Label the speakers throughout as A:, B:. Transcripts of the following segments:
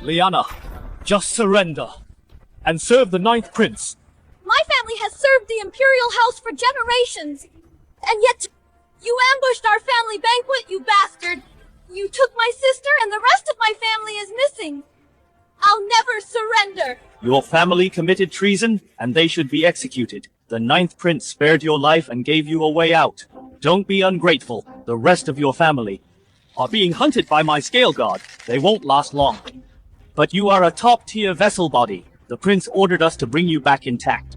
A: Lyanna, just surrender and serve the ninth prince.
B: My family has served the Imperial House for generations, and yet you ambushed our family banquet, you bastard! You took my sister and the rest of my family is missing. I'll never surrender.
A: Your family committed treason, and they should be executed. The ninth prince spared your life and gave you a way out. Don't be ungrateful. The rest of your family are being hunted by my scale guard. They won't last long. But you are a top-tier vessel body. The prince ordered us to bring you back intact.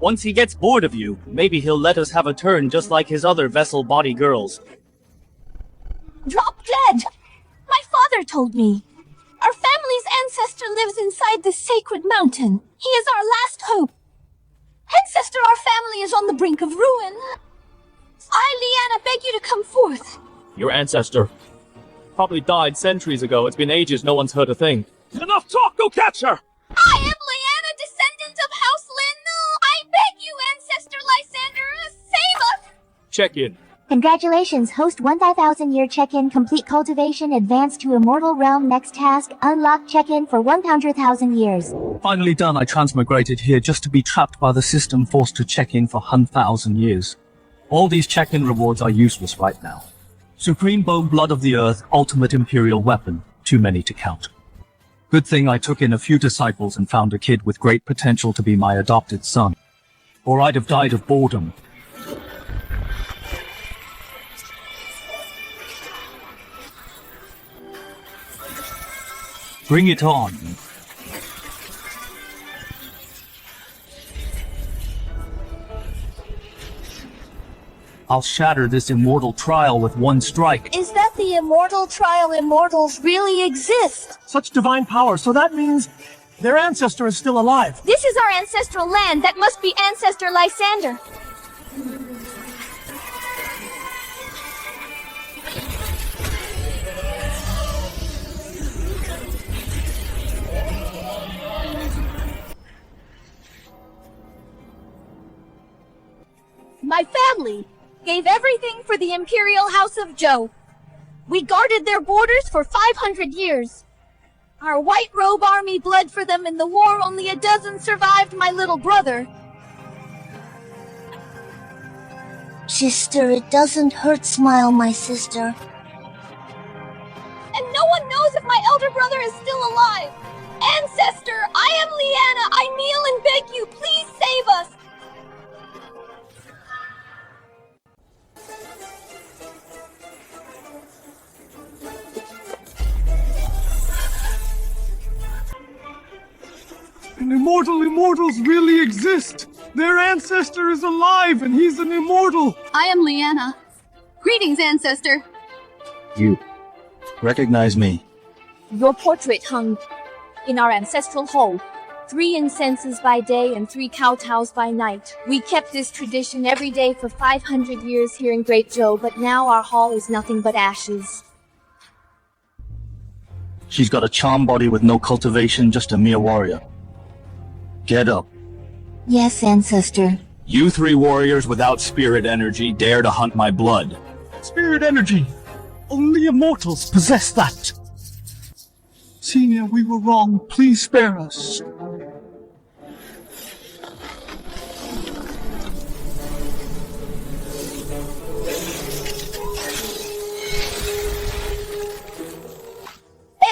A: Once he gets bored of you, maybe he'll let us have a turn just like his other vessel body girls.
B: Drop dead! My father told me. Our family's ancestor lives inside this sacred mountain. He is our last hope. Ancestor, our family is on the brink of ruin. I, Lyanna, beg you to come forth.
A: Your ancestor probably died centuries ago. It's been ages, no one's heard a thing. Enough talk, go catch her!
B: I am Lyanna, descendant of House Lin. I beg you, Ancestor Lysander, save us!
A: Check in.
C: Congratulations, host 1000-year check-in, complete cultivation, advance to Immortal realm, next task, unlock check-in for 100,000 years.
D: Finally done, I transmigrated here just to be trapped by the system, forced to check in for 100,000 years. All these check-in rewards are useless right now. Supreme Bone, Blood of the Earth, ultimate Imperial weapon, too many to count. Good thing I took in a few disciples and found a kid with great potential to be my adopted son. Or I'd have died of boredom. Bring it on. I'll shatter this immortal trial with one strike.
B: Is that the immortal trial immortals really exist?
E: Such divine power, so that means their ancestor is still alive.
B: This is our ancestral land. That must be Ancestor Lysander. My family gave everything for the Imperial House of Zhou. We guarded their borders for 500 years. Our white robe army bled for them in the war. Only a dozen survived, my little brother.
C: Sister, it doesn't hurt, smile, my sister.
B: And no one knows if my elder brother is still alive. Ancestor, I am Lyanna. I kneel and beg you, please save us.
E: And immortals really exist. Their ancestor is alive and he's an immortal.
F: I am Lyanna. Greetings, Ancestor.
D: You recognize me?
B: Your portrait hung in our ancestral hall. 3 incenses by day and 3 kowtows by night. We kept this tradition every day for 500 years here in Great Zhou, but now our hall is nothing but ashes.
D: She's got a charm body with no cultivation, just a mere warrior. Get up.
C: Yes, Ancestor.
A: You 3 warriors without spirit energy dare to hunt my blood.
E: Spirit energy. Only immortals possess that. Senior, we were wrong. Please spare us.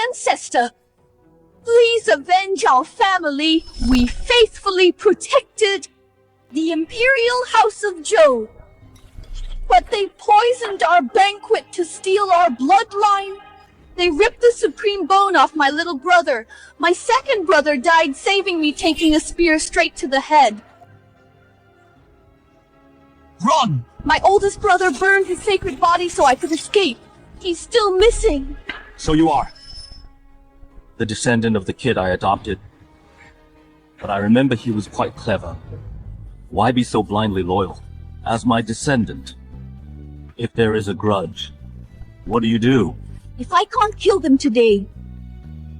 B: Ancestor, please avenge our family. We faithfully protected the Imperial House of Zhou. But they poisoned our banquet to steal our bloodline. They ripped the supreme bone off my little brother. My second brother died saving me, taking a spear straight to the head.
E: Run!
B: My oldest brother burned his sacred body so I could escape. He's still missing.
A: So you are.
D: The descendant of the kid I adopted. But I remember he was quite clever. Why be so blindly loyal? As my descendant, if there is a grudge, what do you do?
B: If I can't kill them today,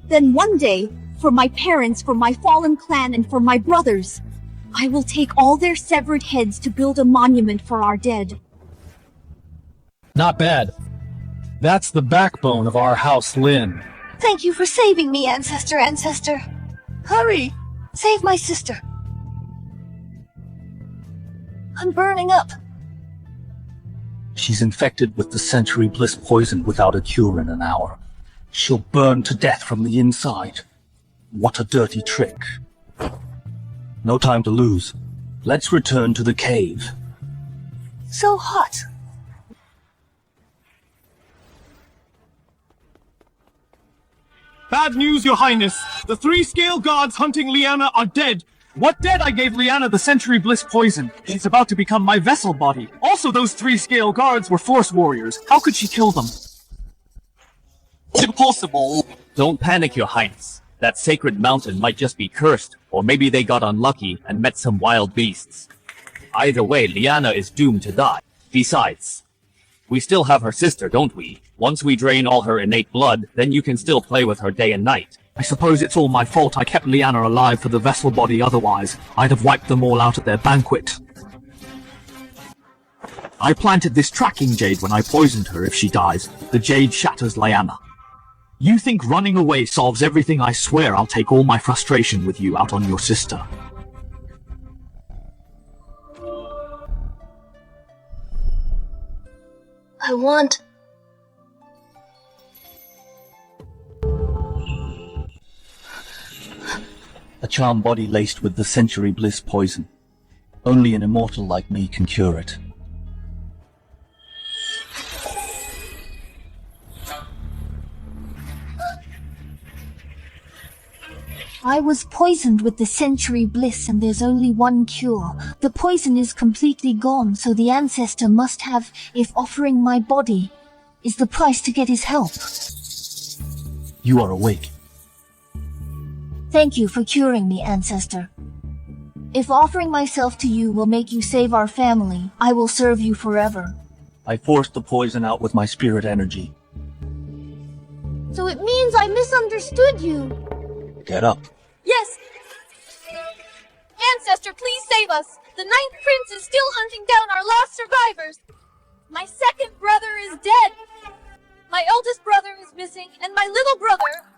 B: then one day, for my parents, for my fallen clan, and for my brothers, I will take all their severed heads to build a monument for our dead.
A: Not bad. That's the backbone of our House Lin.
B: Thank you for saving me, Ancestor. Hurry! Save my sister. I'm burning up.
D: She's infected with the Century Bliss poison without a cure in an hour. She'll burn to death from the inside. What a dirty trick. No time to lose. Let's return to the cave.
B: So hot.
E: Bad news, Your Highness. The 3 scale guards hunting Lyanna are dead. What dead? I gave Lyanna the Century Bliss poison. She's about to become my vessel body. Also, those 3 scale guards were Force warriors. How could she kill them? Impossible.
A: Don't panic, Your Highness. That sacred mountain might just be cursed, or maybe they got unlucky and met some wild beasts. Either way, Lyanna is doomed to die. Besides, we still have her sister, don't we? Once we drain all her innate blood, then you can still play with her day and night.
D: I suppose it's all my fault I kept Lyanna alive for the vessel body, otherwise I'd have wiped them all out at their banquet. I planted this tracking jade when I poisoned her. If she dies, the jade shatters Lyanna. You think running away solves everything? I swear I'll take all my frustration with you out on your sister.
B: I want...
D: A charm body laced with the Century Bliss poison. Only an immortal like me can cure it.
C: I was poisoned with the Century Bliss and there's only one cure. The poison is completely gone, so the Ancestor must have, if offering my body is the price to get his help.
D: You are awake.
C: Thank you for curing me, Ancestor. If offering myself to you will make you save our family, I will serve you forever.
D: I forced the poison out with my spirit energy.
C: So it means I misunderstood you.
D: Get up.
B: Yes! Ancestor, please save us! The 9th Prince is still hunting down our lost survivors! My second brother is dead! My oldest brother is missing, and my little brother...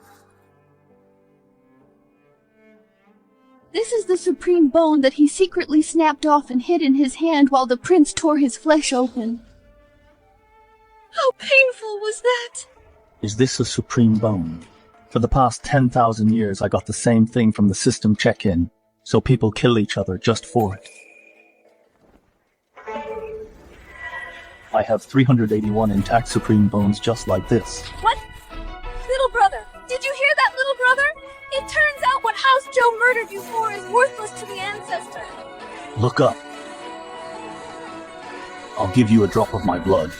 F: This is the supreme bone that he secretly snapped off and hid in his hand while the prince tore his flesh open.
B: How painful was that?
D: Is this a supreme bone? For the past 10,000 years I got the same thing from the system check-in, so people kill each other just for it. I have 381 intact supreme bones just like this.
B: What? Little brother! Did you hear that, little brother? It turns out what House Zhou murdered you for is worthless to the Ancestor.
D: Look up. I'll give you a drop of my blood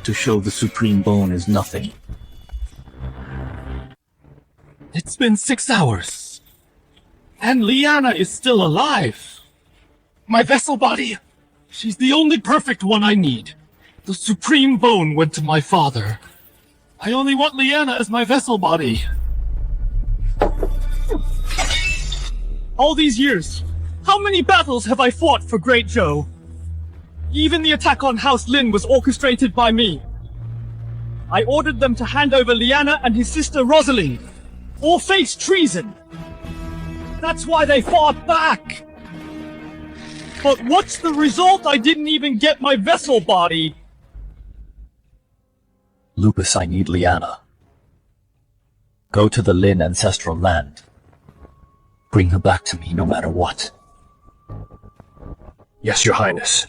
D: to show the supreme bone is nothing.
E: It's been 6 hours. And Lyanna is still alive. My vessel body. She's the only perfect one I need. The supreme bone went to my father. I only want Lyanna as my vessel body. All these years, how many battles have I fought for Great Zhou? Even the attack on House Lin was orchestrated by me. I ordered them to hand over Lyanna and his sister Rosalind, or face treason. That's why they fought back. But what's the result? I didn't even get my vessel body.
D: Lupus, I need Lyanna. Go to the Lin ancestral land. Bring her back to me no matter what.
E: Yes, Your Highness.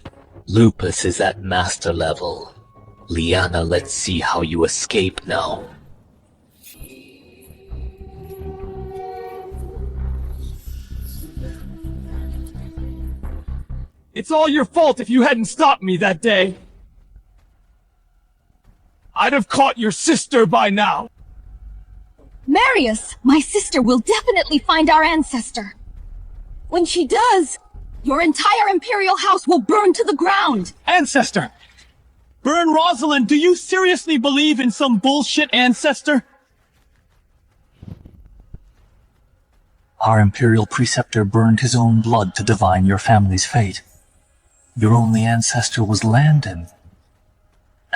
G: Lupus is at master level. Lyanna, let's see how you escape now.
E: It's all your fault if you hadn't stopped me that day. I'd have caught your sister by now.
F: Marius, my sister will definitely find our ancestor. When she does, your entire Imperial house will burn to the ground.
E: Ancestor! Burn Rosalind, do you seriously believe in some bullshit ancestor?
D: Our Imperial preceptor burned his own blood to divine your family's fate. Your only ancestor was Landon.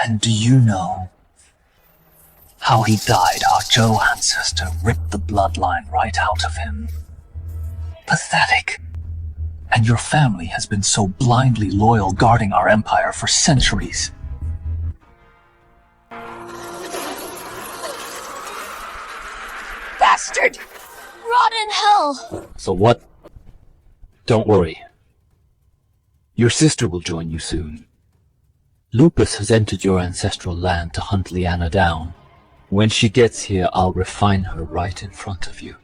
D: And do you know How he died, our Zhou ancestor ripped the bloodline right out of him. Pathetic. And your family has been so blindly loyal guarding our empire for centuries.
B: Bastard!
F: Rot in hell!
G: So what? Don't worry. Your sister will join you soon. Lupus has entered your ancestral land to hunt Lyanna down. When she gets here, I'll refine her right in front of you.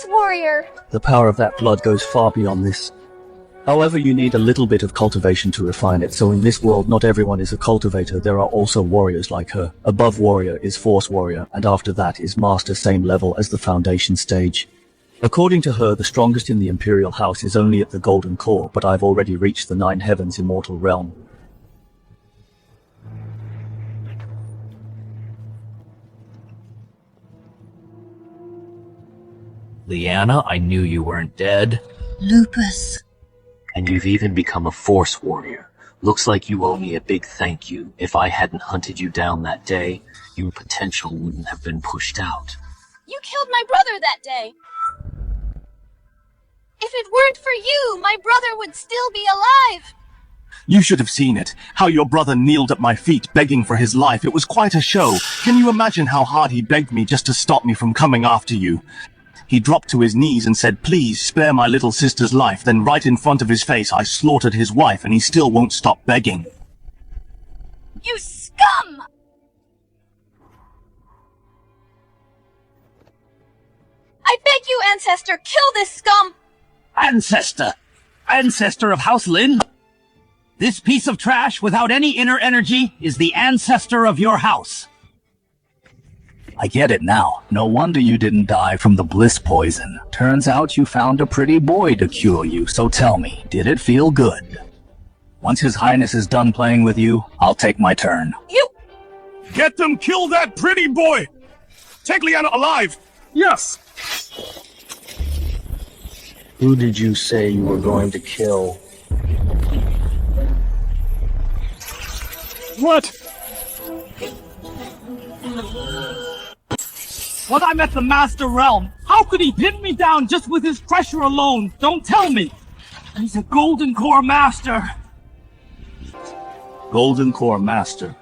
F: Warrior.
D: The power of that blood goes far beyond this. However, you need a little bit of cultivation to refine it, so in this world not everyone is a cultivator. There are also warriors like her. Above warrior is force warrior, and after that is master, same level as the foundation stage. According to her, the strongest in the Imperial House is only at the Golden Core, but I've already reached the 9 Heavens Immortal realm.
G: Lyanna, I knew you weren't dead.
C: Lupus.
G: And you've even become a force warrior. Looks like you owe me a big thank you. If I hadn't hunted you down that day, your potential wouldn't have been pushed out.
F: You killed my brother that day. If it weren't for you, my brother would still be alive.
A: You should have seen it. How your brother kneeled at my feet begging for his life. It was quite a show. Can you imagine how hard he begged me just to stop me from coming after you? He dropped to his knees and said, "Please spare my little sister's life." Then right in front of his face, I slaughtered his wife, and he still won't stop begging.
F: You scum! I beg you, Ancestor, kill this scum!
H: Ancestor! Ancestor of House Lin? This piece of trash without any inner energy is the ancestor of your house.
D: I get it now. No wonder you didn't die from the bliss poison. Turns out you found a pretty boy to cure you, so tell me, did it feel good? Once His Highness is done playing with you, I'll take my turn.
F: You...
E: Get them, kill that pretty boy! Take Lyanna alive! Yes!
D: Who did you say you were going to kill?
E: What? When I'm at the Master Realm, how could he pin me down just with his pressure alone? Don't tell me! He's a Golden Core Master!
D: Golden Core Master.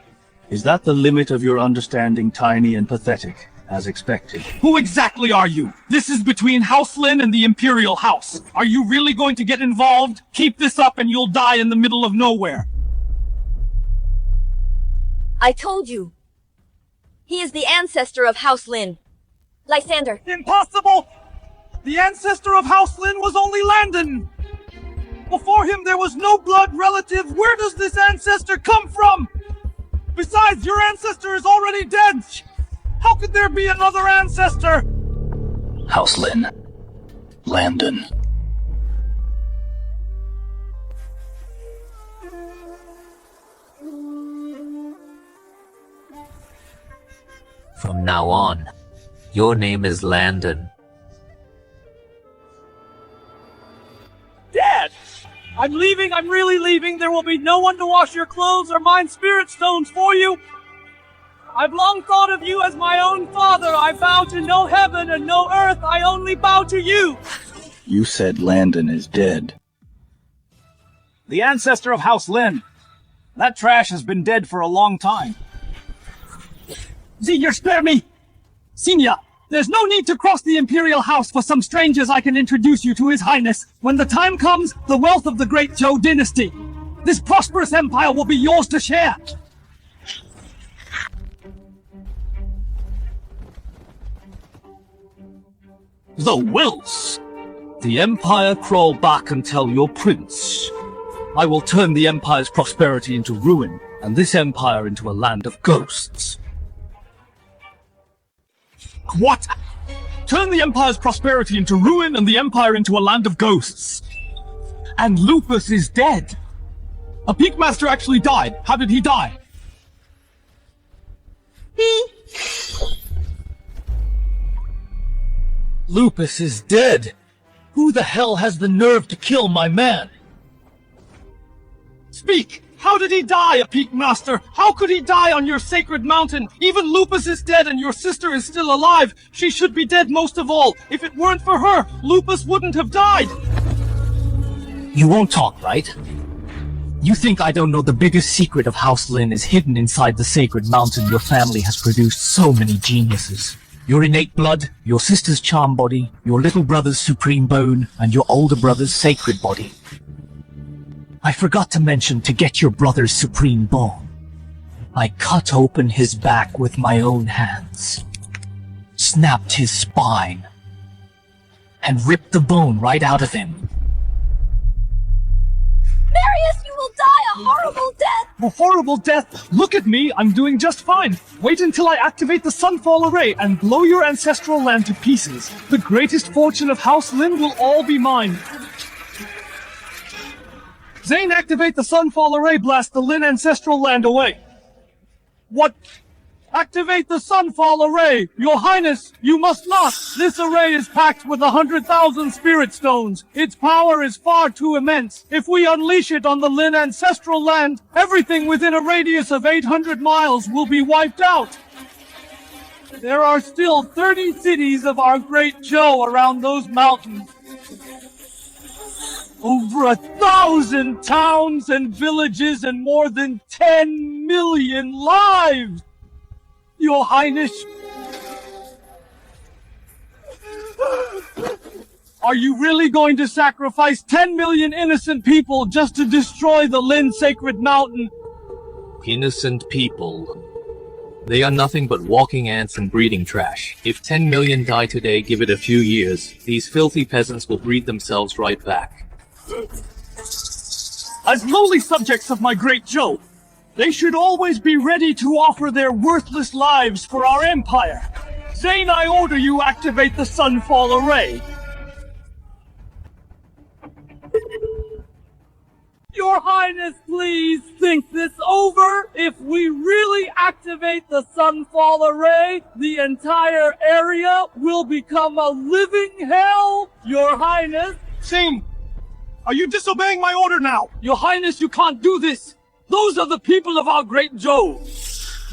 D: Is that the limit of your understanding, tiny and pathetic, as expected?
E: Who exactly are you? This is between House Lin and the Imperial House. Are you really going to get involved? Keep this up and you'll die in the middle of nowhere.
B: I told you. He is the ancestor of House Lin. Lysander.
E: Impossible! The ancestor of House Lin was only Landon! Before him there was no blood relative. Where does this ancestor come from? Besides, your ancestor is already dead! How could there be another ancestor?
D: House Lin. Landon.
G: From now on, your name is Landon.
E: Dad! I'm leaving, I'm really leaving. There will be no one to wash your clothes or mine spirit stones for you. I've long thought of you as my own father. I bow to no heaven and no earth. I only bow to you.
D: You said Landon is dead.
E: The ancestor of House Lin. That trash has been dead for a long time. Senior, spare me! Senior, there's no need to cross the Imperial House for some strangers. I can introduce you to His Highness. When the time comes, the wealth of the great Zhou dynasty. This prosperous empire will be yours to share.
D: The Wills! The Empire crawl back and tell your prince. I will turn the Empire's prosperity into ruin, and this Empire into a land of ghosts.
E: What? Turn the Empire's prosperity into ruin and the Empire into a land of ghosts. And Lupus is dead. A Peak Master actually died. How did he die?
D: Lupus is dead! Who the hell has the nerve to kill my man?
E: Speak! How did he die, a peak master? How could he die on your sacred mountain? Even Lupus is dead and your sister is still alive. She should be dead most of all. If it weren't for her, Lupus wouldn't have died.
D: You won't talk, right? You think I don't know the biggest secret of House Lin is hidden inside the sacred mountain your family has produced so many geniuses. Your innate blood, your sister's charm body, your little brother's supreme bone, and your older brother's sacred body. I forgot to mention to get your brother's supreme bone. I cut open his back with my own hands, snapped his spine, and ripped the bone right out of him.
B: Marius, you will die a horrible death!
E: A horrible death? Look at me, I'm doing just fine. Wait until I activate the Sunfall Array and blow your ancestral land to pieces. The greatest fortune of House Lin will all be mine. Zane, activate the Sunfall Array, blast the Lin ancestral land away. What? Activate the Sunfall Array! Your Highness, you must not! This array is packed with 100,000 spirit stones. Its power is far too immense. If we unleash it on the Lin ancestral land, everything within a radius of 800 miles will be wiped out. There are still 30 cities of our great Zhou around those mountains. Over 1,000 towns and villages and more than 10 million lives! Your Highness! Are you really going to sacrifice 10 million innocent people just to destroy the Lin Sacred Mountain?
G: Innocent people. They are nothing but walking ants and breeding trash. If 10 million die today, give it a few years, these filthy peasants will breed themselves right back.
E: As lowly subjects of my great Zhou, they should always be ready to offer their worthless lives for our empire. Zane, I order you activate the Sunfall Array. Your Highness, please think this over. If we really activate the Sunfall Array, the entire area will become a living hell. Your Highness. Zane, are you disobeying my order now? Your Highness, you can't do this. Those are the people of our great Zhou.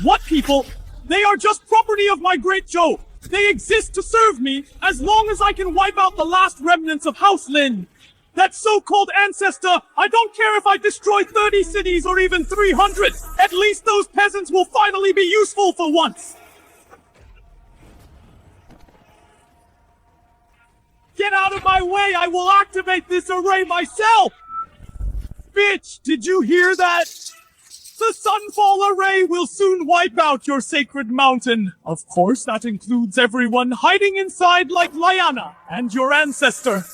E: What people? They are just property of my great Zhou. They exist to serve me as long as I can wipe out the last remnants of House Lin. That so-called ancestor, I don't care if I destroy 30 cities or even 300. At least those peasants will finally be useful for once. Get out of my way, I will activate this array myself! Bitch, did you hear that? The Sunfall Array will soon wipe out your sacred mountain. Of course, that includes everyone hiding inside like Lyanna and your ancestor.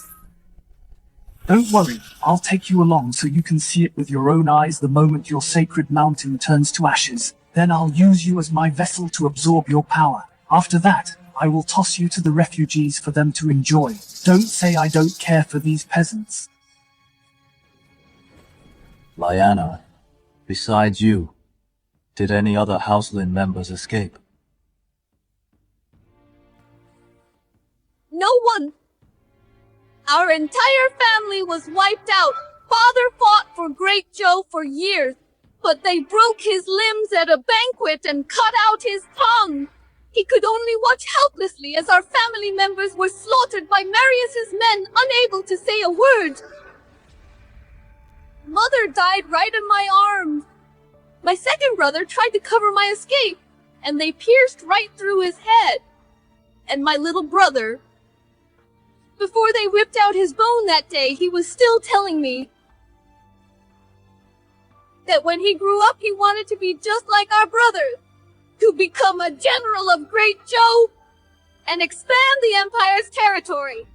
D: Don't worry, I'll take you along so you can see it with your own eyes the moment your sacred mountain turns to ashes. Then I'll use you as my vessel to absorb your power. After that, I will toss you to the refugees for them to enjoy. Don't say I don't care for these peasants.
G: Lyanna, besides you, did any other House Lin members escape?
B: No one! Our entire family was wiped out. Father fought for Great Zhou for years, but they broke his limbs at a banquet and cut out his tongue. He could only watch helplessly as our family members were slaughtered by Marius's men, unable to say a word. Mother died right in my arms. My second brother tried to cover my escape, and they pierced right through his head. And my little brother, before they ripped out his bone that day, he was still telling me that when he grew up, he wanted to be just like our brothers, to become a general of Great Zhou and expand the Empire's territory.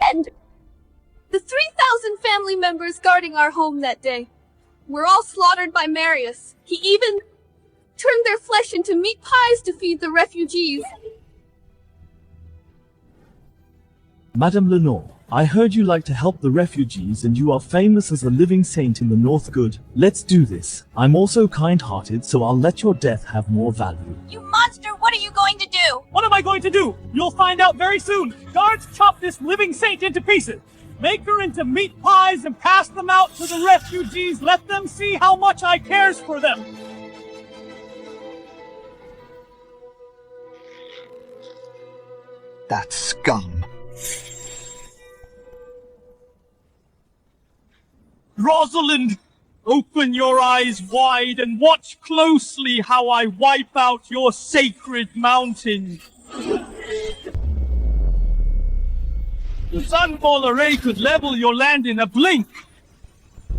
B: And the 3,000 family members guarding our home that day were all slaughtered by Marius. He even turned their flesh into meat pies to feed the refugees.
D: Madame Lenore, I heard you like to help the refugees and you are famous as a living saint in the North Good. Let's do this. I'm also kind-hearted, so I'll let your death have more value.
B: You monster, what are you going to do?
E: What am I going to do? You'll find out very soon. Guards, chop this living saint into pieces. Make her into meat pies and pass them out to the refugees. Let them see how much I cares for them.
I: That scum.
E: Rosalind, open your eyes wide and watch closely how I wipe out your sacred mountain. The Sunfall Array could level your land in a blink.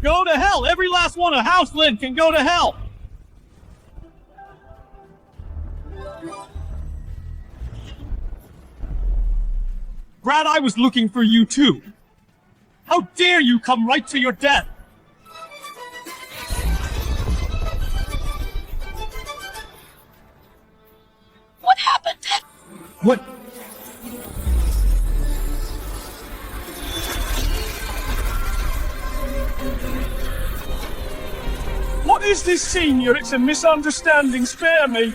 E: Go to hell. Every last one of House Lin can go to hell. Brad, I was looking for you too. How dare you come right to your death?
B: What happened?
E: What? What is this, Senior? It's a misunderstanding. Spare me.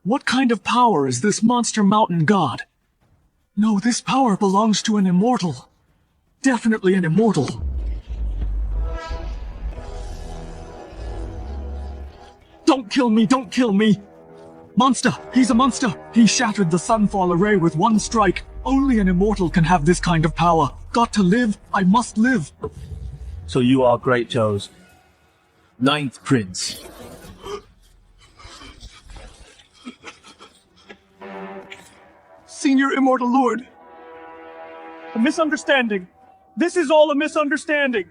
E: What kind of power is this monster mountain god? No, this power belongs to an immortal. Definitely an immortal. Don't kill me, don't kill me! Monster! He's a monster! He shattered the Sunfall Array with one strike. Only an immortal can have this kind of power. Got to live, I must live!
D: So you are Great Zhou's 9th prince.
E: Senior Immortal Lord. A misunderstanding. This is all a misunderstanding.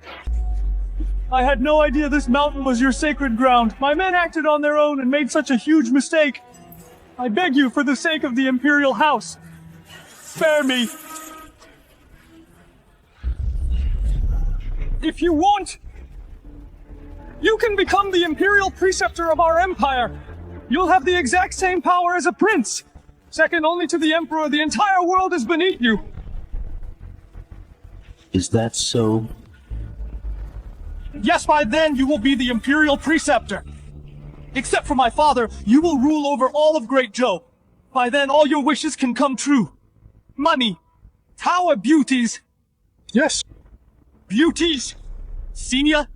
E: I had no idea this mountain was your sacred ground. My men acted on their own and made such a huge mistake. I beg you, for the sake of the Imperial House, spare me. If you want, you can become the Imperial Preceptor of our empire. You'll have the exact same power as a prince. Second only to the Emperor, the entire world is beneath you.
D: Is that so?
E: Yes, by then you will be the Imperial Preceptor. Except for my father, you will rule over all of Great Zhou. By then all your wishes can come true. Money. Tower beauties. Yes. Beauties. Senior.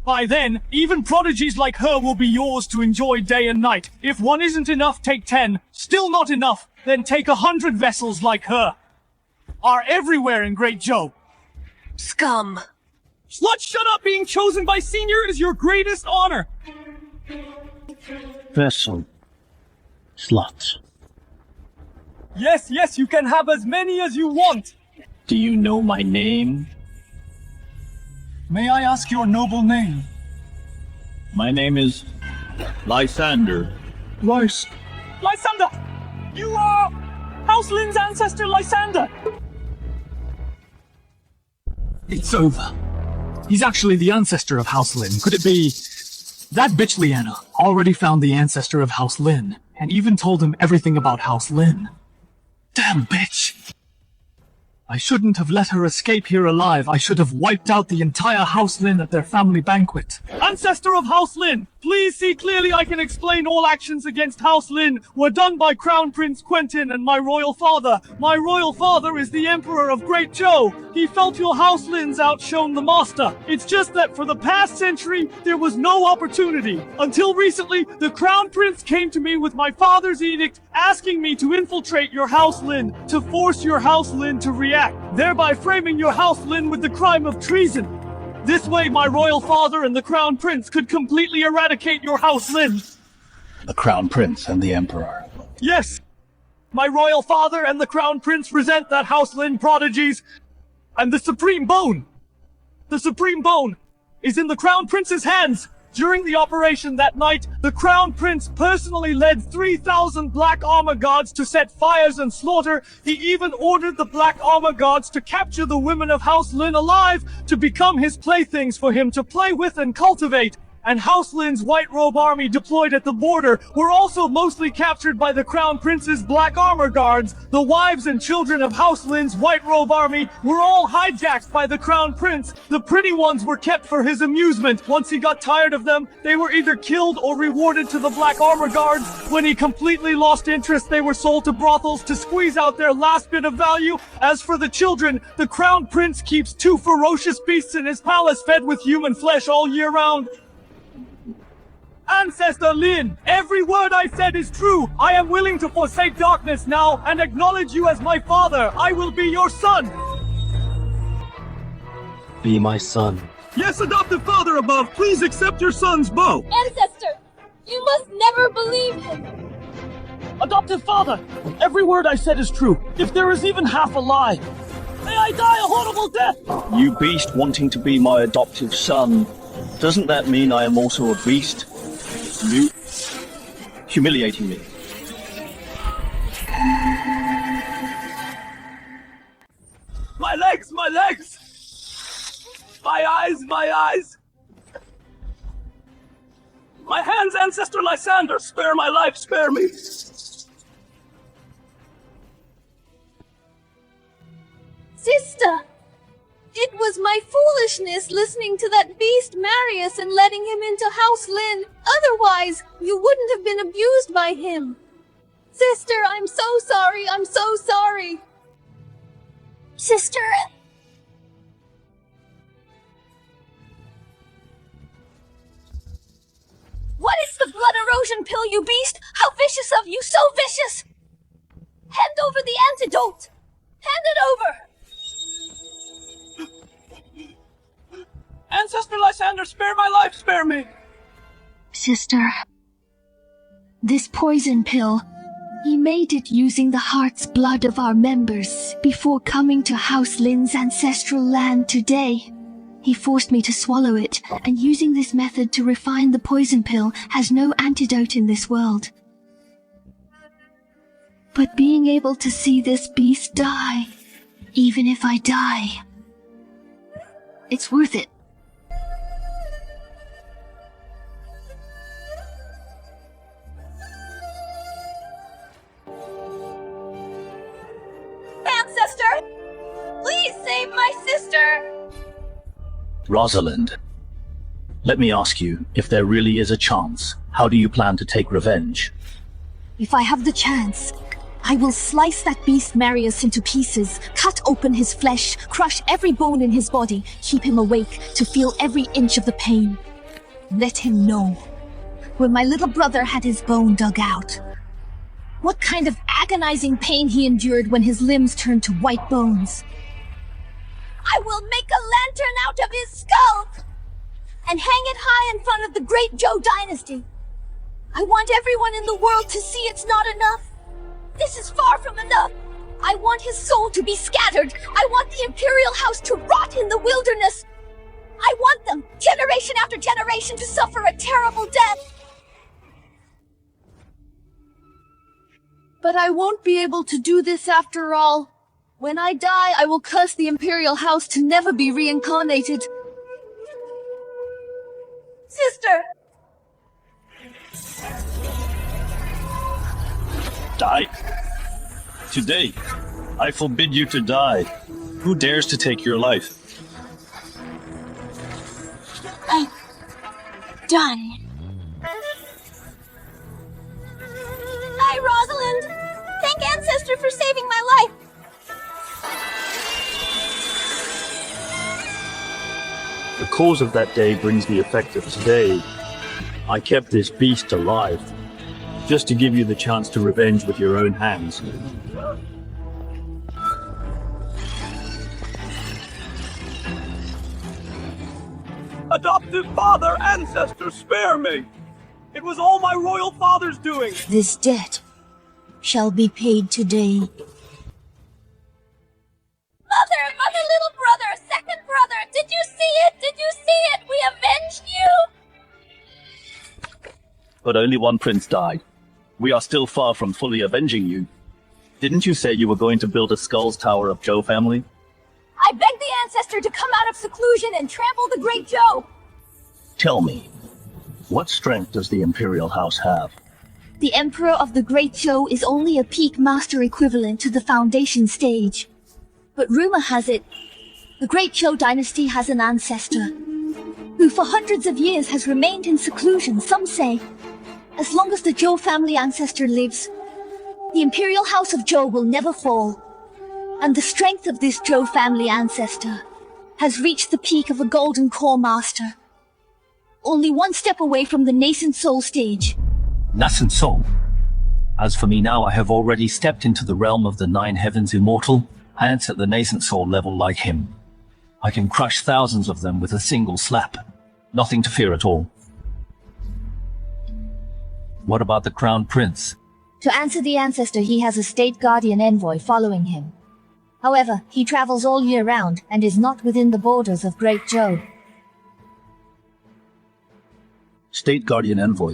E: By then, even prodigies like her will be yours to enjoy day and night. If one isn't enough, take 10. Still not enough, then take 100 vessels like her. Are everywhere in Great Zhou.
B: Scum.
E: Slut, shut up! Being chosen by Senior is your greatest honor!
D: Vessel. Sluts.
E: Yes, yes, you can have as many as you want!
D: Do you know my name?
E: May I ask your noble name?
A: My name is Lysander.
E: Lysander! You are House Lin's ancestor, Lysander! It's over. He's actually the ancestor of House Lin. Could it be... That bitch Lyanna already found the ancestor of House Lin, and even told him everything about House Lin. Damn bitch! I shouldn't have let her escape here alive. I should have wiped out the entire House Lin at their family banquet. Ancestor of House Lin, please see clearly I can explain all actions against House Lin were done by Crown Prince Quentin and my royal father. My royal father is the Emperor of Great Zhou. He felt your House Lin's outshone the master. It's just that for the past century, there was no opportunity. Until recently, the Crown Prince came to me with my father's edict asking me to infiltrate your House Lin, to force your House Lin to react, thereby framing your House Lin with the crime of treason. This way, my royal father and the Crown Prince could completely eradicate your House Lin.
H: The Crown Prince and the Emperor.
E: Yes! My royal father and the Crown Prince resent that House Lin prodigies, and the Supreme Bone! The Supreme Bone is in the Crown Prince's hands! During the operation that night, the Crown Prince personally led 3,000 Black Armor Guards to set fires and slaughter. He even ordered the Black Armor Guards to capture the women of House Lin alive to become his playthings for him to play with and cultivate. and House Lin's White Robe army deployed at the border were also mostly captured by the Crown Prince's Black Armor Guards. The wives and children of House Lin's White Robe army were all hijacked by the Crown Prince. The pretty ones were kept for his amusement. Once he got tired of them, they were either killed or rewarded to the Black Armor Guards. When he completely lost interest, they were sold to brothels to squeeze out their last bit of value. As for the children, the Crown Prince keeps 2 ferocious beasts in his palace fed with human flesh all year round. Ancestor Lin, every word I said is true. I am willing to forsake darkness now and acknowledge you as my father. I will be your son.
G: Be my son.
E: Yes, adoptive father above, please accept your son's bow.
F: Ancestor, you must never believe him.
A: Adoptive father, every word I said is true. If there is even half a lie, may I die a horrible death. You beast wanting to be my adoptive son. Doesn't that mean I am also a beast? You humiliating me.
E: My legs, my legs! My eyes, my eyes! My hands, Ancestor Lysander! Spare my life, spare me!
B: Sister! It was my foolishness listening to that beast Marius and letting him into House Lin. Otherwise, you wouldn't have been abused by him. Sister, I'm so sorry. I'm so sorry.
C: Sister!
F: What is the blood erosion pill, you beast? How vicious of you, so vicious! Hand over the antidote! Hand it over!
E: Ancestor Lysander, spare my life, spare me!
C: Sister, this poison pill, he made it using the heart's blood of our members before coming to House Lin's ancestral land today. He forced me to swallow it, and using this method to refine the poison pill has no antidote in this world. But being able to see this beast die, even if I die, it's worth it.
F: Ancestor! Please save my sister!
A: Rosalind, let me ask you, if there really is a chance, how do you plan to take revenge?
C: If I have the chance, I will slice that beast Marius into pieces, cut open his flesh, crush every bone in his body, keep him awake to feel every inch of the pain. Let him know. When my little brother had his bone dug out, what kind of agonizing pain he endured when his limbs turned to white bones.
F: I will make a lantern out of his skull and hang it high in front of the great Zhou dynasty. I want everyone in the world to see it's not enough. This is far from enough. I want his soul to be scattered. I want the Imperial House to rot in the wilderness. I want them, generation after generation, to suffer a terrible death.
B: But I won't be able to do this after all. When I die, I will curse the Imperial House to never be reincarnated.
F: Sister!
A: Die. Today, I forbid you to die. Who dares to take your life?
F: I'm done. Hi, Rosalind! Thank Ancestor for saving my life!
A: The cause of that day brings the effect of today. I kept this beast alive, just to give you the chance to revenge with your own hands.
E: Adoptive father, ancestor, spare me! It was all my royal father's doing!
C: This debt shall be paid today.
F: Mother, little brother, second brother, did you see it? Did you see it? We avenged you!
A: But only one prince died. We are still far from fully avenging you. Didn't you say you were going to build a Skulls Tower of Zhou family?
F: I begged the Ancestor to come out of seclusion and trample the great Zhou!
A: Tell me,
D: What strength does the Imperial House have?
C: The Emperor of the Great Zhou is only a peak master equivalent to the Foundation stage. But rumor has it, the Great Zhou dynasty has an ancestor, who for hundreds of years has remained in seclusion. Some say, as long as the Zhou family ancestor lives, the Imperial House of Zhou will never fall. And the strength of this Zhou family ancestor has reached the peak of a golden core master, only one step away from the nascent soul stage.
D: Nascent soul. As for me now, I have already stepped into the realm of the 9 heavens immortal, and it's at the nascent soul level like him. I can crush thousands of them with a single slap. Nothing to fear at all. What about the Crown Prince?
C: To answer the ancestor, he has a state guardian envoy following him. However, he travels all year round and is not within the borders of Great Zhou.
D: State Guardian Envoy.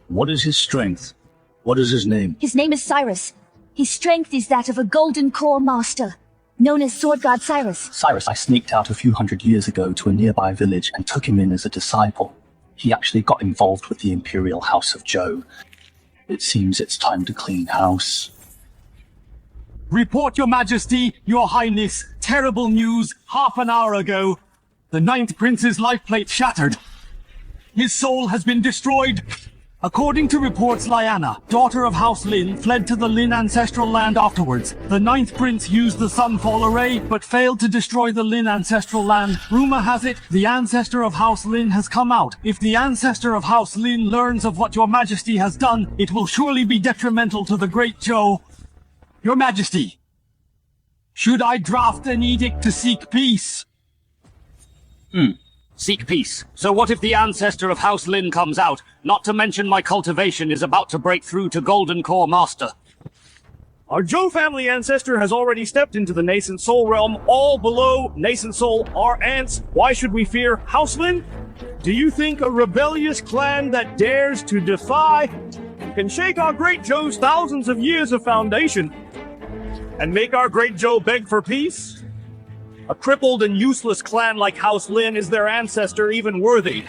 D: What is his strength? What is his name?
C: His name is Cyrus. His strength is that of a golden core master, known as Sword God Cyrus.
D: Cyrus, I sneaked out a few hundred years ago to a nearby village and took him in as a disciple. He actually got involved with the Imperial House of Zhou. It seems it's time to clean house.
E: Report, Your Majesty, Your Highness. Terrible news. Half an hour ago, the 9th Prince's life plate shattered. His soul has been destroyed. According to reports, Lyanna, daughter of House Lin, fled to the Lin ancestral land afterwards. The 9th Prince used the Sunfall Array, but failed to destroy the Lin ancestral land. Rumor has it, the ancestor of House Lin has come out. If the ancestor of House Lin learns of what Your Majesty has done, it will surely be detrimental to the Great Zhou. Your Majesty, should I draft an edict to seek peace?
H: Seek peace. So what if the ancestor of House Lin comes out? Not to mention my cultivation is about to break through to Golden Core Master.
A: Our Zhou family ancestor has already stepped into the nascent soul realm. All below nascent soul are ants. Why should we fear House Lin? Do you think a rebellious clan that dares to defy can shake our Great Zhou's thousands of years of foundation and make our Great Zhou beg for peace? A crippled and useless clan like House Lin, is their ancestor even worthy?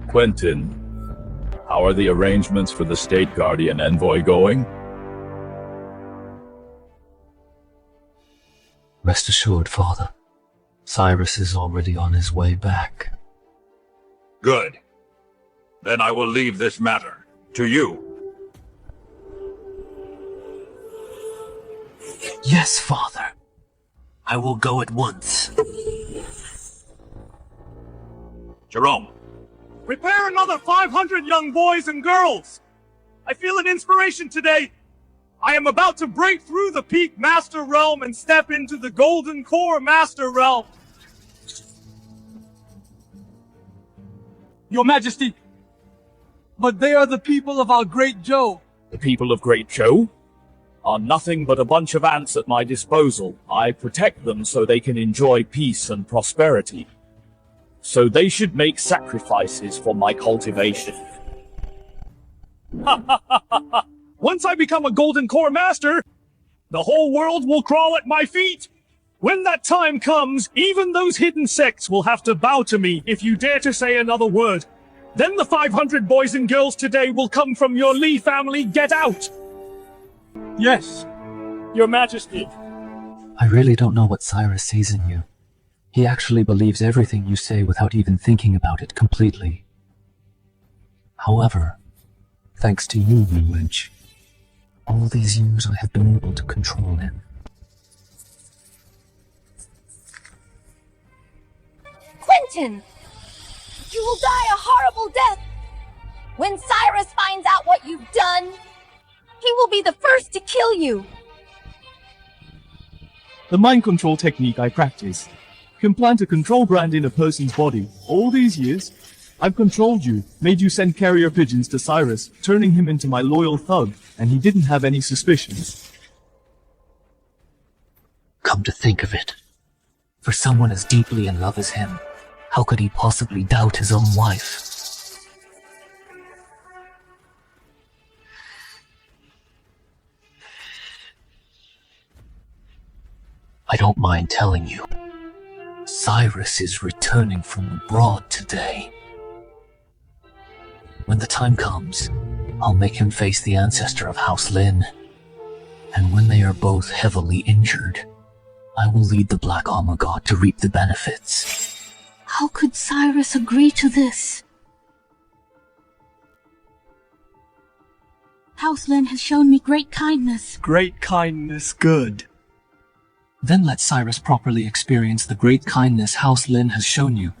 I: Quentin, how are the arrangements for the State Guardian Envoy going?
G: Rest assured, Father. Cyrus is already on his way back.
I: Good. Then I will leave this matter to you.
G: Yes, Father. I will go at once.
I: Jerome.
A: Prepare another 500 young boys and girls! I feel an inspiration today. I am about to break through the Peak Master Realm and step into the Golden Core Master Realm.
E: Your Majesty, but they are the people of our Great Zhou.
A: The people of Great Zhou are nothing but a bunch of ants at my disposal. I protect them so they can enjoy peace and prosperity. So they should make sacrifices for my cultivation. Once I become a Golden Core Master, the whole world will crawl at my feet. When that time comes, even those hidden sects will have to bow to me if you dare to say another word. Then the 500 boys and girls today will come from your Li family. Get out!
E: Yes,
A: Your Majesty.
G: I really don't know what Cyrus sees in you. He actually believes everything you say without even thinking about it completely. However, thanks to you, Wench, all these years I have been able to control him.
F: Quentin! You will die a horrible death! When Cyrus finds out what you've done, he will be the first to kill you!
E: the mind control technique I practice can plant a control brand in a person's body. All these years, I've controlled you, made you send carrier pigeons to Cyrus, turning him into my loyal thug, and he didn't have any suspicions.
G: Come to think of it, for someone as deeply in love as him, how could he possibly doubt his own wife? I don't mind telling you, Cyrus is returning from abroad today. When the time comes, I'll make him face the ancestor of House Lin. And when they are both heavily injured, I will lead the Black Armor God to reap the benefits.
C: How could Cyrus agree to this?
B: House Lin has shown me great kindness.
E: Great kindness, good.
D: Then let Cyrus properly experience the great kindness House Lin has shown you.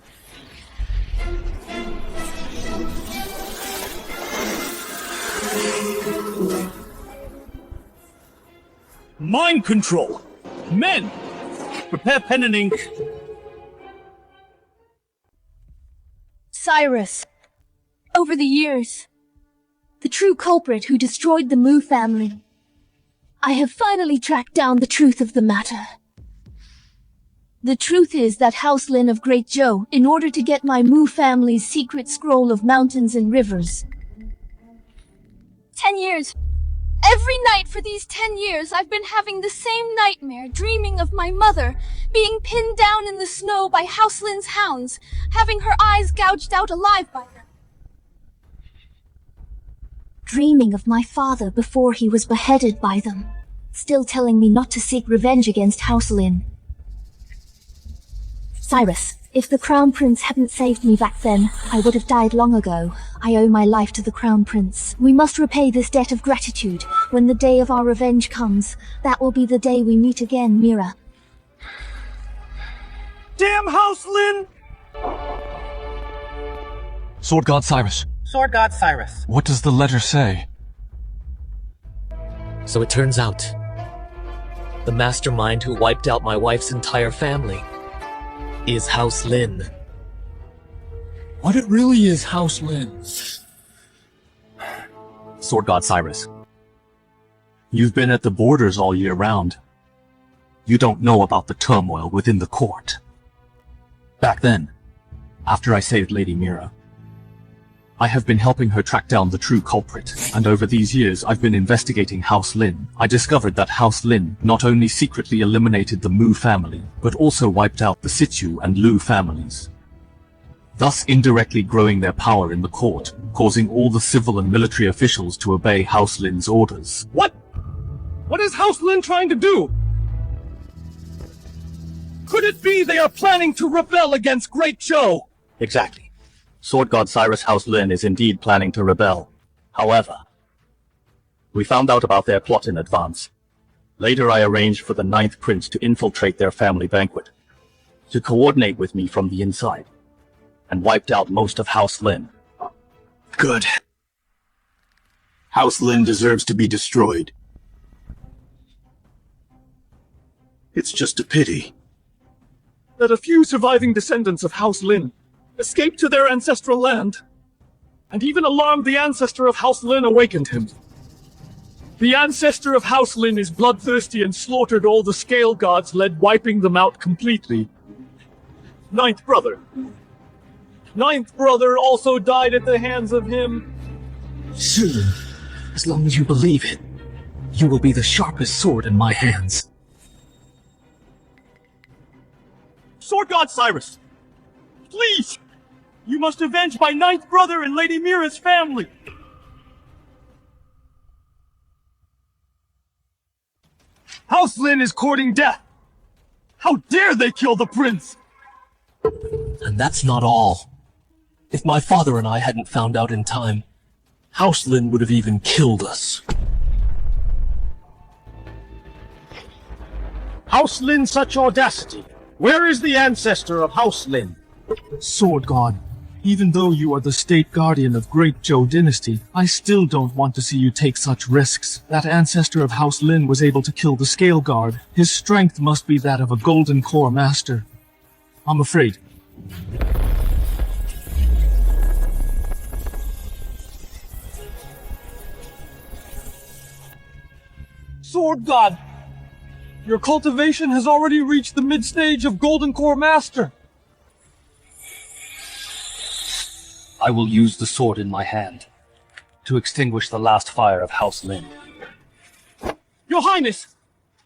A: Mind control! Men! Prepare pen and ink.
B: Cyrus. Over the years, the true culprit who destroyed the Mu family. I have finally tracked down the truth of the matter. The truth is that House Lin of Great Zhou, in order to get my Mu family's secret scroll of mountains and rivers. 10 years. Every night for these 10 years, I've been having the same nightmare, dreaming of my mother being pinned down in the snow by House Lin's hounds, having her eyes gouged out alive by them.
C: Dreaming of my father before he was beheaded by them. Still telling me not to seek revenge against House Lin. Cyrus, if the Crown Prince hadn't saved me back then, I would have died long ago. I owe my life to the Crown Prince. We must repay this debt of gratitude. When the day of our revenge comes, that will be the day we meet again, Mira.
E: Damn House Lin!
D: Sword God Cyrus,
J: Sword God Cyrus.
D: what does the letter say?
G: So it turns out, the mastermind who wiped out my wife's entire family is House Lin.
D: What it really is, House Lin? Sword God Cyrus, you've been at the borders all year round. You don't know about the turmoil within the court. Back then, after I saved Lady Mira, I have been helping her track down the true culprit, and over these years I've been investigating House Lin. I discovered that House Lin not only secretly eliminated the Mu family, but also wiped out the Situ and Lu families, thus indirectly growing their power in the court, causing all the civil and military officials to obey House Lin's orders.
E: What? What is House Lin trying to do? Could it be they are planning to rebel against Great Zhou?
A: Exactly. Sword God Cyrus House Lin is indeed planning to rebel. However, we found out about their plot in advance. Later I arranged for the 9th Prince to infiltrate their family banquet, to coordinate with me from the inside, and wiped out most of House Lin.
K: Good. House Lin deserves to be destroyed. It's just a pity
E: That a few surviving descendants of House Lin escaped to their ancestral land, and even alarmed the ancestor of House Lin awakened him. The ancestor of House Lin is bloodthirsty and slaughtered all the scale gods, wiping them out completely. Ninth brother also died at the hands of him.
G: Soon, as long as you believe it, you will be the sharpest sword in my hands.
A: Sword God Cyrus! Please! You must avenge my 9th brother and Lady Mira's family!
E: House Lin is courting death! How dare they kill the prince!
G: And that's not all. If my father and I hadn't found out in time, House Lin would have even killed us.
E: House Lin, such audacity! Where is the ancestor of House Lin?
D: Sword God, even though you are the state guardian of Great Zhou dynasty, I still don't want to see you take such risks. That ancestor of House Lin was able to kill the scale guard. His strength must be that of a golden core master. I'm afraid.
E: Sword God! Your cultivation has already reached the mid-stage of Golden Core Master!
D: I will use the sword in my hand to extinguish the last fire of House Lin.
E: Your Highness!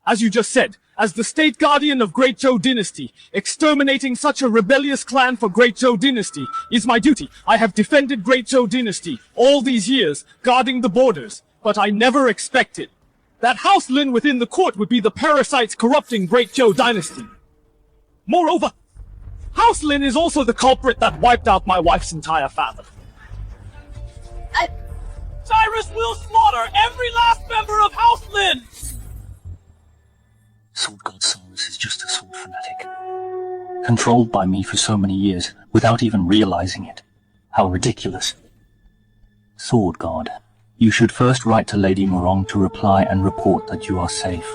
E: As you just said, As the state guardian of Great Zhou dynasty, exterminating such a rebellious clan for Great Zhou dynasty is my duty. I have defended Great Zhou dynasty all these years, guarding the borders, but I never expected that House Lin within the court would be the parasites corrupting Great Zhou dynasty. Moreover, House Lin is also the culprit that wiped out my wife's entire family. Cyrus will slaughter every last member of House Lin!
D: Sword God Cyrus is just a sword fanatic. Controlled by me for so many years, without even realizing it. How ridiculous. Sword God, you should first write to Lady Morong to reply and report that you are safe.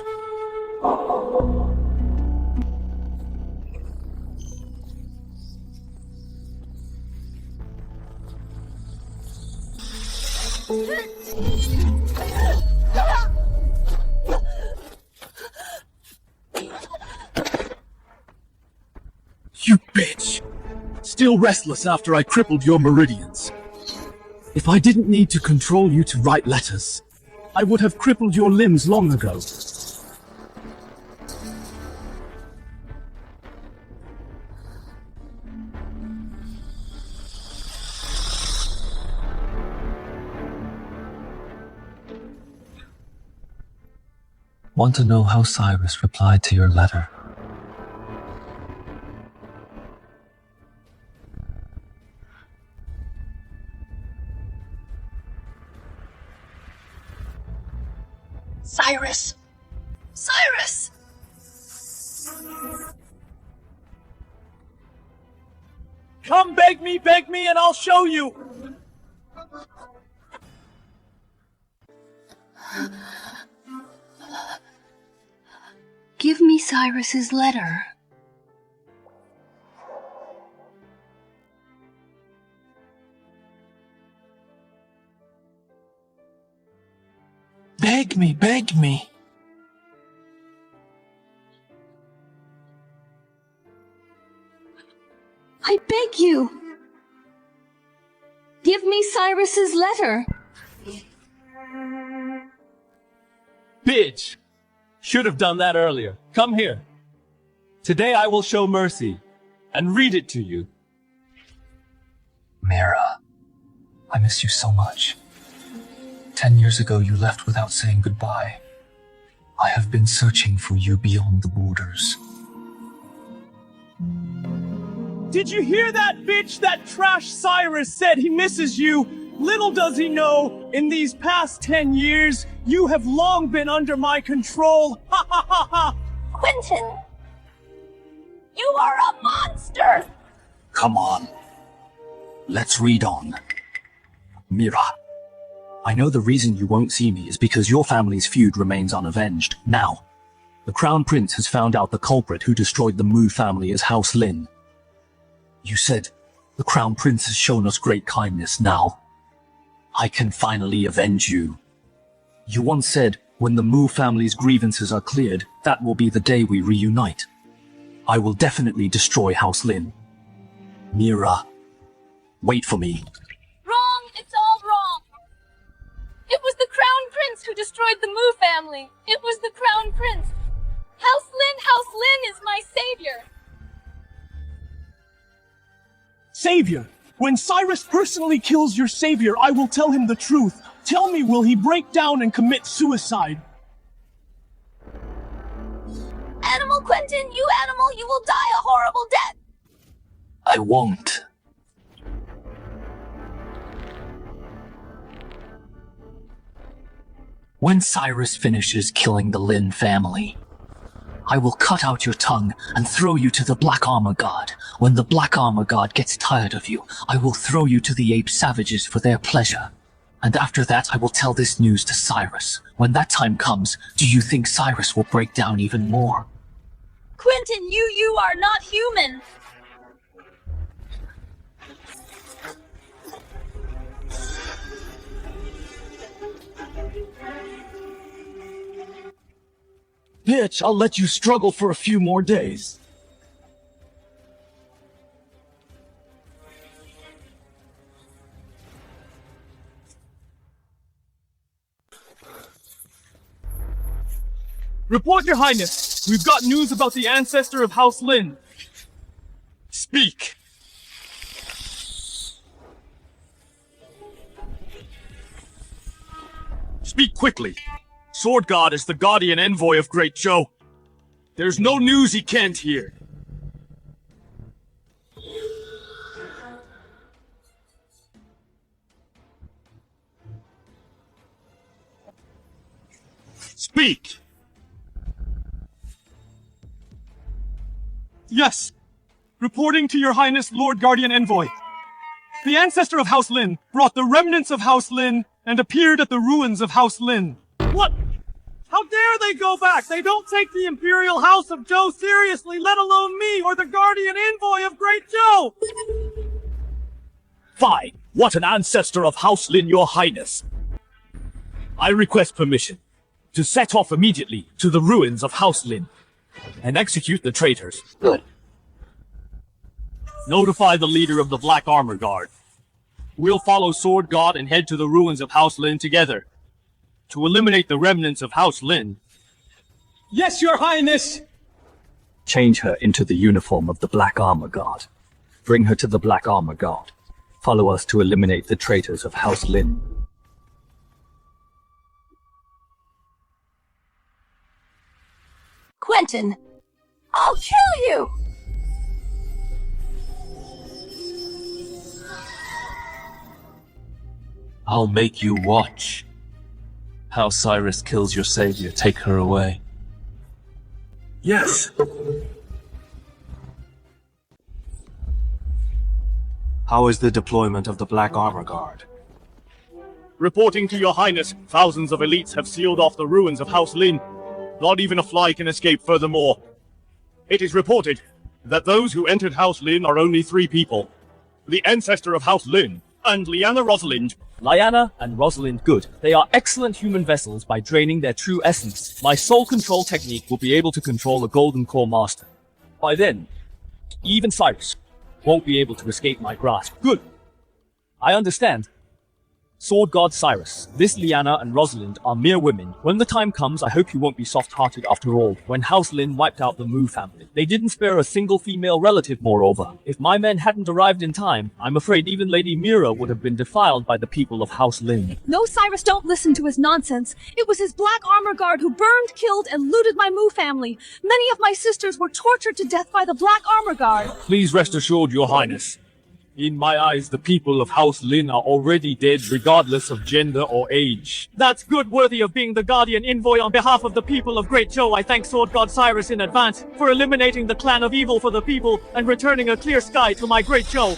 K: You bitch! Still restless after I crippled your meridians. If I didn't need to control you to write letters, I would have crippled your limbs long ago.
D: Want to know how Cyrus replied to your letter?
B: Cyrus! Cyrus!
E: Come beg me, and I'll show you!
C: Give me Cyrus's letter.
K: Beg me, beg me.
C: I beg you. Give me Cyrus's letter.
E: Bitch! Should have done that earlier. Come here. Today I will show mercy, and read it to you.
D: Mira, I miss you so much. 10 years ago you left without saying goodbye. I have been searching for you beyond the borders.
E: Did you hear that, bitch? That trash Cyrus said he misses you. Little does he know, in these past 10 years, you have long been under my control. Ha ha ha ha!
F: Quentin! You are a monster!
D: Come on. Let's read on. Mira, I know the reason you won't see me is because your family's feud remains unavenged. Now, the Crown Prince has found out the culprit who destroyed the Mu family is House Lin. You said, the Crown Prince has shown us great kindness. Now, I can finally avenge you. You once said, when the Mu family's grievances are cleared, that will be the day we reunite. I will definitely destroy House Lin. Mira, wait for me.
F: Wrong! It's all wrong! It was the Crown Prince who destroyed the Mu family! It was the Crown Prince! House Lin is my savior!
E: Savior! When Cyrus personally kills your savior, I will tell him the truth. Tell me, will he break down and commit suicide?
F: Animal, Quentin, you animal, you will die a horrible death!
D: I won't. When Cyrus finishes killing the Lin family, I will cut out your tongue and throw you to the Black Armor God. When the Black Armor God gets tired of you, I will throw you to the ape savages for their pleasure. And after that, I will tell this news to Cyrus. When that time comes, do you think Cyrus will break down even more?
F: Quentin, you are not human!
K: Bitch, I'll let you struggle for a few more days.
E: Report, Your Highness! We've got news about the ancestor of House Lin. Speak. Speak quickly. Sword God is the guardian envoy of Great Zhou. There's no news he can't hear. Speak! Yes. Reporting to Your Highness, Lord Guardian Envoy. The ancestor of House Lin brought the remnants of House Lin and appeared at the ruins of House Lin. What? How dare they go back? They don't take the Imperial House of Zhou seriously, let alone me or the Guardian Envoy of Great Zhou!
A: Fine. What an ancestor of House Lin, Your Highness. I request permission to set off immediately to the ruins of House Lin and execute the traitors.
G: Good.
A: Notify the leader of the Black Armor Guard. We'll follow Sword God and head to the ruins of House Lin together to eliminate the remnants of House Lin.
E: Yes, Your Highness!
D: Change her into the uniform of the Black Armor Guard. Bring her to the Black Armor Guard. Follow us to eliminate the traitors of House Lin.
F: Quentin, I'll kill you!
J: I'll make you watch how Cyrus kills your savior. Take her away.
K: Yes.
J: How is the deployment of the Black Armor Guard?
A: Reporting to Your Highness, thousands of elites have sealed off the ruins of House Lin. Not even a fly can escape furthermore. It is reported that those who entered House Lin are only 3 people. The ancestor of House Lin and Lyanna Rosalind.
D: Lyanna and Rosalind good. They are excellent human vessels by draining their true essence. My soul control technique will be able to control the Golden Core Master. By then, even Cyrus won't be able to escape my grasp. Good. I understand. Sword God Cyrus, this Lyanna and Rosalind are mere women. When the time comes, I hope you won't be soft-hearted after all. When House Lin wiped out the Mu family, they didn't spare a single female relative, moreover. If my men hadn't arrived in time, I'm afraid even Lady Mira would have been defiled by the people of House Lin.
B: No, Cyrus, don't listen to his nonsense. It was his Black Armor Guard who burned, killed, and looted my Mu family. Many of my sisters were tortured to death by the Black Armor Guard.
A: Please rest assured, Your Highness. In my eyes, the people of House Lin are already dead, regardless of gender or age.
E: That's good, worthy of being the Guardian Envoy on behalf of the people of Great Zhou. I thank Sword God Cyrus in advance for eliminating the clan of evil for the people and returning a clear sky to my Great Zhou.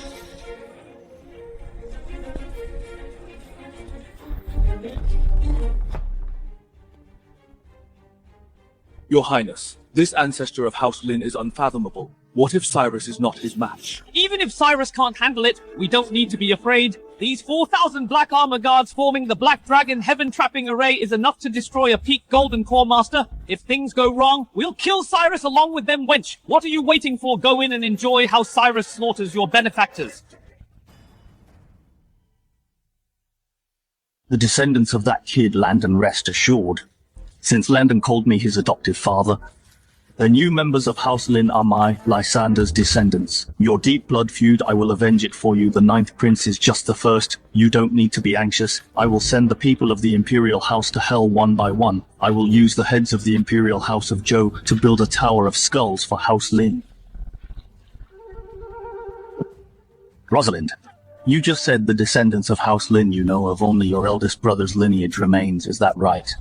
A: Your Highness, this ancestor of House Lin is unfathomable. What if Cyrus is not his match?
E: Even if Cyrus can't handle it, we don't need to be afraid. These 4,000 Black Armor Guards forming the Black Dragon Heaven-trapping array is enough to destroy a peak Golden Core Master. If things go wrong, we'll kill Cyrus along with them, wench. What are you waiting for? Go in and enjoy how Cyrus slaughters your benefactors.
D: The descendants of that kid, Landon, rest assured. Since Landon called me his adoptive father, the new members of House Lin are my, Lysander's descendants. Your deep blood feud, I will avenge it for you. The 9th prince is just the first. You don't need to be anxious. I will send the people of the Imperial House to hell one by one. I will use the heads of the Imperial House of Zhou to build a tower of skulls for House Lin. Rosalind, you just said the descendants of House Lin you know of only your eldest brother's lineage remains, is that right?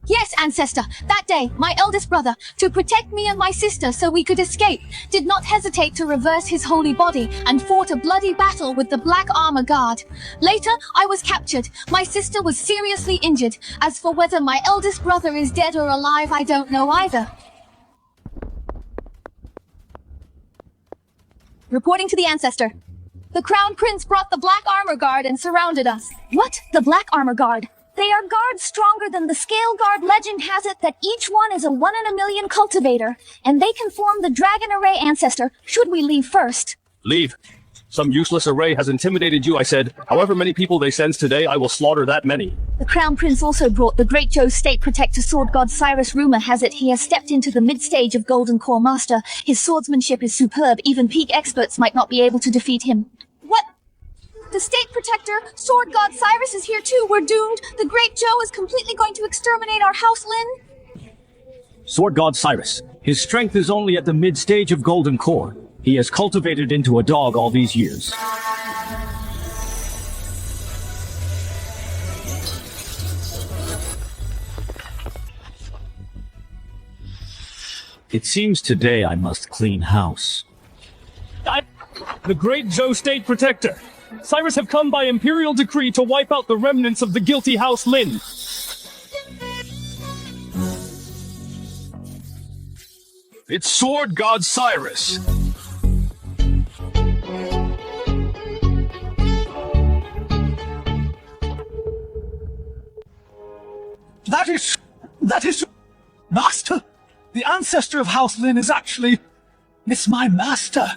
F: Yes, Ancestor. That day, my eldest brother, to protect me and my sister so we could escape, did not hesitate to reverse his holy body and fought a bloody battle with the Black Armor Guard. Later, I was captured. My sister was seriously injured. As for whether my eldest brother is dead or alive, I don't know either. Reporting to the Ancestor. The Crown Prince brought the Black Armor Guard and surrounded us. What? The Black Armor Guard? They are guards stronger than the Scale Guard. Legend has it that each one is a 1 in a million cultivator, and they can form the Dragon Array Ancestor. Should we leave first?
A: Leave. Some useless array has intimidated you, I said. However many people they sends today, I will slaughter that many.
C: The Crown Prince also brought the Great Zhou State Protector Sword God Cyrus. Rumor has it he has stepped into the mid-stage of Golden Core Master. His swordsmanship is superb. Even peak experts might not be able to defeat him.
B: What? The State Protector, Sword God Cyrus is here too. We're doomed. The Great Zhou is completely going to exterminate our House Lin.
A: Sword God Cyrus. His strength is only at the mid-stage of Golden Core. He has cultivated into a dog all these years. It seems today I must clean house.
E: The Great Zhou State Protector. Cyrus have come by Imperial decree to wipe out the remnants of the guilty House Lin.
K: It's Sword God Cyrus.
E: That is... Master? The ancestor of House Lin is actually... It's my master.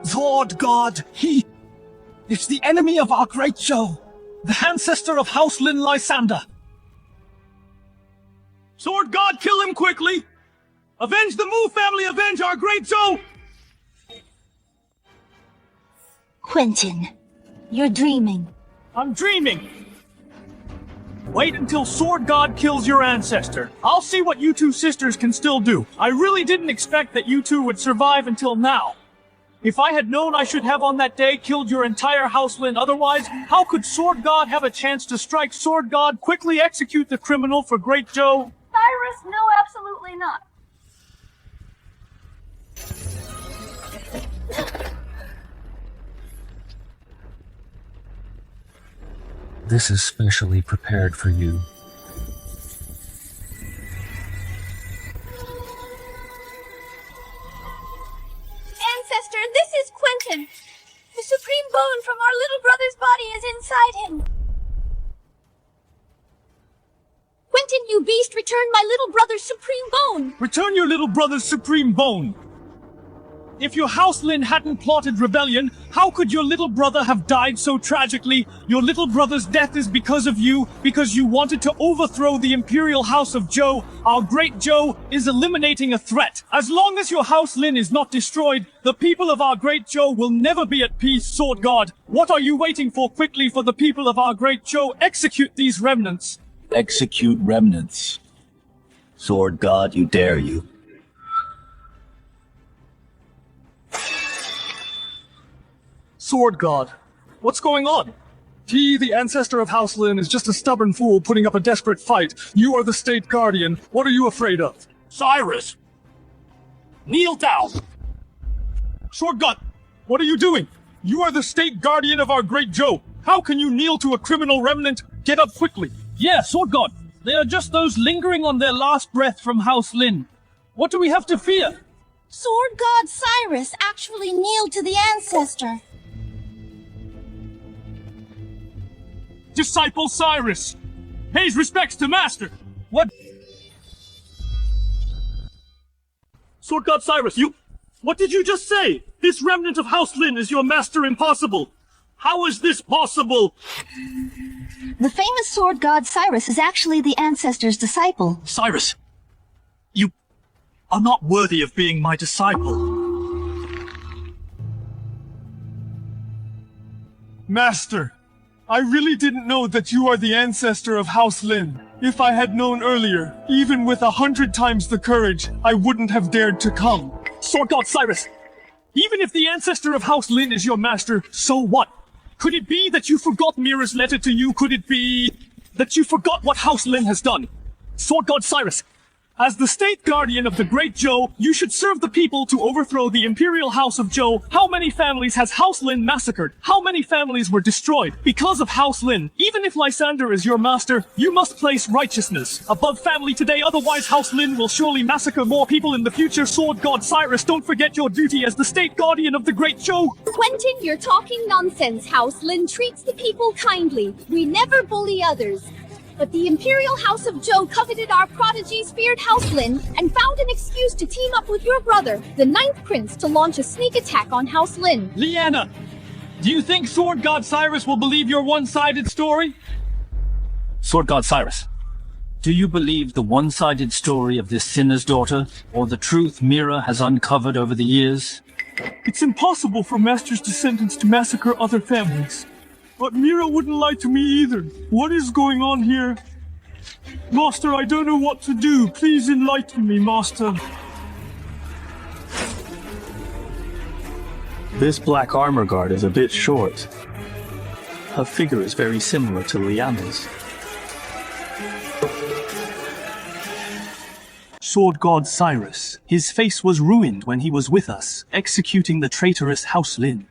E: Sword God, he... It's the enemy of our Great Zhou. The ancestor of House Lin, Lysander. Sword God, kill him quickly! Avenge the Mu family, avenge our Great Zhou!
C: Quentin, you're dreaming.
E: I'm dreaming! Wait until Sword God kills your ancestor. I'll see what you two sisters can still do. I really didn't expect that you two would survive until now. If I had known I should have on that day killed your entire House Lin, otherwise, how could Sword God have a chance to strike Sword God, quickly execute the criminal for Great Zhou?
B: Cyrus, no, absolutely not.
G: This is specially prepared for you.
B: Ancestor, this is Quentin. The supreme bone from our little brother's body is inside him. Quentin, you beast, return my little brother's supreme bone.
E: Return your little brother's supreme bone. If your House Lin hadn't plotted rebellion, how could your little brother have died so tragically? Your little brother's death is because of you, because you wanted to overthrow the Imperial House of Zhou. Our Great Zhou is eliminating a threat. As long as your House Lin is not destroyed, the people of our Great Zhou will never be at peace, Sword God. What are you waiting for? Quickly, for the people of our Great Zhou, execute these remnants.
A: Execute remnants. Sword God, you dare you.
E: Sword God, what's going on? He, the ancestor of House Lin, is just a stubborn fool putting up a desperate fight. You are the state guardian. What are you afraid of?
A: Cyrus! Kneel down!
E: Sword God, what are you doing? You are the state guardian of our Great Zhou. How can you kneel to a criminal remnant? Get up quickly. Yeah, Sword God. They are just those lingering on their last breath from House Lin. What do we have to fear?
F: Sword God Cyrus actually kneeled to the ancestor.
E: Disciple Cyrus! Pays respects to Master! What? Sword God Cyrus, what did you just say? This remnant of House Lin is your master impossible! How is this possible?
C: The famous Sword God Cyrus is actually the ancestor's disciple.
E: Cyrus, you are not worthy of being my disciple. Master, I really didn't know that you are the ancestor of House Lin. If I had known earlier, even with 100 times the courage, I wouldn't have dared to come. Sword God Cyrus, even if the ancestor of House Lin is your master, so what? Could it be that you forgot Mira's letter to you? Could it be that you forgot what House Lin has done? Sword God Cyrus, as the state guardian of the Great Zhou, you should serve the people to overthrow the Imperial House of Zhou. How many families has House Lin massacred? How many families were destroyed because of House Lin? Even if Lysander is your master, you must place righteousness above family today, otherwise House Lin will surely massacre more people in the future. Sword God Cyrus, don't forget your duty as the state guardian of the Great Zhou.
B: Quentin, you're talking nonsense. House Lin treats the people kindly. We never bully others. But the Imperial House of Zhou coveted our prodigy's feared House Lin and found an excuse to team up with your brother, the 9th Prince, to launch a sneak attack on House Lin.
E: Lyanna! Do you think Sword God Cyrus will believe your one-sided story?
D: Sword God Cyrus, do you believe the one-sided story of this sinner's daughter, or the truth Mira has uncovered over the years?
E: It's impossible for Master's descendants to massacre other families. But Mira wouldn't lie to me either. What is going on here? Master, I don't know what to do. Please enlighten me, Master.
D: This black armor guard is a bit short. Her figure is very similar to Lyanna's.
E: Sword God Cyrus. His face was ruined when he was with us, executing the traitorous House Lin.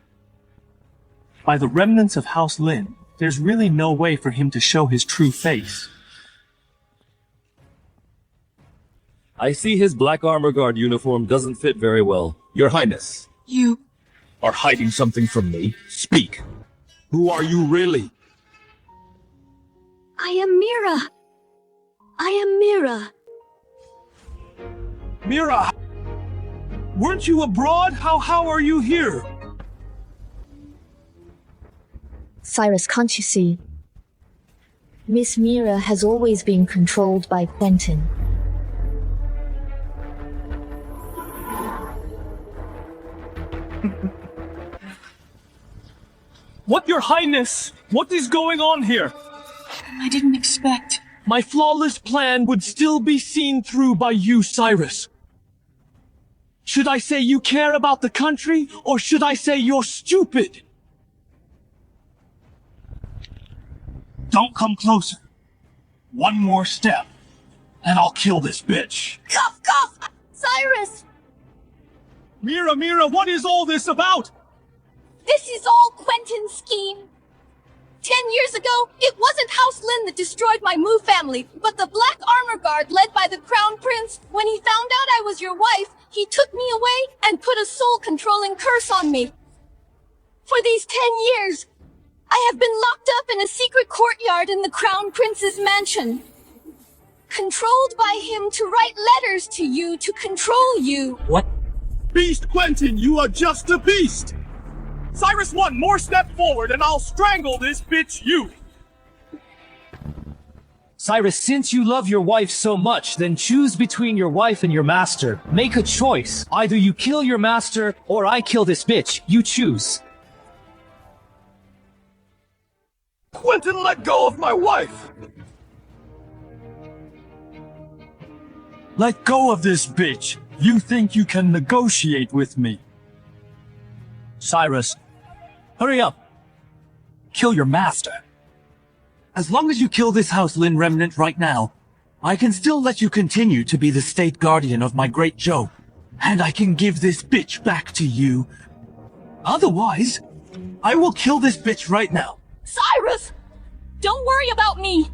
E: By the remnants of House Lin, there's really no way for him to show his true face.
J: I see his black armor guard uniform doesn't fit very well. Your Highness.
B: You
I: Are hiding something from me? Speak. Who are you really?
F: I am Mira. I am Mira.
E: Mira! Weren't you abroad? How are you here?
C: Cyrus, can't you see? Miss Mira has always been controlled by Quentin.
E: What, Your Highness? What is going on here?
B: I didn't expect.
E: My flawless plan would still be seen through by you, Cyrus. Should I say you care about the country, or should I say you're stupid?
I: Don't come closer. One more step, and I'll kill this bitch.
F: Cough, cough! Cyrus!
E: Mira, what is all this about?
F: This is all Quentin's scheme. 10 years ago, it wasn't House Lin that destroyed my Mu family, but the Black Armor Guard led by the Crown Prince. When he found out I was your wife, he took me away and put a soul-controlling curse on me. For these 10 years, I have been locked up in a secret courtyard in the Crown Prince's mansion. Controlled by him to write letters to you to control you.
E: What? Beast Quentin, you are just a beast! Cyrus, one more step forward and I'll strangle this bitch you!
D: Cyrus, since you love your wife so much, then choose between your wife and your master. Make a choice. Either you kill your master, or I kill this bitch. You choose.
I: Quentin, let go of my wife!
E: Let go of this bitch! You think you can negotiate with me? Cyrus, hurry up! Kill your master. As long as you kill this House Lin remnant right now, I can still let you continue to be the state guardian of my great Zhou, and I can give this bitch back to you. Otherwise, I will kill this bitch right now.
B: Cyrus! Don't worry about me!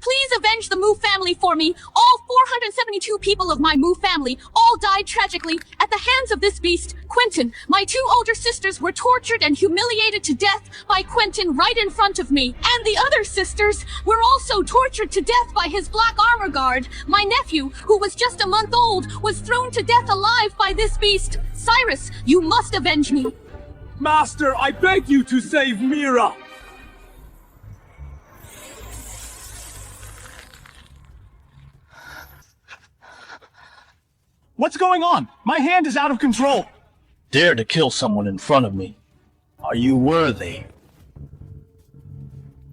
B: Please avenge the Mu family for me. All 472 people of my Mu family all died tragically at the hands of this beast, Quentin. My 2 older sisters were tortured and humiliated to death by Quentin right in front of me. And the other sisters were also tortured to death by his Black Armor Guard. My nephew, who was just a month old, was thrown to death alive by this beast. Cyrus, you must avenge me.
E: Master, I beg you to save Mira! What's going on? My hand is out of control.
A: Dare to kill someone in front of me. Are you worthy?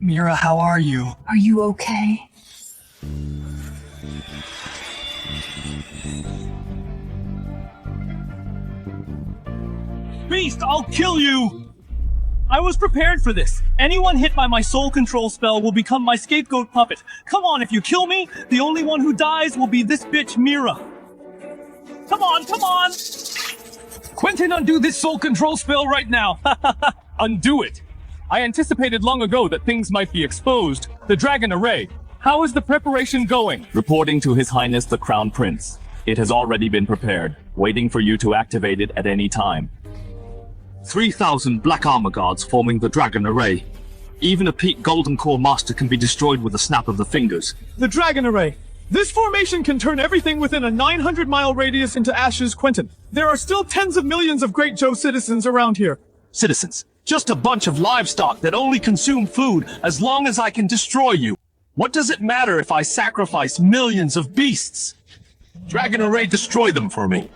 E: Mira, how are you?
B: Are you okay?
E: Beast, I'll kill you! I was prepared for this. Anyone hit by my soul control spell will become my scapegoat puppet. Come on, if you kill me, the only one who dies will be this bitch Mira. Come on! Quentin, undo this soul control spell right now! Undo it! I anticipated long ago that things might be exposed. The dragon array. How is the preparation going?
A: Reporting to His Highness the Crown Prince. It has already been prepared, waiting for you to activate it at any time. 3,000 Black Armor Guards forming the Dragon Array. Even a peak Golden Core Master can be destroyed with a snap of the fingers.
E: The dragon array. This formation can turn everything within a 900-mile radius into ashes, Quentin. There are still tens of millions of Great Zhou citizens around here.
A: Citizens,
K: Just a bunch of livestock that only consume food as long as I can destroy you. What does it matter if I sacrifice millions of beasts? Dragon Array, destroy them for me.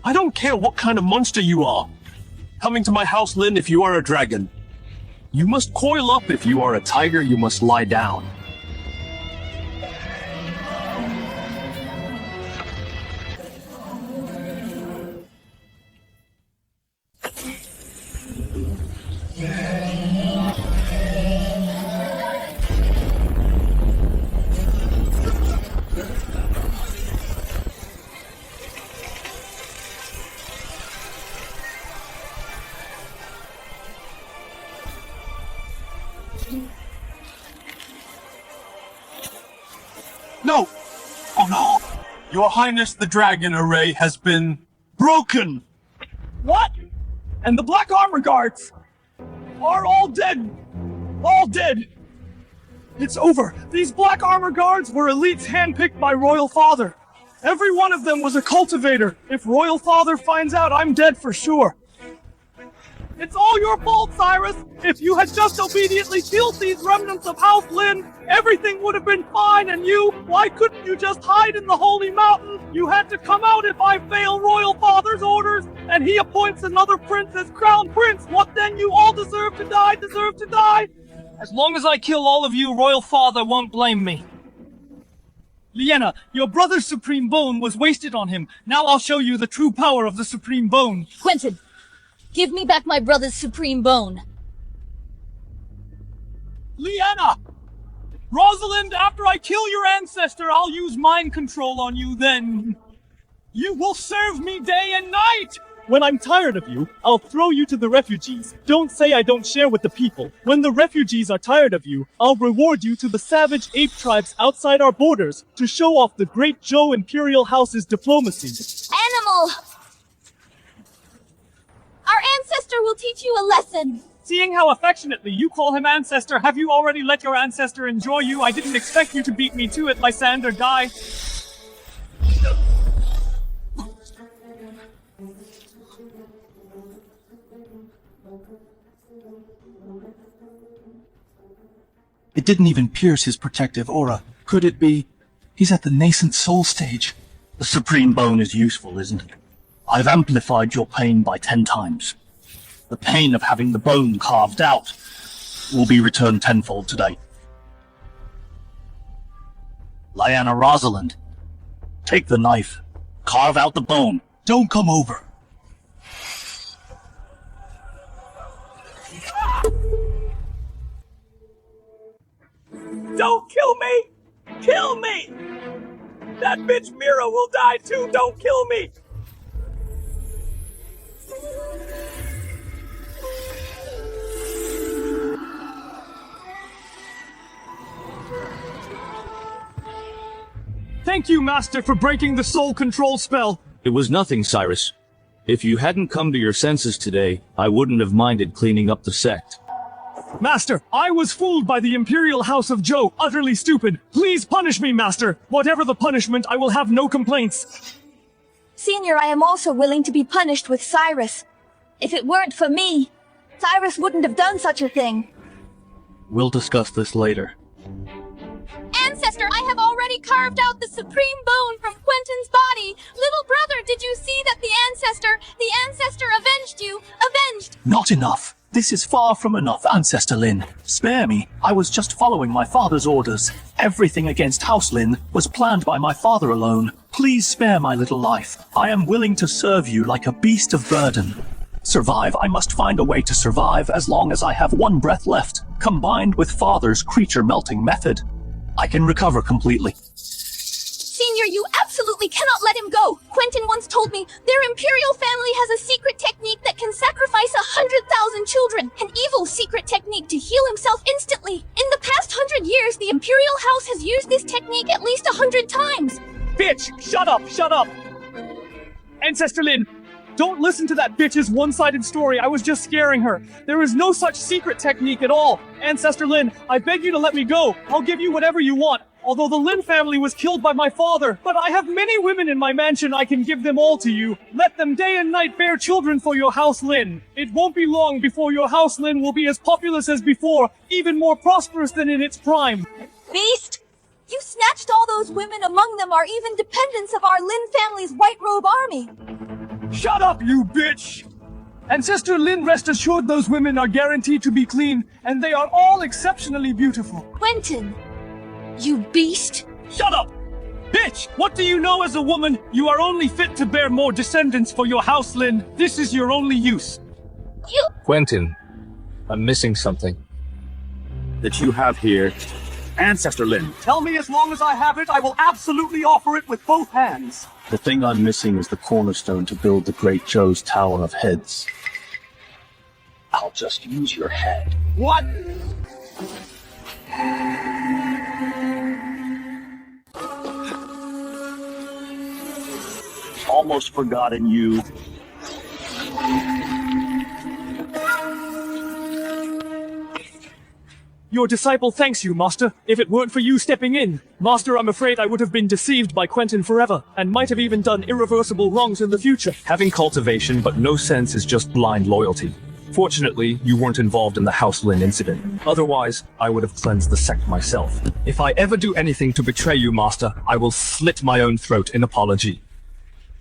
K: I don't care what kind of monster you are. Coming to my House Lin if you are a dragon. You must coil up if you are a tiger, you must lie down. No! Oh no! Your Highness, the Dragon Array has been broken!
E: What? And the Black Armor Guards are all dead! All dead! It's over! These Black Armor Guards were elites handpicked by Royal Father. Every one of them was a cultivator. If Royal Father finds out, I'm dead for sure. It's all your fault, Cyrus! If you had just obediently killed these remnants of House Lin, everything would have been fine, and why couldn't you just hide in the Holy Mountain? You had to come out if I fail Royal Father's orders, and he appoints another prince as Crown Prince. What then? You all deserve to die, As long as I kill all of you, Royal Father won't blame me. Lyanna, your brother's Supreme Bone was wasted on him. Now I'll show you the true power of the Supreme Bone.
B: Quentin, give me back my brother's Supreme Bone.
E: Lyanna! Rosalind, after I kill your ancestor, I'll use mind control on you, then you will serve me day and night! When I'm tired of you, I'll throw you to the refugees. Don't say I don't share with the people. When the refugees are tired of you, I'll reward you to the savage ape tribes outside our borders to show off the great Zhou Imperial House's diplomacy.
F: Animal! Our ancestor will teach you a lesson.
E: Seeing how affectionately you call him Ancestor, have you already let your ancestor enjoy you? I didn't expect you to beat me to it, Lysander. Die.
K: It didn't even pierce his protective aura. Could it be he's at the nascent soul stage?
A: The Supreme Bone is useful, isn't it? I've amplified your pain by 10 times. The pain of having the bone carved out will be returned tenfold today. Lyanna, Rosalind, take the knife, carve out the bone.
K: Don't come over.
E: Don't kill me! Kill me! That bitch Mira will die too! Don't kill me! Thank you, Master, for breaking the soul control spell.
A: It was nothing, Cyrus. If you hadn't come to your senses today, I wouldn't have minded cleaning up the sect.
E: Master, I was fooled by the Imperial House of Zhou, utterly stupid. Please punish me, Master. Whatever the punishment, I will have no complaints.
F: Senior, I am also willing to be punished with Cyrus. If it weren't for me, Cyrus wouldn't have done such a thing.
A: We'll discuss this later.
F: Ancestor, I have already carved out the Supreme Bone from Quentin's body. Little brother, did you see that the Ancestor avenged you? Avenged!
K: Not enough. This is far from enough, Ancestor Lin. Spare me. I was just following my father's orders. Everything against House Lin was planned by my father alone. Please spare my little life. I am willing to serve you like a beast of burden. Survive. I must find a way to survive as long as I have one breath left, combined with father's creature-melting method. I can recover completely.
F: Senior, you absolutely cannot let him go. Quentin once told me their Imperial family has a secret technique that can sacrifice 100,000 children. An evil secret technique to heal himself instantly. In the past 100 years, the Imperial House has used this technique at least 100 times.
E: Bitch, shut up, shut up. Ancestor Lin, Don't listen to that bitch's one-sided story. I was just scaring her. There is no such secret technique at all. Ancestor Lin, I beg you to let me go. I'll give you whatever you want. Although the Lin family was killed by my father, but I have many women in my mansion. I can give them all to you. Let them day and night bear children for your House Lin. It won't be long before your House Lin will be as populous as before, even more prosperous than in its prime.
F: Beast! You snatched all those women, among them are even dependents of our Lin family's white robe army.
E: Shut up, you bitch! Ancestor Lin, rest assured those women are guaranteed to be clean, and they are all exceptionally beautiful.
C: Quentin, you beast!
E: Shut up! Bitch! What do you know as a woman? You are only fit to bear more descendants for your House Lin. This is your only use.
J: Quentin, I'm missing something.
A: That you have here. Ancestor Lin.
E: Tell me as long as I have it, I will absolutely offer it with both hands.
J: The thing I'm missing is the cornerstone to build the Great Zhou's Tower of Heads. I'll just use your head.
E: What?
A: Almost forgotten you.
E: Your disciple thanks you, Master. If it weren't for you stepping in, Master, I'm afraid I would have been deceived by Quentin forever, and might have even done irreversible wrongs in the future.
J: Having cultivation but no sense is just blind loyalty. Fortunately, you weren't involved in the House Lin incident. Otherwise, I would have cleansed the sect myself. If I ever do anything to betray you, Master, I will slit my own throat in apology.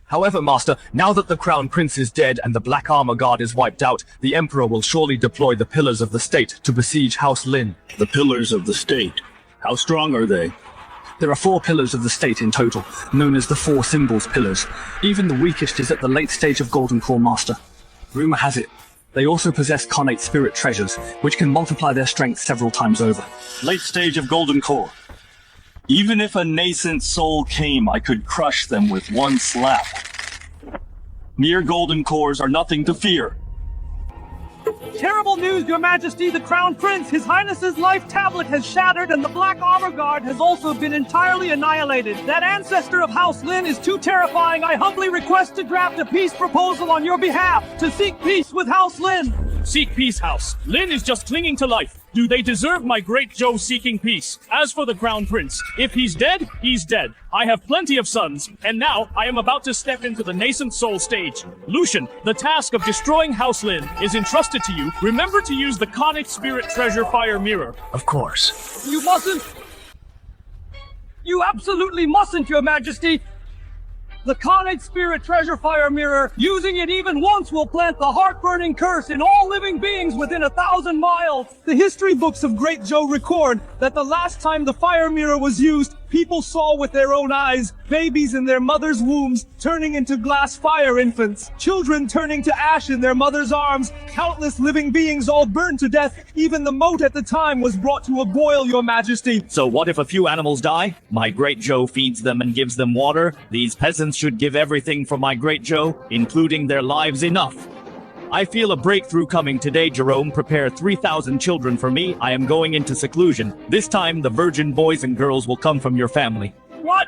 J: However, Master, now that the Crown Prince is dead and the Black Armor Guard is wiped out, the Emperor will surely deploy the Pillars of the State to besiege House Lin.
A: The Pillars of the State. How strong are they?
D: There are 4 pillars of the state in total, known as the 4 Symbols Pillars. Even the weakest is at the late stage of Golden Core, Master. Rumor has it, they also possess connate spirit treasures, which can multiply their strength several times over.
A: Late stage of Golden Core. Even if a nascent soul came, I could crush them with one slap. Near Golden Cores are nothing to fear.
E: Terrible news, Your Majesty! The Crown Prince, His Highness's life tablet has shattered, and the Black Armor Guard has also been entirely annihilated. That ancestor of House Lin is too terrifying. I humbly request to draft a peace proposal on your behalf, to seek peace with House Lin.
L: Seek peace, House. Lin is just clinging to life. Do they deserve my great Zhou seeking peace? As for the Crown Prince, if he's dead, he's dead. I have plenty of sons, and now I am about to step into the nascent soul stage. Lucian, the task of destroying House Lin is entrusted to you. Remember to use the Conic Spirit Treasure Fire Mirror.
D: Of course.
E: You mustn't! You absolutely mustn't, Your Majesty! The Connate Spirit Treasure Fire Mirror, using it even once will plant the heart-burning curse in all living beings within 1,000 miles. The history books of Great Zhou record that the last time the fire mirror was used, people saw with their own eyes babies in their mother's wombs turning into glass fire infants, children turning to ash in their mother's arms, countless living beings all burned to death. Even the moat at the time was brought to a boil, Your Majesty.
A: So what if a few animals die? My great Zhou feeds them and gives them water. These peasants should give everything for my great Zhou, including their lives, enough. I feel a breakthrough coming today, Jerome. Prepare 3,000 children for me. I am going into seclusion. This time, the virgin boys and girls will come from your family.
E: What?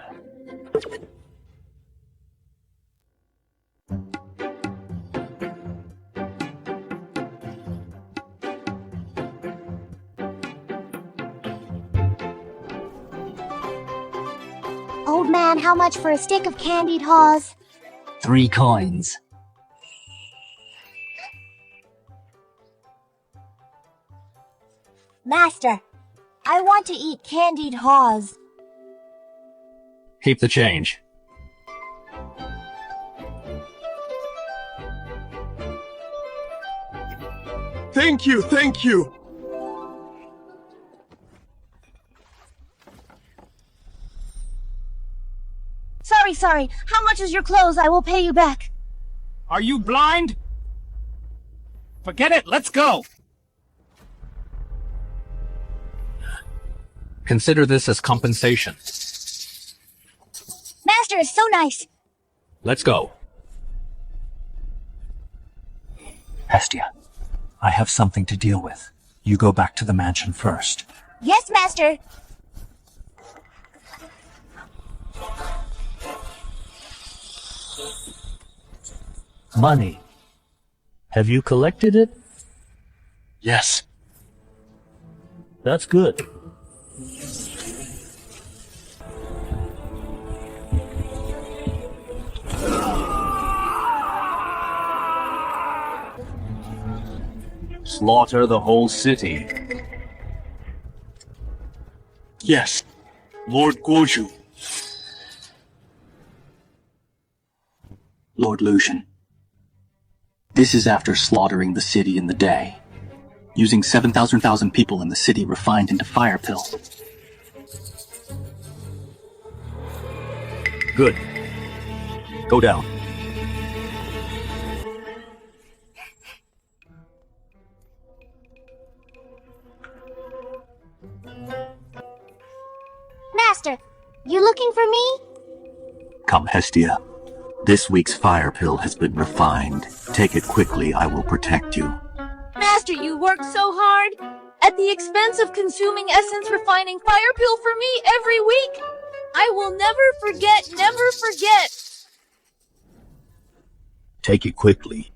F: Old man, how much for a stick of candied haws?
H: 3 coins.
F: Master, I want to eat candied haws.
H: Keep the change.
K: Thank you, thank you.
F: Sorry. How much is your clothes? I will pay you back.
H: Are you blind? Forget it, let's go! Consider this as compensation.
F: Master is so nice.
H: Let's go.
D: Hestia, I have something to deal with. You go back to the mansion first.
F: Yes, Master.
G: Money. Have you collected it?
I: Yes.
G: That's good.
A: Slaughter the whole city.
I: Yes. Lord Guozhu.
M: Lord Lucian. This is after slaughtering the city in the day. Using 7,000 people in the city refined into fire pill.
A: Good. Go down.
F: Master, you looking for me?
I: Come, Hestia. This week's fire pill has been refined. Take it quickly, I will protect you.
B: Master, you worked so hard. At the expense of consuming essence refining fire pill for me every week. I will never forget, never forget.
K: Take it quickly.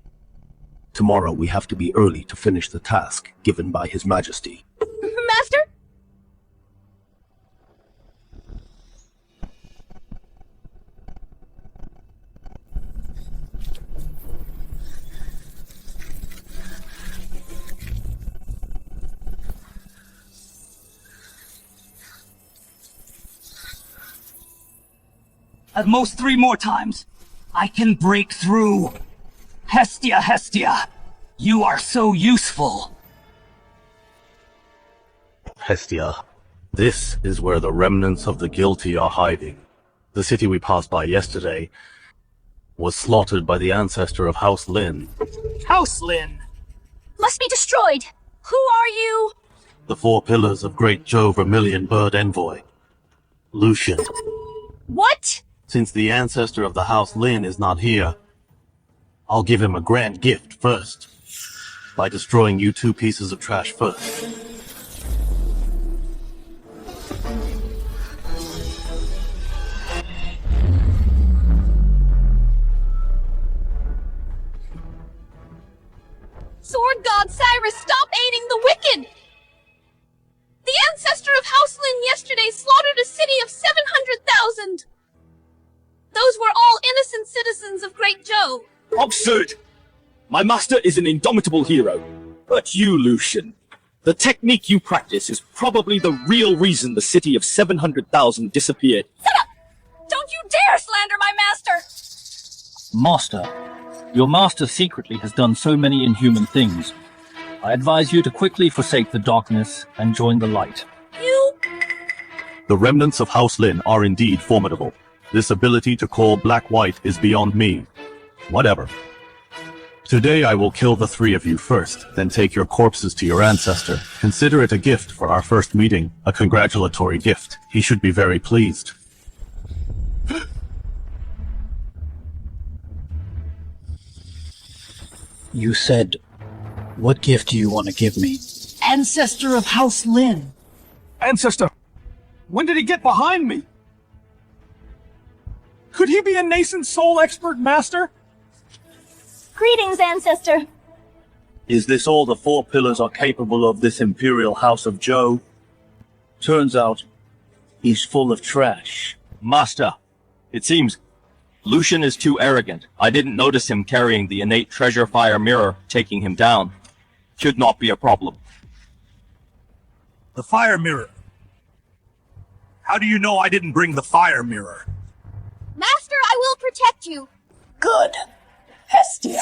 K: Tomorrow we have to be early to finish the task given by His Majesty.
B: Master?
H: At most 3 more times, I can break through. Hestia, Hestia, you are so useful.
K: Hestia, this is where the remnants of the guilty are hiding. The city we passed by yesterday was slaughtered by the ancestor of House Lin.
L: House Lin!
F: Must be destroyed. Who are you?
K: The 4 pillars of Great Zhou Vermilion Bird Envoy. Lucian.
F: What?
K: Since the ancestor of the House Lin is not here, I'll give him a grand gift first, by destroying you 2 pieces of trash first.
B: Sword God Cyrus, stop aiding the wicked! The ancestor of House Lin yesterday slaughtered a city of 700,000! Those were all innocent citizens of Great Zhou.
A: Absurd! My master is an indomitable hero. But you, Lucian, the technique you practice is probably the real reason the city of 700,000 disappeared.
B: Shut up! Don't you dare slander my master!
D: Master, your master secretly has done so many inhuman things. I advise you to quickly forsake the darkness and join the light.
B: You...
K: The remnants of House Lin are indeed formidable. This ability to call black-white is beyond me. Whatever. Today I will kill the 3 of you first, then take your corpses to your ancestor. Consider it a gift for our first meeting, a congratulatory gift. He should be very pleased.
N: You said, what gift do you want to give me?
E: Ancestor of House Lin. Ancestor! When did he get behind me? Could he be a nascent soul expert, Master?
F: Greetings, Ancestor.
A: Is this all the 4 pillars are capable of, this Imperial House of Zhou? Turns out, he's full of trash. Master, it seems Lucian is too arrogant. I didn't notice him carrying the innate treasure fire mirror, taking him down. Should not be a problem.
I: The fire mirror. How do you know I didn't bring the fire mirror?
F: Master, I will protect you.
N: Good. Hestia.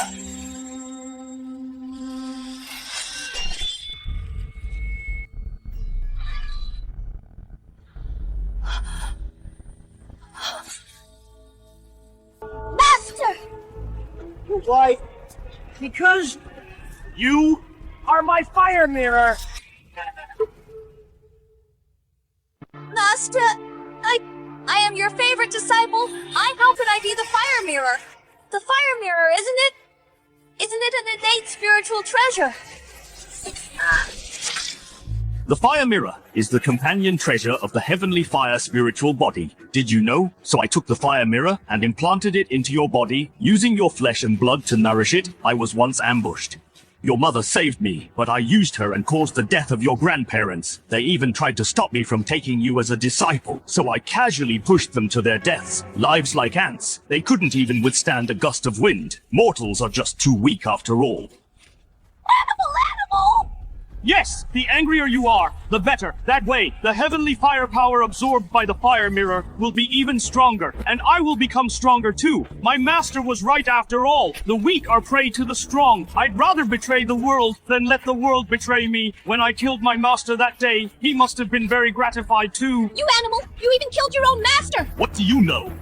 F: Master!
L: Why? Because you are my fire mirror.
B: Master, I am your favorite disciple. How could I be the fire mirror? The fire mirror, isn't it? Isn't it an innate spiritual treasure?
A: The fire mirror is the companion treasure of the heavenly fire spiritual body. Did you know? So I took the fire mirror and implanted it into your body, using your flesh and blood to nourish it. I was once ambushed. Your mother saved me, but I used her and caused the death of your grandparents. They even tried to stop me from taking you as a disciple, so I casually pushed them to their deaths. Lives like ants. They couldn't even withstand a gust of wind. Mortals are just too weak after all.
F: Animal!
L: Yes, the angrier you are, the better. That way, the heavenly firepower absorbed by the fire mirror will be even stronger, and I will become stronger too. My master was right after all. The weak are prey to the strong. I'd rather betray the world than let the world betray me. When I killed my master that day, he must have been very gratified too.
F: You animal! You even killed your own master!
A: What do you know?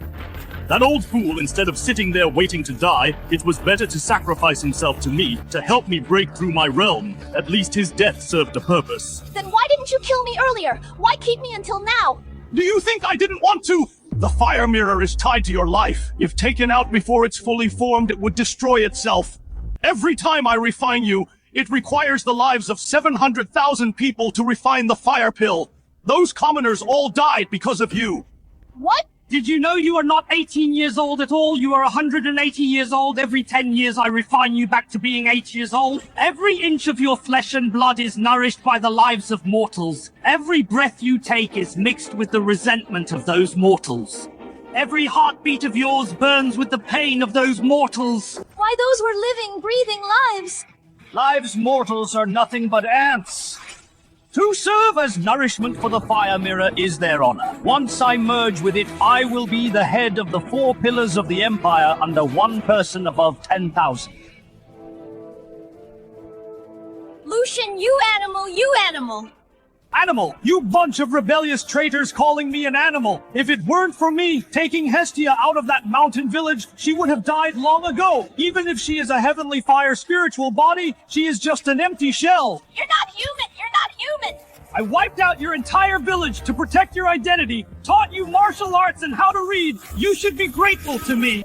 A: That old fool, instead of sitting there waiting to die, it was better to sacrifice himself to me, to help me break through my realm. At least his death served a purpose.
F: Then why didn't you kill me earlier? Why keep me until now?
I: Do you think I didn't want to? The fire mirror is tied to your life. If taken out before it's fully formed, it would destroy itself. Every time I refine you, it requires the lives of 700,000 people to refine the fire pill. Those commoners all died because of you.
F: What?
H: Did you know you are not 18 years old at all? You are 180 years old. Every 10 years I refine you back to being 8 years old. Every inch of your flesh and blood is nourished by the lives of mortals. Every breath you take is mixed with the resentment of those mortals. Every heartbeat of yours burns with the pain of those mortals.
F: Why, those were living, breathing lives.
H: Lives mortals are nothing but ants. To serve as nourishment for the fire mirror is their honor. Once I merge with it, I will be the head of the 4 pillars of the empire under one person above 10,000.
F: Lucian, you animal!
L: Animal! You bunch of rebellious traitors calling me an animal! If it weren't for me taking Hestia out of that mountain village, she would have died long ago! Even if she is a heavenly fire spiritual body, she is just an empty shell!
F: You're not human!
L: I wiped out your entire village to protect your identity, taught you martial arts and how to read! You should be grateful to me!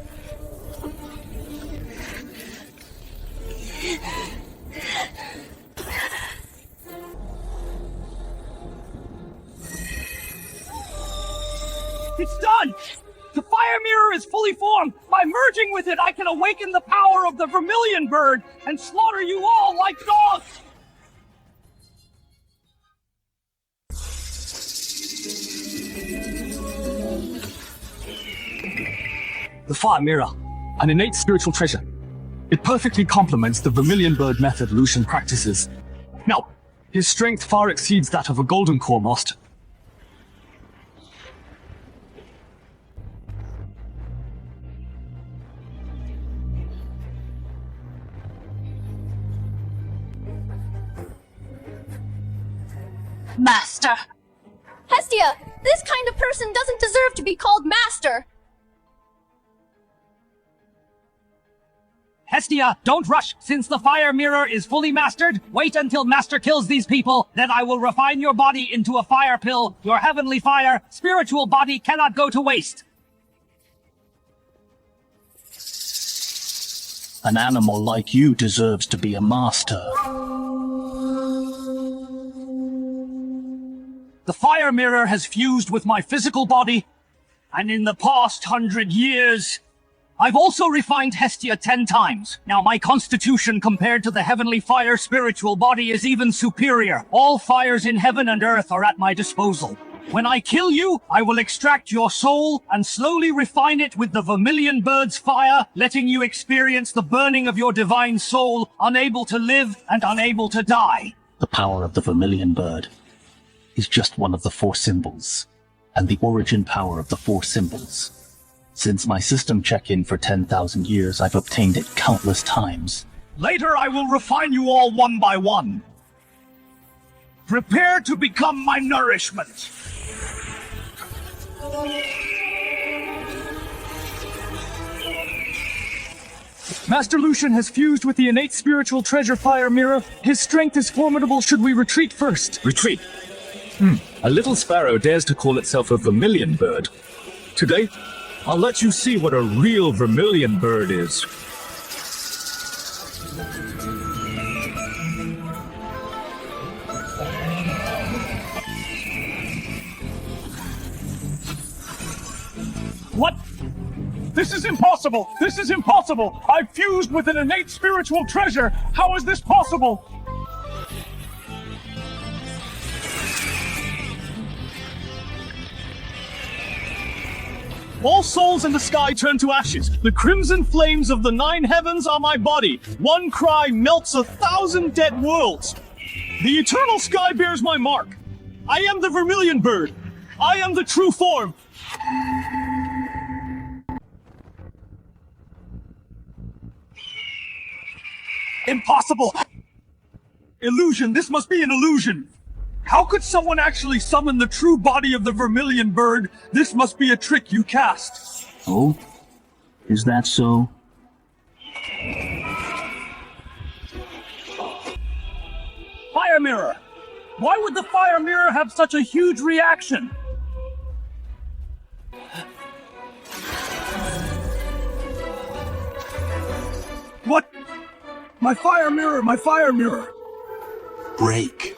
L: It's done! The fire mirror is fully formed! By merging with it, I can awaken the power of the vermilion bird and slaughter you all like dogs!
D: The fire mirror, an innate spiritual treasure. It perfectly complements the vermilion bird method Lucian practices. Now, his strength far exceeds that of a golden core master.
F: Master! Hestia, this kind of person doesn't deserve to be called master!
H: Hestia, don't rush. Since the fire mirror is fully mastered, wait until Master kills these people. Then I will refine your body into a fire pill. Your heavenly fire, spiritual body cannot go to waste.
N: An animal like you deserves to be a master.
H: The fire mirror has fused with my physical body, and in the past 100 years, I've also refined Hestia 10 times. Now my constitution compared to the heavenly fire spiritual body is even superior. All fires in heaven and earth are at my disposal. When I kill you, I will extract your soul and slowly refine it with the vermilion bird's fire, letting you experience the burning of your divine soul, unable to live and unable to die.
N: The power of the vermilion bird is just one of the 4 symbols, and the origin power of the 4 symbols. Since my system check-in for 10,000 years, I've obtained it countless times.
I: Later I will refine you all one by one. Prepare to become my nourishment.
L: Master Lucian has fused with the innate spiritual treasure fire mirror. His strength is formidable. Should we retreat first?
J: Retreat? A little sparrow dares to call itself a vermilion bird. Today, I'll let you see what a real vermilion bird is.
L: What? This is impossible! This is impossible! I've fused with an innate spiritual treasure! How is this possible?
E: All souls in the sky turn to ashes. The crimson flames of the 9 heavens are my body. One cry melts 1,000 dead worlds. The eternal sky bears my mark. I am the vermilion bird. I am the true form. Impossible! Illusion, this must be an illusion. How could someone actually summon the true body of the vermilion bird? This must be a trick you cast.
N: Oh? Is that so?
L: Fire mirror! Why would the fire mirror have such a huge reaction?
E: What? My fire mirror, my fire mirror!
N: Break.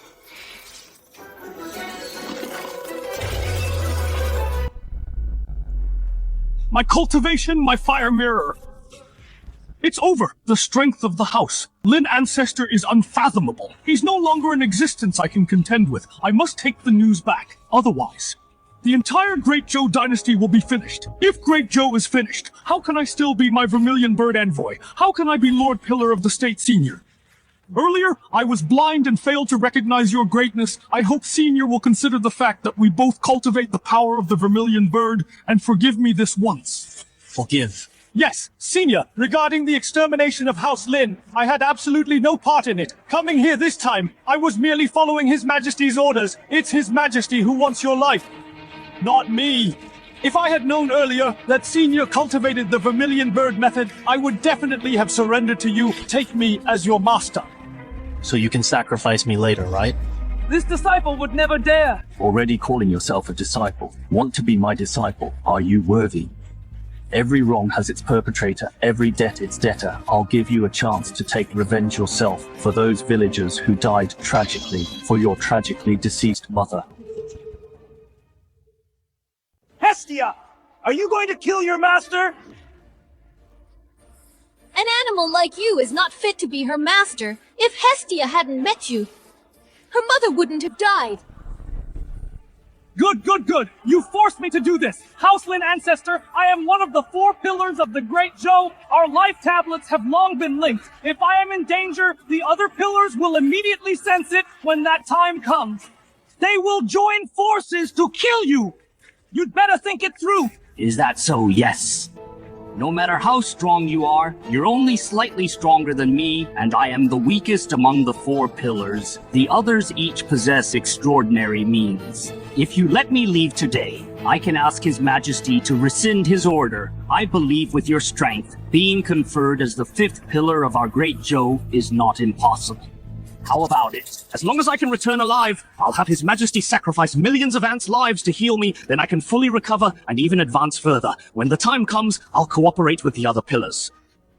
E: My cultivation, my fire mirror. It's over. The strength of the house. Lin Ancestor is unfathomable. He's no longer in existence I can contend with. I must take the news back. Otherwise, the entire Great Zhou dynasty will be finished. If Great Zhou is finished, how can I still be my vermilion bird envoy? How can I be Lord Pillar of the State Senior? Earlier, I was blind and failed to recognize your greatness. I hope Senior will consider the fact that we both cultivate the power of the vermilion bird and forgive me this once.
N: Forgive.
E: Yes, Senior, regarding the extermination of House Lin, I had absolutely no part in it. Coming here this time, I was merely following His Majesty's orders. It's His Majesty who wants your life, not me. If I had known earlier that Senior cultivated the vermilion bird method, I would definitely have surrendered to you. Take me as your master.
N: So you can sacrifice me later, right?
L: This disciple would never dare!
N: Already calling yourself a disciple. Want to be my disciple? Are you worthy? Every wrong has its perpetrator, every debt its debtor. I'll give you a chance to take revenge yourself for those villagers who died tragically, for your tragically deceased mother.
L: Hestia! Are you going to kill your master?
F: An animal like you is not fit to be her master. If Hestia hadn't met you, her mother wouldn't have died.
L: Good, good, good! You forced me to do this! House Lin Ancestor, I am one of the 4 pillars of the Great Zhou. Our life tablets have long been linked. If I am in danger, the other pillars will immediately sense it when that time comes. They will join forces to kill you! You'd better think it through!
H: Is that so? Yes. No matter how strong you are, you're only slightly stronger than me, and I am the weakest among the 4 pillars. The others each possess extraordinary means. If you let me leave today, I can ask His Majesty to rescind his order. I believe with your strength, being conferred as the 5th pillar of our Great Zhou is not impossible. How about it? As long as I can return alive, I'll have His Majesty sacrifice millions of ants' lives to heal me, then I can fully recover and even advance further. When the time comes, I'll cooperate with the other pillars.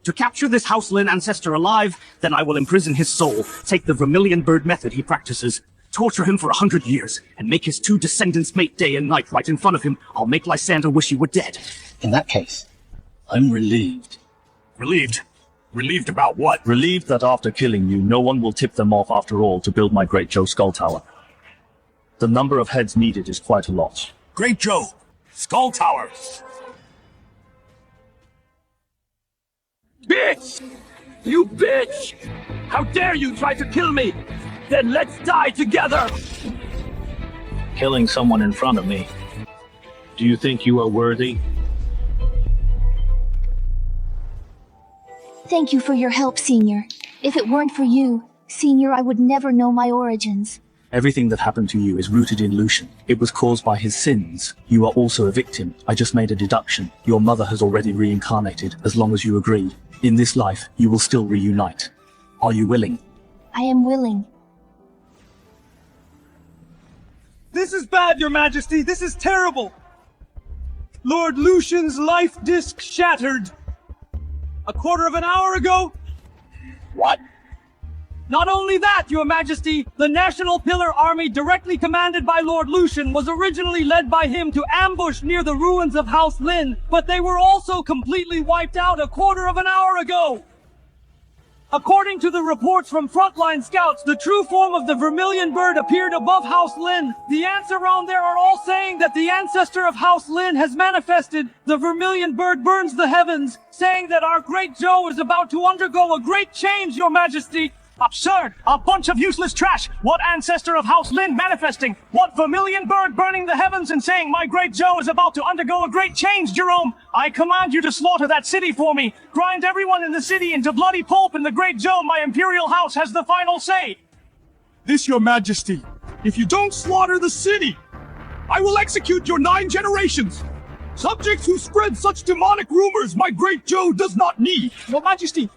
H: To capture this House Lin Ancestor alive, then I will imprison his soul, take the vermilion bird method he practices, torture him for 100 years, and make his 2 descendants mate day and night right in front of him. I'll make Lysander wish he were dead.
N: In that case, I'm relieved.
I: Relieved? Relieved about what?
D: Relieved that after killing you, no one will tip them off after all to build my Great Zhou Skull Tower. The number of heads needed is quite a lot.
I: Great Zhou! Skull Tower!
L: Bitch! You bitch! How dare you try to kill me! Then let's die together!
D: Killing someone in front of me. Do you think you are worthy?
C: Thank you for your help, Senior. If it weren't for you, Senior, I would never know my origins.
D: Everything that happened to you is rooted in Lucian. It was caused by his sins. You are also a victim. I just made a deduction. Your mother has already reincarnated, as long as you agree. In this life, you will still reunite. Are you willing?
C: I am willing.
E: This is bad, Your Majesty. This is terrible. Lord Lucian's life disk shattered. A quarter of an hour ago?
I: What?
H: Not only that, Your Majesty, the National Pillar Army directly commanded by Lord Lucian was originally led by him to ambush near the ruins of House Lin, but they were also completely wiped out a quarter of an hour ago. According to the reports from frontline scouts, the true form of the vermilion bird appeared above House Lin. The ants around there are all saying that the ancestor of House Lin has manifested. The vermilion bird burns the heavens, saying that our great Zhou is about to undergo a great change, Your Majesty.
L: Absurd! A bunch of useless trash! What ancestor of House Lin manifesting? What vermilion bird burning the heavens and saying my great Zhou is about to undergo a great change, Jerome? I command you to slaughter that city for me! Grind everyone in the city into bloody pulp, and the great Zhou, my imperial house, has the final say!
I: This, Your Majesty. If you don't slaughter the city, I will execute your 9 generations! Subjects who spread such demonic rumors my great Zhou does not need!
E: Your Majesty,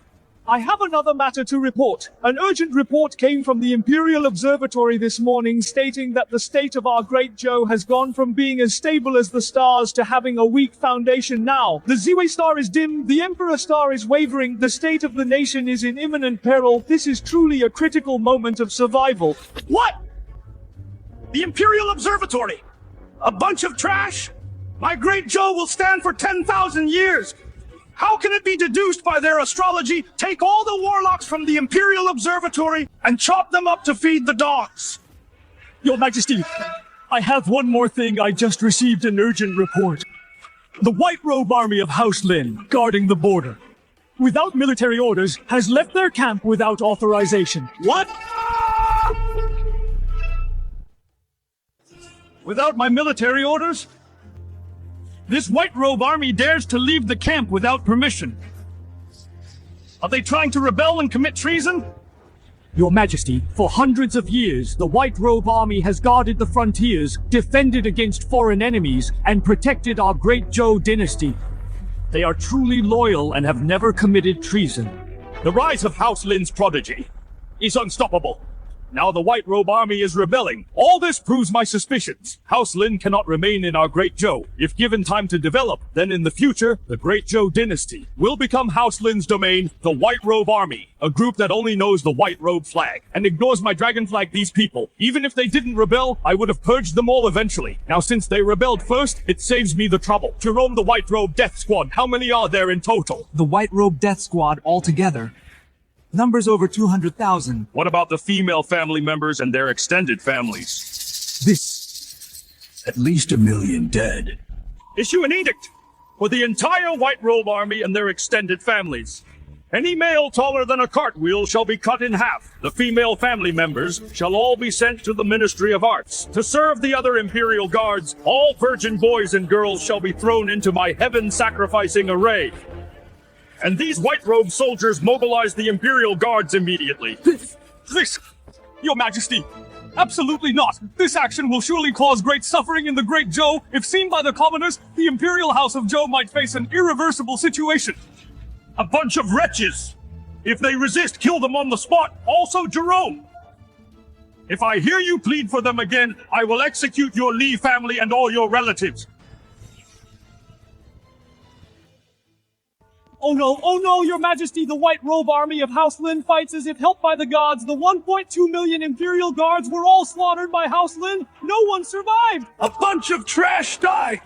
E: I have another matter to report. An urgent report came from the Imperial Observatory this morning stating that the state of our great Zhou has gone from being as stable as the stars to having a weak foundation now. The Ziwei star is dim, the Emperor star is wavering, the state of the nation is in imminent peril. This is truly a critical moment of survival.
I: What? The Imperial Observatory? A bunch of trash? My great Zhou will stand for 10,000 years! How can it be deduced by their astrology? Take all the warlocks from the Imperial Observatory and chop them up to feed the dogs.
E: Your Majesty, I have one more thing. I just received an urgent report. The White Robe Army of House Lin, guarding the border, without military orders, has left their camp without authorization.
I: What? Without my military orders? This White Robe Army dares to leave the camp without permission. Are they trying to rebel and commit treason?
E: Your Majesty, for hundreds of years, the White Robe Army has guarded the frontiers, defended against foreign enemies, and protected our great Zhou dynasty. They are truly loyal and have never committed treason.
I: The rise of House Lin's prodigy is unstoppable. Now the White Robe Army is rebelling. All this proves my suspicions. House Lin cannot remain in our Great Zhou. If given time to develop, then in the future, the Great Zhou dynasty will become House Lin's domain, the White Robe Army, a group that only knows the White Robe flag, and ignores my dragon flag, these people. Even if they didn't rebel, I would have purged them all eventually. Now since they rebelled first, it saves me the trouble. Jerome, the White Robe Death Squad, how many are there in total?
O: The White Robe Death Squad altogether. Numbers over 200,000.
I: What about the female family members and their extended families?
K: At least 1 million dead.
I: Issue an edict for the entire White Robe Army and their extended families. Any male taller than a cartwheel shall be cut in half. The female family members shall all be sent to the Ministry of Arts. To serve the other Imperial Guards, all virgin boys and girls shall be thrown into my heaven-sacrificing array. And these white robed soldiers mobilize the Imperial Guards immediately.
E: This, Your Majesty, absolutely not. This action will surely cause great suffering in the Great Zhou. If seen by the commoners, the Imperial House of Zhou might face an irreversible situation.
I: A bunch of wretches! If they resist, kill them on the spot. Also Jerome! If I hear you plead for them again, I will execute your Li family and all your relatives.
E: Oh no, Your Majesty, the White Robe Army of House Lin fights as if helped by the gods. The 1.2 million Imperial Guards were all slaughtered by House Lin. No one survived.
I: A bunch of trash die!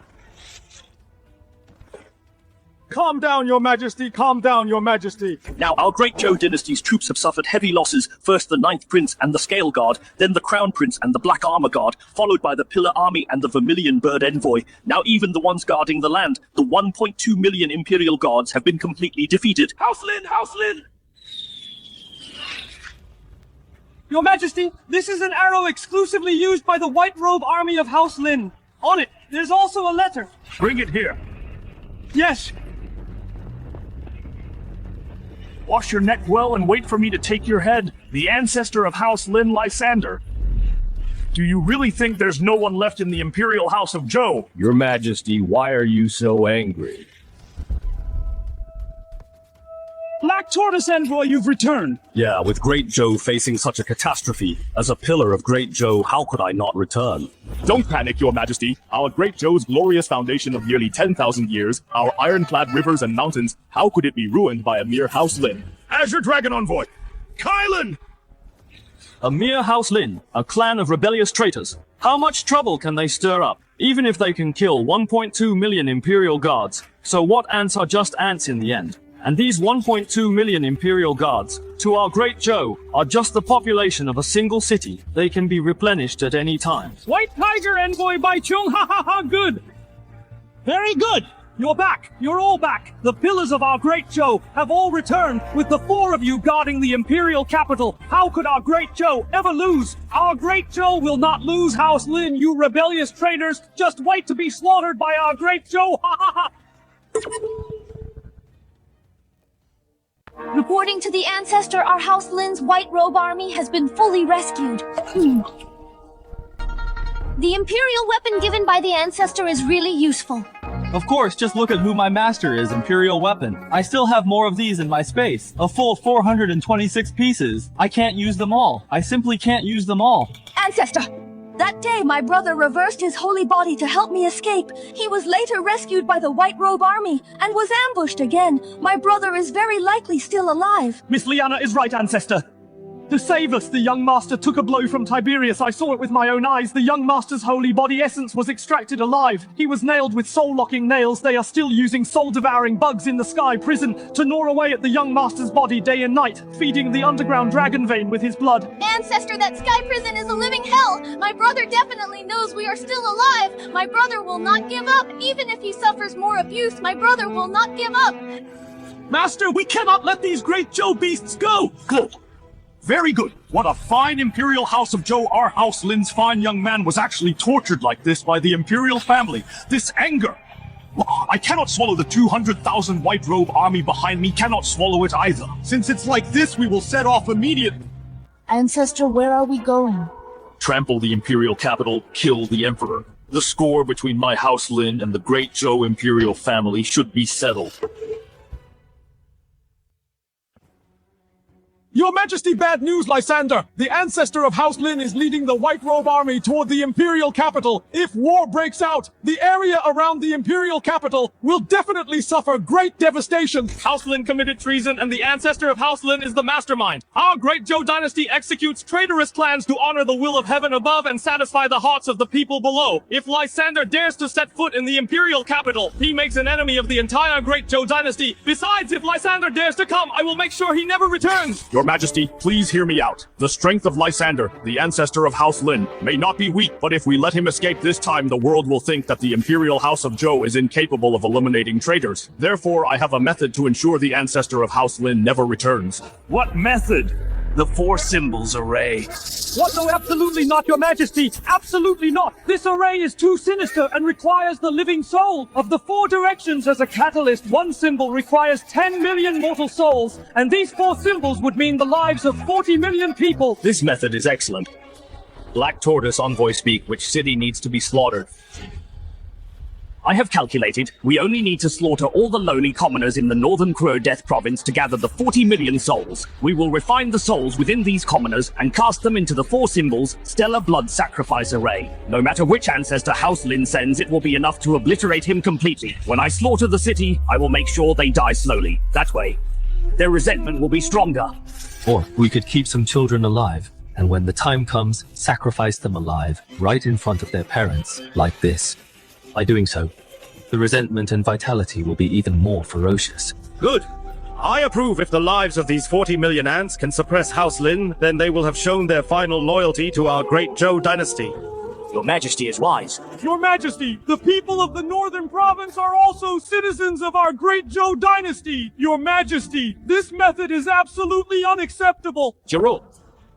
E: Calm down, Your Majesty, calm down, Your Majesty.
A: Now, our great Zhou dynasty's troops have suffered heavy losses. First the 9th Prince and the Scale Guard, then the Crown Prince and the Black Armor Guard, followed by the Pillar Army and the Vermilion Bird Envoy. Now even the ones guarding the land, the 1.2 million Imperial Guards, have been completely defeated.
I: House Lin! House Lin!
H: Your Majesty, this is an arrow exclusively used by the White Robe Army of House Lin. On it, there's also a letter.
I: Bring it here.
H: Yes.
L: Wash your neck well and wait for me to take your head, the ancestor of House Lin, Lysander. Do you really think there's no one left in the Imperial House of Zhou?
J: Your Majesty, why are you so angry?
L: Black Tortoise Envoy, you've returned.
J: Yeah, with Great Zhou facing such a catastrophe, as a pillar of Great Zhou, how could I not return?
L: Don't panic, Your Majesty. Our Great Zhou's glorious foundation of nearly 10,000 years, our ironclad rivers and mountains, how could it be ruined by a mere House Lin?
I: Azure Dragon Envoy! Kylan!
A: A mere House Lin, a clan of rebellious traitors. How much trouble can they stir up, even if they can kill 1.2 million Imperial guards? So what ants are just ants in the end? And these 1.2 million Imperial guards, to our great Zhou, are just the population of a single city. They can be replenished at any time.
L: White Tiger Envoy by Chung, ha ha ha, good! Very good! You're back! You're all back! The pillars of our great Zhou have all returned, with the 4 of you guarding the Imperial capital. How could our great Zhou ever lose? Our great Zhou will not lose, House Lin, you rebellious traitors! Just wait to be slaughtered by our great Zhou, ha ha ha!
C: Reporting to the Ancestor, our House Lin's white robe army has been fully rescued. The Imperial weapon given by the Ancestor is really useful.
D: Of course, just look at who my master is, Imperial weapon. I still have more of these in my space. A full 426 pieces. I can't use them all. I simply can't use them all.
B: Ancestor! That day, my brother reversed his holy body to help me escape. He was later rescued by the White Robe Army and was ambushed again. My brother is very likely still alive.
L: Miss Lyanna is right, Ancestor. To save us, the young master took a blow from Tiberius. I saw it with my own eyes. The young master's holy body essence was extracted alive. He was nailed with soul-locking nails. They are still using soul-devouring bugs in the sky prison to gnaw away at the young master's body day and night, feeding the underground dragon vein with his blood.
F: Ancestor, that sky prison is a living hell. My brother definitely knows we are still alive. My brother will not give up. Even if he suffers more abuse, my brother will not give up.
I: Master, we cannot let these great Zhou beasts go! Good. Very good. What a fine Imperial House of Zhou. Our House Lin's fine young man was actually tortured like this by the Imperial family. This anger. I cannot swallow the 200,000 white robe army behind me. Cannot swallow it either. Since it's like this, we will set off immediately.
C: Ancestor, where are we going?
A: Trample the Imperial capital, kill the Emperor. The score between my House Lin and the great Zhou Imperial family should be settled.
E: Your Majesty, bad news, Lysander! The Ancestor of House Lin is leading the White Robe Army toward the Imperial capital. If war breaks out, the area around the Imperial capital will definitely suffer great devastation.
L: House Lin committed treason, and the Ancestor of House Lin is the mastermind. Our great Zhou dynasty executes traitorous plans to honor the will of heaven above and satisfy the hearts of the people below. If Lysander dares to set foot in the Imperial capital, he makes an enemy of the entire great Zhou dynasty. Besides, if Lysander dares to come, I will make sure he never returns.
I: Your Majesty, please hear me out. The strength of Lysander, the ancestor of House Lin, may not be weak, but if we let him escape this time, the world will think that the Imperial House of Zhou is incapable of eliminating traitors. Therefore, I have a method to ensure the ancestor of House Lin never returns.
L: What method?
A: The 4 symbols array.
L: What? No, absolutely not, Your Majesty! Absolutely not! This array is too sinister and requires the living soul of the 4 directions as a catalyst. One symbol requires 10 million mortal souls, and these 4 symbols would mean the lives of 40 million people.
A: This method is excellent. Black Tortoise envoy speak, which city needs to be slaughtered? I have calculated, we only need to slaughter all the lowly commoners in the Northern Crow Death Province to gather the 40 million souls. We will refine the souls within these commoners and cast them into the 4 symbols Stellar Blood Sacrifice Array. No matter which ancestor House Lin sends, it will be enough to obliterate him completely. When I slaughter the city, I will make sure they die slowly. That way, their resentment will be stronger.
G: Or we could keep some children alive, and when the time comes, sacrifice them alive, right in front of their parents, like this. By doing so, the resentment and vitality will be even more ferocious.
P: Good. I approve. If the lives of these 40 million ants can suppress House Lin, then they will have shown their final loyalty to our great Zhou dynasty.
A: Your Majesty is wise.
E: Your Majesty, the people of the Northern Province are also citizens of our great Zhou dynasty. Your Majesty, this method is absolutely unacceptable.
Q: Gerald,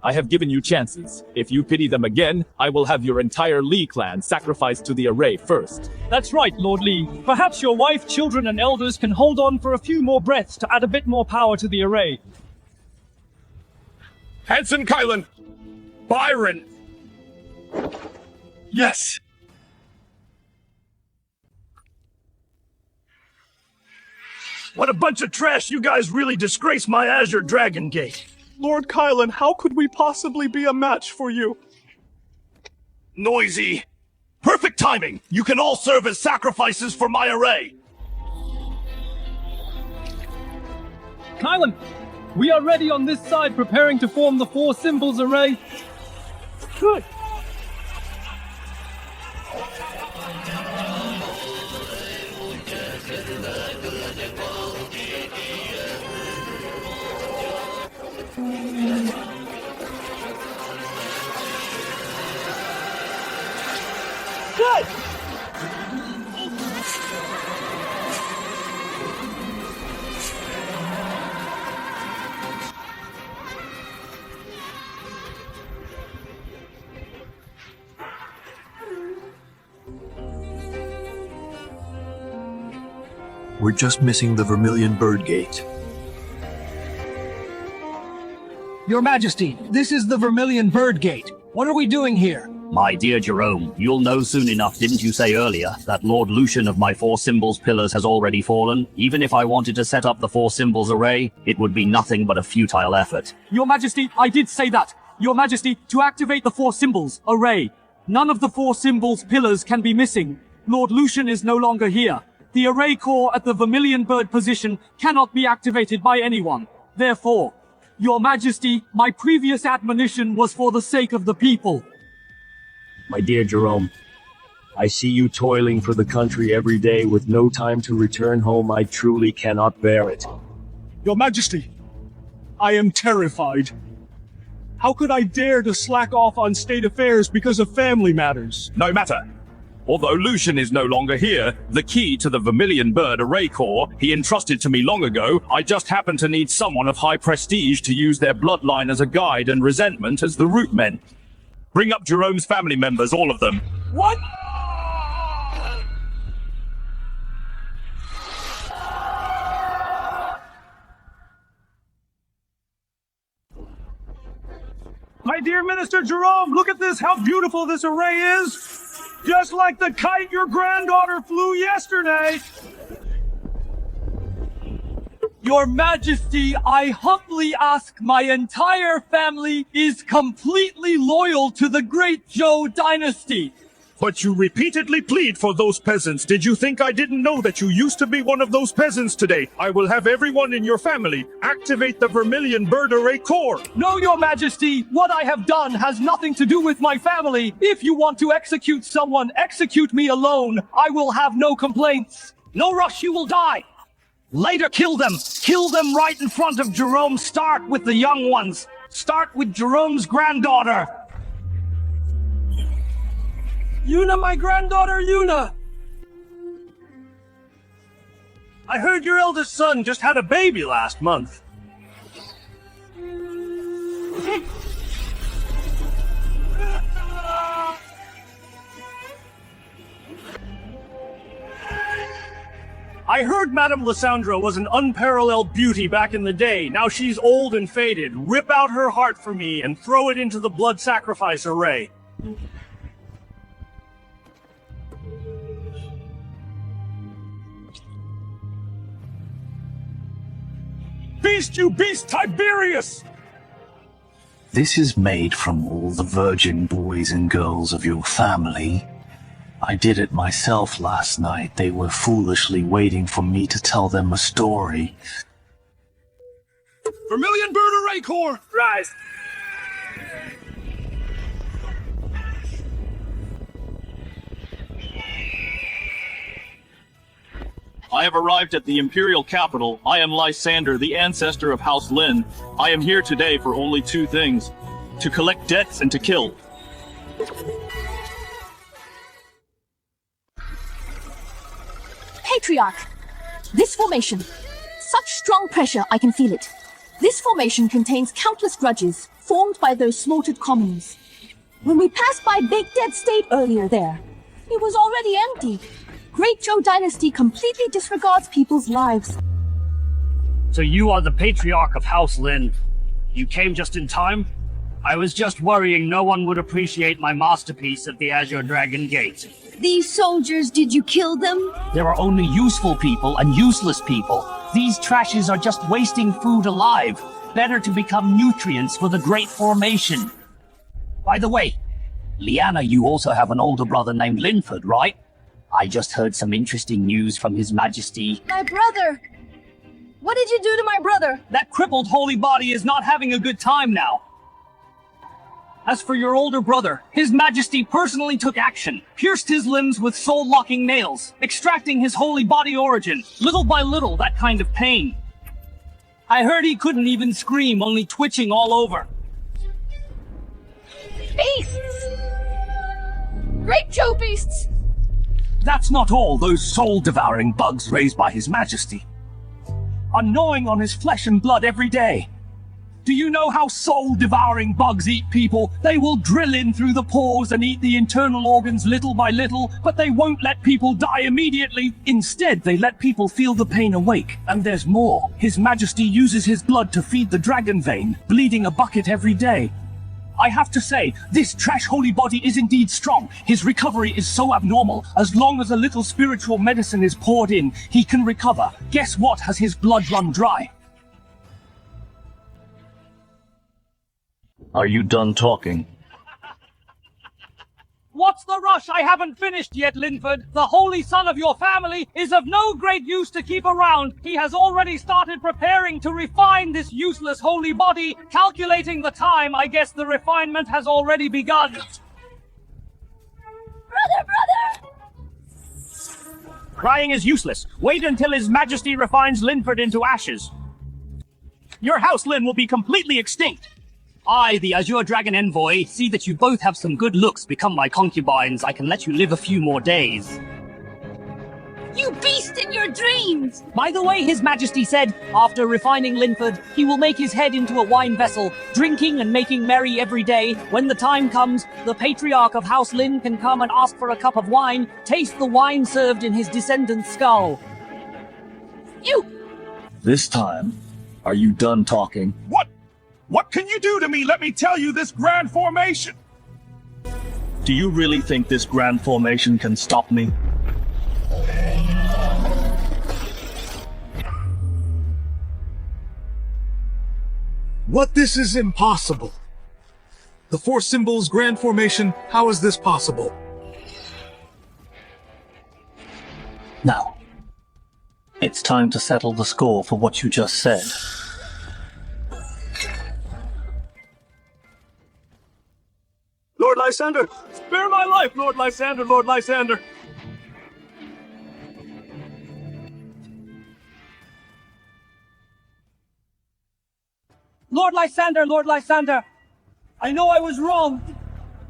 Q: I have given you chances. If you pity them again, I will have your entire Li clan sacrificed to the array first.
L: That's right, Lord Li. Perhaps your wife, children, and elders can hold on for a few more breaths to add a bit more power to the array.
I: Hanson Kylan! Byron! Yes! What a bunch of trash! You guys really disgrace my Azure Dragon Gate.
E: Lord Kylan, how could we possibly be a match for you?
I: Noisy. Perfect timing! You can all serve as sacrifices for my array!
L: Kylan,
E: We are ready on this side, preparing to form the four symbols array. Good. Good.
K: We're just missing the Vermilion Bird Gate.
H: Your Majesty, this is the Vermilion Bird Gate. What are we doing here?
A: My dear Jerome, you'll know soon enough, didn't you say earlier, that Lord Lucian of my four symbols pillars has already fallen? Even if I wanted to set up the four symbols array, it would be nothing but a futile effort.
E: Your Majesty, I did say that. Your Majesty, to activate the four symbols array, none of the four symbols pillars can be missing. Lord Lucian is no longer here. The array core at the Vermilion Bird position cannot be activated by anyone. Therefore, Your Majesty, my previous admonition was for the sake of the people.
R: My dear Jerome, I see you toiling for the country every day with no time to return home. I truly cannot bear it.
I: Your Majesty, I am terrified. How could I dare to slack off on state affairs because of family matters?
Q: No matter. Although Lucian is no longer here, the key to the Vermilion Bird array core he entrusted to me long ago, I just happen to need someone of high prestige to use their bloodline as a guide and resentment as the root men. Bring up Jerome's family members, all of them.
E: What?
I: My dear Minister Jerome, look at this, how beautiful this array is! Just like the kite your granddaughter flew yesterday!
E: Your Majesty, I humbly ask, my entire family is completely loyal to the Great Zhou dynasty.
I: But you repeatedly plead for those peasants. Did you think I didn't know that you used to be one of those peasants today? I will have everyone in your family activate the Vermilion Bird Array core.
E: No, Your Majesty, what I have done has nothing to do with my family. If you want to execute someone, execute me alone. I will have no complaints.
H: No rush, you will die. Later, kill them. Kill them right in front of Jerome. Start with the young ones. Start with Jerome's granddaughter.
E: Yuna, my granddaughter, Yuna!
I: I heard your eldest son just had a baby last month. I heard Madame Lysandra was an unparalleled beauty back in the day. Now she's old and faded. Rip out her heart for me and throw it into the blood sacrifice array. Beast, you beast, Tiberius!
N: This is made from all the virgin boys and girls of your family. I did it myself last night. They were foolishly waiting for me to tell them a story.
I: Vermilion Bird Array Core, rise!
A: I have arrived at the Imperial capital. I am Lysander, the ancestor of House Lin. I am here today for only two things: to collect debts and to kill.
B: Patriarch, this formation. Such strong pressure, I can feel it. This formation contains countless grudges, formed by those slaughtered commoners. When we passed by Big Dead State earlier there, it was already empty. Great Zhou dynasty completely disregards people's lives.
H: So you are the Patriarch of House Lin. You came just in time? I was just worrying no one would appreciate my masterpiece at the Azure Dragon Gate.
B: These soldiers, did you kill them?
H: There are only useful people and useless people. These trashes are just wasting food alive. Better to become nutrients for the Great Formation. By the way, Lyanna, you also have an older brother named Linford, right? I just heard some interesting news from His Majesty.
B: My brother! What did you do to my brother?
H: That crippled holy body is not having a good time now. As for your older brother, His Majesty personally took action, pierced his limbs with soul-locking nails, extracting his holy body origin, little by little, that kind of pain. I heard he couldn't even scream, only twitching all over.
B: Beasts! Great Joe beasts!
H: That's not all, those soul-devouring bugs raised by His Majesty are gnawing on his flesh and blood every day. Do you know how soul-devouring bugs eat people? They will drill in through the pores and eat the internal organs little by little, but they won't let people die immediately. Instead, they let people feel the pain awake. And there's more. His Majesty uses his blood to feed the dragon vein, bleeding a bucket every day. I have to say, this trash holy body is indeed strong. His recovery is so abnormal. As long as a little spiritual medicine is poured in, he can recover. Guess what has his blood run dry?
D: Are you done talking?
H: What's the rush? I haven't finished yet, Linford. The holy son of your family is of no great use to keep around. He has already started preparing to refine this useless holy body. Calculating the time, I guess the refinement has already begun.
F: Brother!
L: Crying is useless. Wait until His Majesty refines Linford into ashes. Your House Lin will be completely extinct.
H: I, the Azure Dragon Envoy, see that you both have some good looks. Become my concubines. I can let you live a few more days.
B: You beast in your dreams!
H: By the way, His Majesty said, after refining Linford, he will make his head into a wine vessel, drinking and making merry every day. When the time comes, the patriarch of House Lin can come and ask for a cup of wine, taste the wine served in his descendant's skull.
D: This time, are you done talking?
I: What can you do to me? Let me tell you this grand formation!
D: Do you really think this grand formation can stop me?
K: What? This is impossible. The four symbols grand formation, how is this possible?
N: Now, it's time to settle the score for what you just said.
L: Lord Lysander! Spare my life, Lord Lysander, Lord Lysander!
H: Lord Lysander, Lord Lysander! I know I was wrong.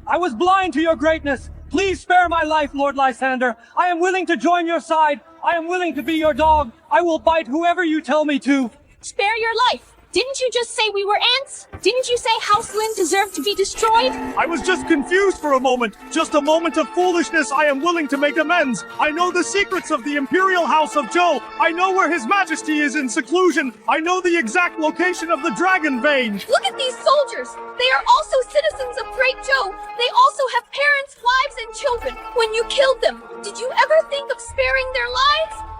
H: I was blind to your greatness. Please spare my life, Lord Lysander. I am willing to join your side. I am willing to be your dog. I will bite whoever you tell me to.
F: Spare your life! Didn't you just say we were ants? Didn't you say House Lin deserved to be destroyed?
L: I was just confused for a moment. Just a moment of foolishness. I am willing to make amends. I know the secrets of the Imperial House of Zhou. I know where His Majesty is in seclusion. I know the exact location of the dragon vein.
F: Look at these soldiers. They are also citizens of Great Zhou. They also have parents, wives, and children. When you killed them, did you ever think of sparing their lives?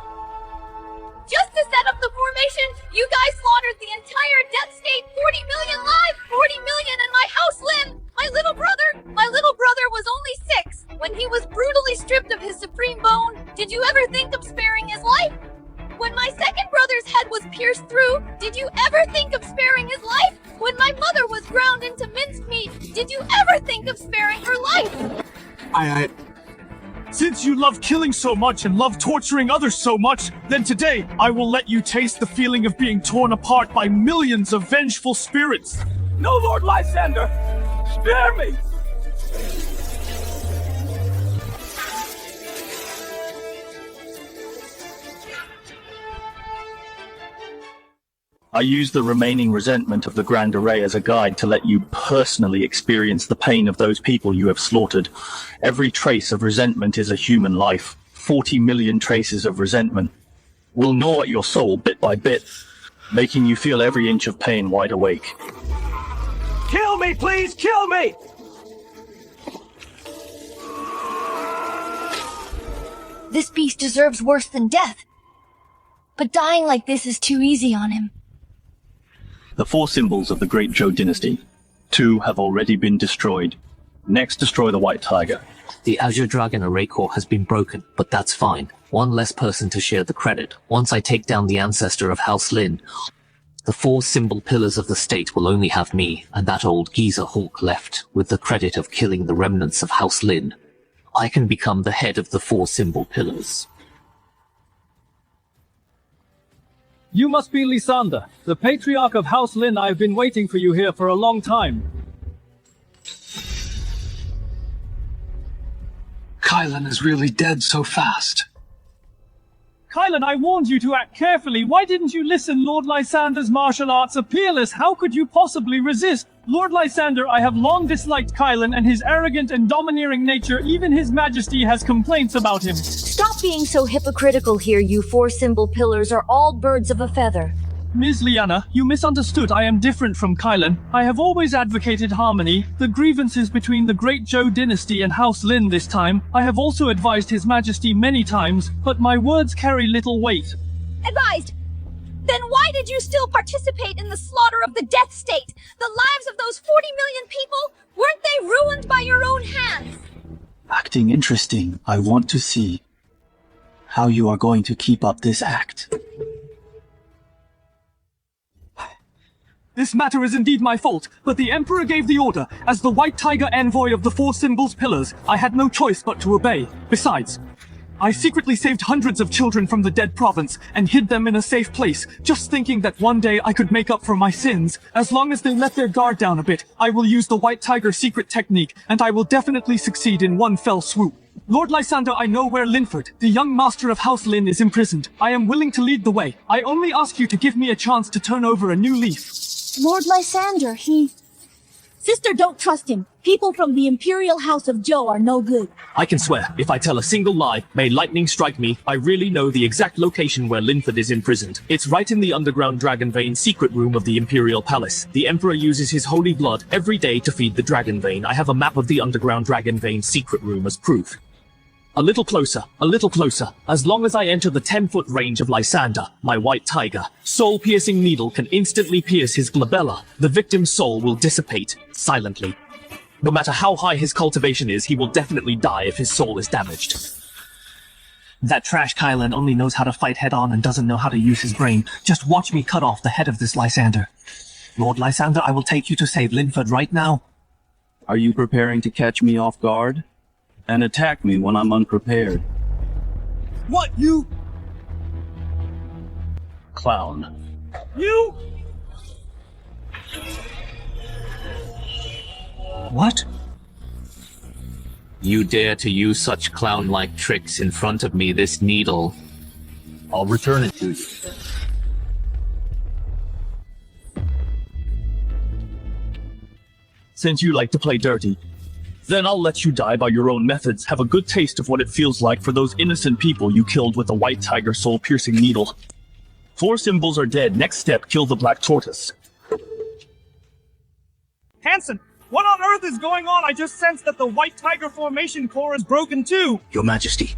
F: Just to set up the formation, you guys slaughtered the entire Death State, 40 million lives, 40 million in my House Lin! My little brother was only 6. When he was brutally stripped of his supreme bone, did you ever think of sparing his life? When my second brother's head was pierced through, did you ever think of sparing his life? When my mother was ground into minced meat, did you ever think of sparing her life?
L: Since you love killing so much and love torturing others so much, then today I will let you taste the feeling of being torn apart by millions of vengeful spirits.
H: No, Lord Lysander! Spare me!
D: I use the remaining resentment of the Grand Array as a guide to let you personally experience the pain of those people you have slaughtered. Every trace of resentment is a human life. 40 million traces of resentment will gnaw at your soul bit by bit, making you feel every inch of pain wide awake.
H: Kill me, please! Kill me!
C: This beast deserves worse than death. But dying like this is too easy on him.
D: The four symbols of the Great Zhou dynasty. 2 have already been destroyed. Next, destroy the White Tiger.
G: The Azure Dragon Array Core has been broken, but that's fine. one less person to share the credit. Once I take down the ancestor of House Lin, the 4 symbol pillars of the state will only have me and that old geezer Hawk left, with the credit of killing the remnants of House Lin. I can become the head of the 4 symbol pillars.
E: You must be Lysander, the patriarch of House Lin. I have been waiting for you here for a long time.
K: Kylan is really dead so fast.
E: Kylan, I warned you to act carefully. Why didn't you listen? Lord Lysander's martial arts are peerless. How could you possibly resist? Lord Lysander, I have long disliked Kylan and his arrogant and domineering nature. Even His Majesty has complaints about him.
F: Stop being so hypocritical here. You 4 symbol pillars are all birds of a feather.
E: Ms. Lyanna, you misunderstood. I am different from Kylan. I have always advocated harmony. The grievances between the Great Zhou dynasty and House Lin this time. I have also advised His Majesty many times, but my words carry little weight.
B: Advised. Then why did you still participate in the slaughter of the death state? The lives of those 40 million people? Weren't they ruined by your own hands?
N: Acting interesting. I want to see how you are going to keep up this act.
E: This matter is indeed my fault, but the Emperor gave the order. As the White Tiger envoy of the 4 symbols pillars, I had no choice but to obey. Besides, I secretly saved hundreds of children from the dead province and hid them in a safe place, just thinking that one day I could make up for my sins. As long as they let their guard down a bit, I will use the White Tiger secret technique, and I will definitely succeed in one fell swoop. Lord Lysander, I know where Linford, the young master of House Lin, is imprisoned. I am willing to lead the way. I only ask you to give me a chance to turn over a new leaf.
B: Lord Lysander, Sister, don't trust him. People from the Imperial House of Zhou are no good.
A: I can swear, if I tell a single lie, may lightning strike me, I really know the exact location where Linford is imprisoned. It's right in the underground dragon vein secret room of the Imperial Palace. The Emperor uses his holy blood every day to feed the dragon vein. I have a map of the underground dragon vein secret room as proof. A little closer, a little closer. As long as I enter the 10-foot range of Lysander, my white tiger, soul-piercing needle can instantly pierce his glabella. The victim's soul will dissipate, silently. No matter how high his cultivation is, he will definitely die if his soul is damaged.
D: That trash Kylan only knows how to fight head-on and doesn't know how to use his brain. Just watch me cut off the head of this Lysander. Lord Lysander, I will take you to save Linford right now.
S: Are you preparing to catch me off guard? And attack me when I'm unprepared?
E: What, you?
S: Clown.
E: You?
G: What? You dare to use such clown-like tricks in front of me, this needle.
S: I'll return it to you.
A: Since you like to play dirty, then I'll let you die by your own methods. Have a good taste of what it feels like for those innocent people you killed with a white tiger soul-piercing needle. 4 symbols are dead. Next step, kill the black tortoise.
E: Hanson, what on earth is going on? I just sensed that the White Tiger formation core is broken too.
N: Your Majesty,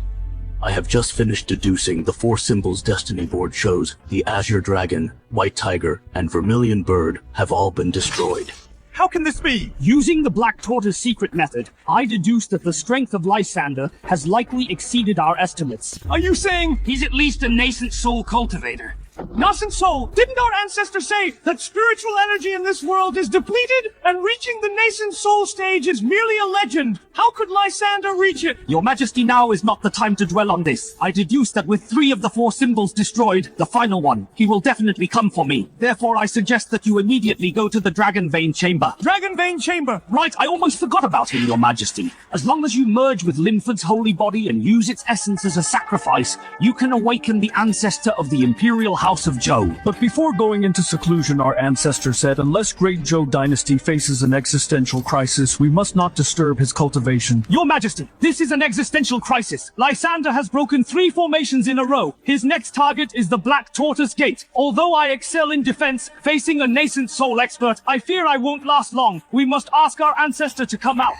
N: I have just finished deducing the 4 symbols destiny board shows the Azure Dragon, White Tiger, and Vermilion Bird have all been destroyed.
E: How can this be?
H: Using the Black Tortoise secret method, I deduced that the strength of Lysander has likely exceeded our estimates.
E: Are you saying
H: he's at least a nascent soul cultivator?
E: Nascent soul? Didn't our ancestor say that spiritual energy in this world is depleted and reaching the nascent soul stage is merely a legend? How could Lysander reach it?
H: Your Majesty, now is not the time to dwell on this. I deduced that with 3 of the 4 symbols destroyed, the final one, he will definitely come for me. Therefore, I suggest that you immediately go to the Dragon Vein Chamber.
E: Dragon Vein Chamber?
H: Right, I almost forgot about him, Your Majesty. As long as you merge with Linford's holy body and use its essence as a sacrifice, you can awaken the ancestor of the Imperial House of Zhou.
A: But before going into seclusion, our ancestor said, unless Great Zhou dynasty faces an existential crisis, we must not disturb his cultivation.
H: Your Majesty, this is an existential crisis. Lysander has broken 3 formations in a row. His next target is the Black Tortoise Gate. Although I excel in defense, facing a nascent soul expert, I fear I won't last long. We must ask our ancestor to come out.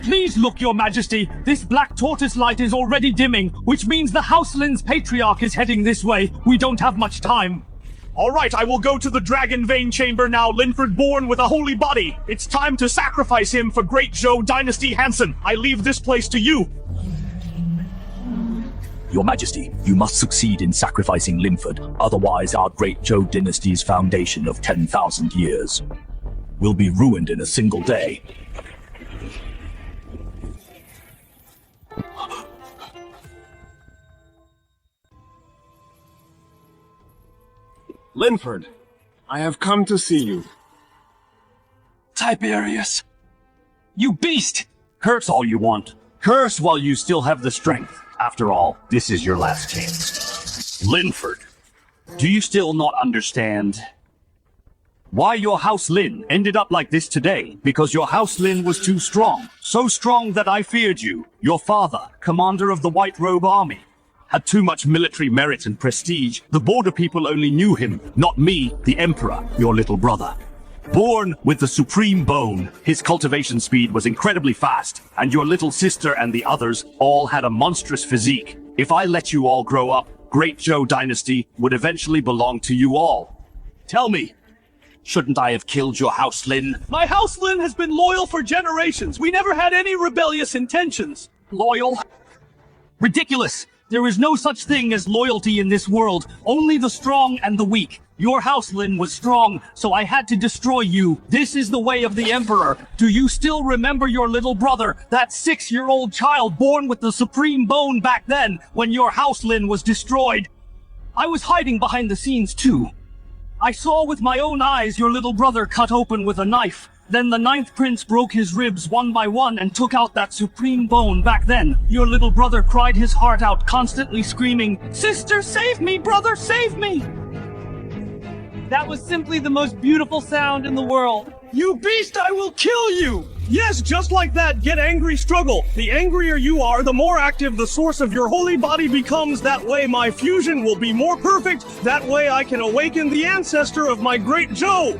H: Please look, Your Majesty. This Black Tortoise light is already dimming, which means the House Lin's patriarch is heading this way. We don't have much time.
I: Alright, I will go to the Dragon Vein Chamber now, Linford born with a holy body. It's time to sacrifice him for Great Zhou Dynasty Hanson. I leave this place to you.
Q: Your Majesty, you must succeed in sacrificing Linford, otherwise our great Zhou dynasty's foundation of 10,000 years will be ruined in a single day.
T: Linford, I have come to see you.
Q: Tiberius! You beast! Curse all you want. Curse while you still have the strength. After all, this is your last chance. Linford, do you still not understand why your House Lin ended up like this today? Because your House Lin was too strong. So strong that I feared you. Your father, commander of the White Robe Army, had too much military merit and prestige. The border people only knew him, not me, the Emperor, your little brother. Born with the supreme bone, his cultivation speed was incredibly fast, and your little sister and the others all had a monstrous physique. If I let you all grow up, Great Zhou dynasty would eventually belong to you all. Tell me, shouldn't I have killed your House Lin?
E: My House Lin has been loyal for generations. We never had any rebellious intentions.
H: Loyal? Ridiculous! There is no such thing as loyalty in this world, only the strong and the weak. Your House Lin was strong, so I had to destroy you. This is the way of the Emperor. Do you still remember your little brother, that 6-year-old child born with the supreme bone back then, when your House Lin was destroyed? I was hiding behind the scenes too. I saw with my own eyes your little brother cut open with a knife. Then the 9th prince broke his ribs one by one and took out that supreme bone back then. Your little brother cried his heart out, constantly screaming, "Sister, save me! Brother, save me!"
E: That was simply the most beautiful sound in the world. You beast, I will kill you! Yes, just like that, get angry, struggle. The angrier you are, the more active the source of your holy body becomes. That way my fusion will be more perfect. That way I can awaken the ancestor of my great Zhou.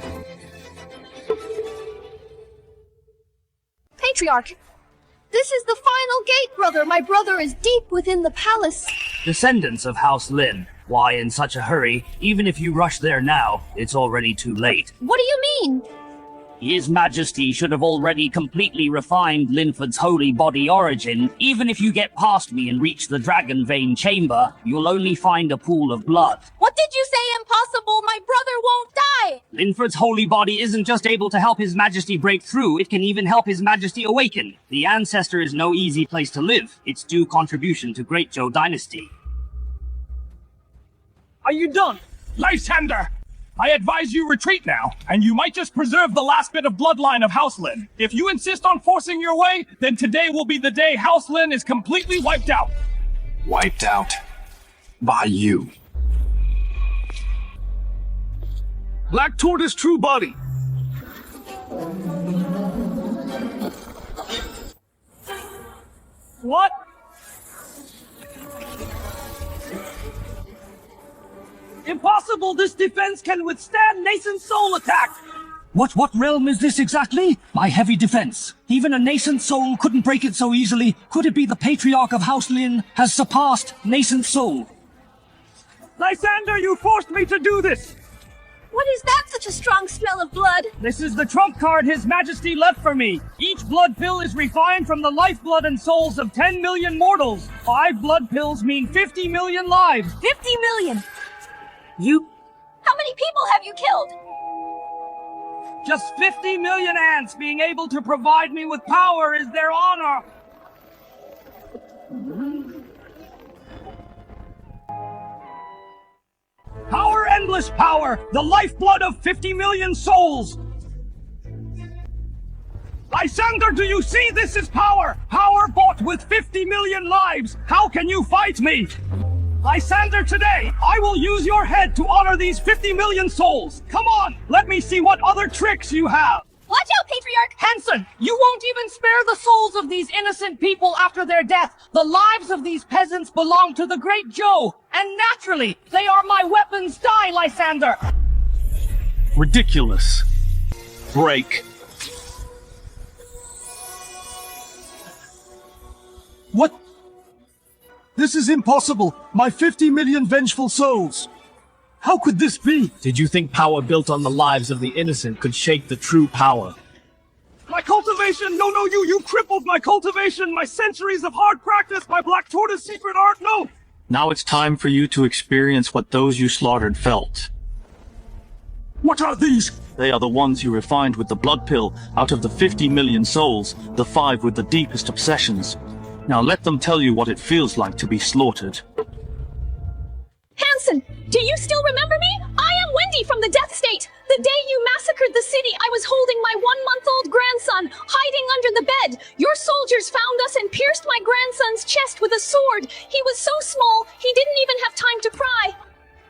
B: Patriarch, this is the final gate, brother. My brother is deep within the palace.
H: Descendants of House Lin, why in such a hurry? Even if you rush there now, it's already too late.
B: What do you mean?
H: His Majesty should have already completely refined Linford's holy body origin. Even if you get past me and reach the Dragon Vein Chamber, you'll only find a pool of blood.
F: What did you say? Impossible! My brother won't die!
H: Linford's holy body isn't just able to help His Majesty break through, it can even help His Majesty awaken. The Ancestor is no easy place to live. Its due contribution to Great Zhou dynasty.
E: Are you done?
Q: Lysander! I advise you retreat now, and you might just preserve the last bit of bloodline of House Lin. If you insist on forcing your way, then today will be the day House Lin is completely wiped out.
T: Wiped out? By you.
E: Black Tortoise true body. What? Impossible! This defense can withstand nascent soul attack!
H: What realm is this exactly? My heavy defense. Even a nascent soul couldn't break it so easily. Could it be the Patriarch of House Lin has surpassed nascent soul?
E: Lysander, you forced me to do this!
F: What is that, such a strong smell of blood?
E: This is the trump card His Majesty left for me. Each blood pill is refined from the lifeblood and souls of 10 million mortals. 5 blood pills mean 50 million lives.
F: 50 million!
H: You...
F: How many people have you killed?
E: Just 50 million ants being able to provide me with power is their honor. Power, endless power, the lifeblood of 50 million souls. Lysander, do you see this is power? Power bought with 50 million lives. How can you fight me? Lysander, today, I will use your head to honor these 50 million souls. Come on, let me see what other tricks you have.
F: Watch out, Patriarch!
E: Hanson, you won't even spare the souls of these innocent people after their death. The lives of these peasants belong to the great Zhou, and naturally, they are my weapons. Die, Lysander!
K: Ridiculous. Break. What? This is impossible! My 50 million vengeful souls! How could this be?
A: Did you think power built on the lives of the innocent could shake the true power?
E: My cultivation! No, you crippled my cultivation! My centuries of hard practice! My Black Tortoise secret art! No!
D: Now it's time for you to experience what those you slaughtered felt.
H: What are these?
D: They are the ones you refined with the blood pill. Out of the 50 million souls, the 5 with the deepest obsessions. Now let them tell you what it feels like to be slaughtered.
F: Hansen, do you still remember me? I am Wendy from the Death State. The day you massacred the city, I was holding my 1-month-old grandson, hiding under the bed. Your soldiers found us and pierced my grandson's chest with a sword. He was so small, he didn't even have time to cry.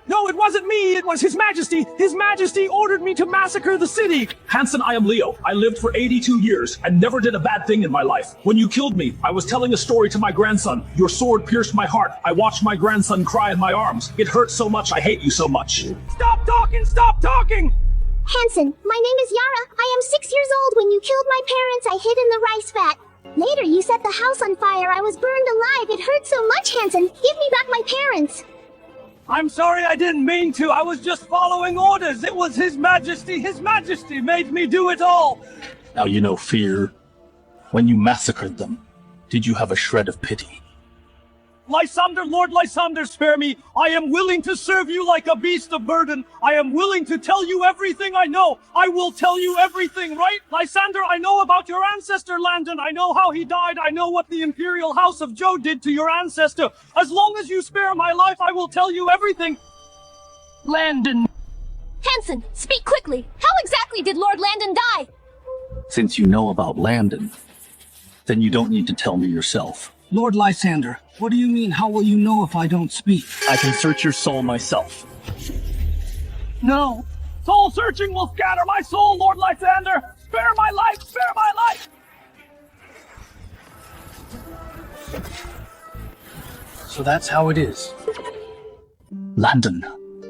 L: No, it wasn't me, it was His Majesty. His Majesty ordered me to massacre the city.
H: Hansen, I am Leo. I lived for 82 years and never did a bad thing in my life. When you killed me, I was telling a story to my grandson. Your sword pierced my heart. I watched my grandson cry in my arms. It hurt so much, I hate you so much.
L: Stop talking! Stop talking!
U: Hansen, my name is Yara. I am 6 years old. When you killed my parents, I hid in the rice vat. Later, you set the house on fire. I was burned alive. It hurt so much, Hansen. Give me back my parents.
L: I'm sorry, I didn't mean to. I was just following orders. It was His Majesty. His Majesty made me do it all.
N: Now you know fear. When you massacred them, did you have a shred of pity?
L: Lysander, Lord Lysander, spare me. I am willing to serve you like a beast of burden. I am willing to tell you everything I know. I will tell you everything, right? Lysander, I know about your ancestor, Landon. I know how he died. I know what the Imperial House of Zhou did to your ancestor. As long as you spare my life, I will tell you everything.
F: Landon. Hansen, speak quickly. How exactly did Lord Landon die?
N: Since you know about Landon, then you don't need to tell me yourself.
H: Lord Lysander, what do you mean? How will you know if I don't speak?
A: I can search your soul myself.
L: No. Soul searching will scatter my soul, Lord Lysander. Spare my life! Spare my life!
N: So that's how it is. Landon,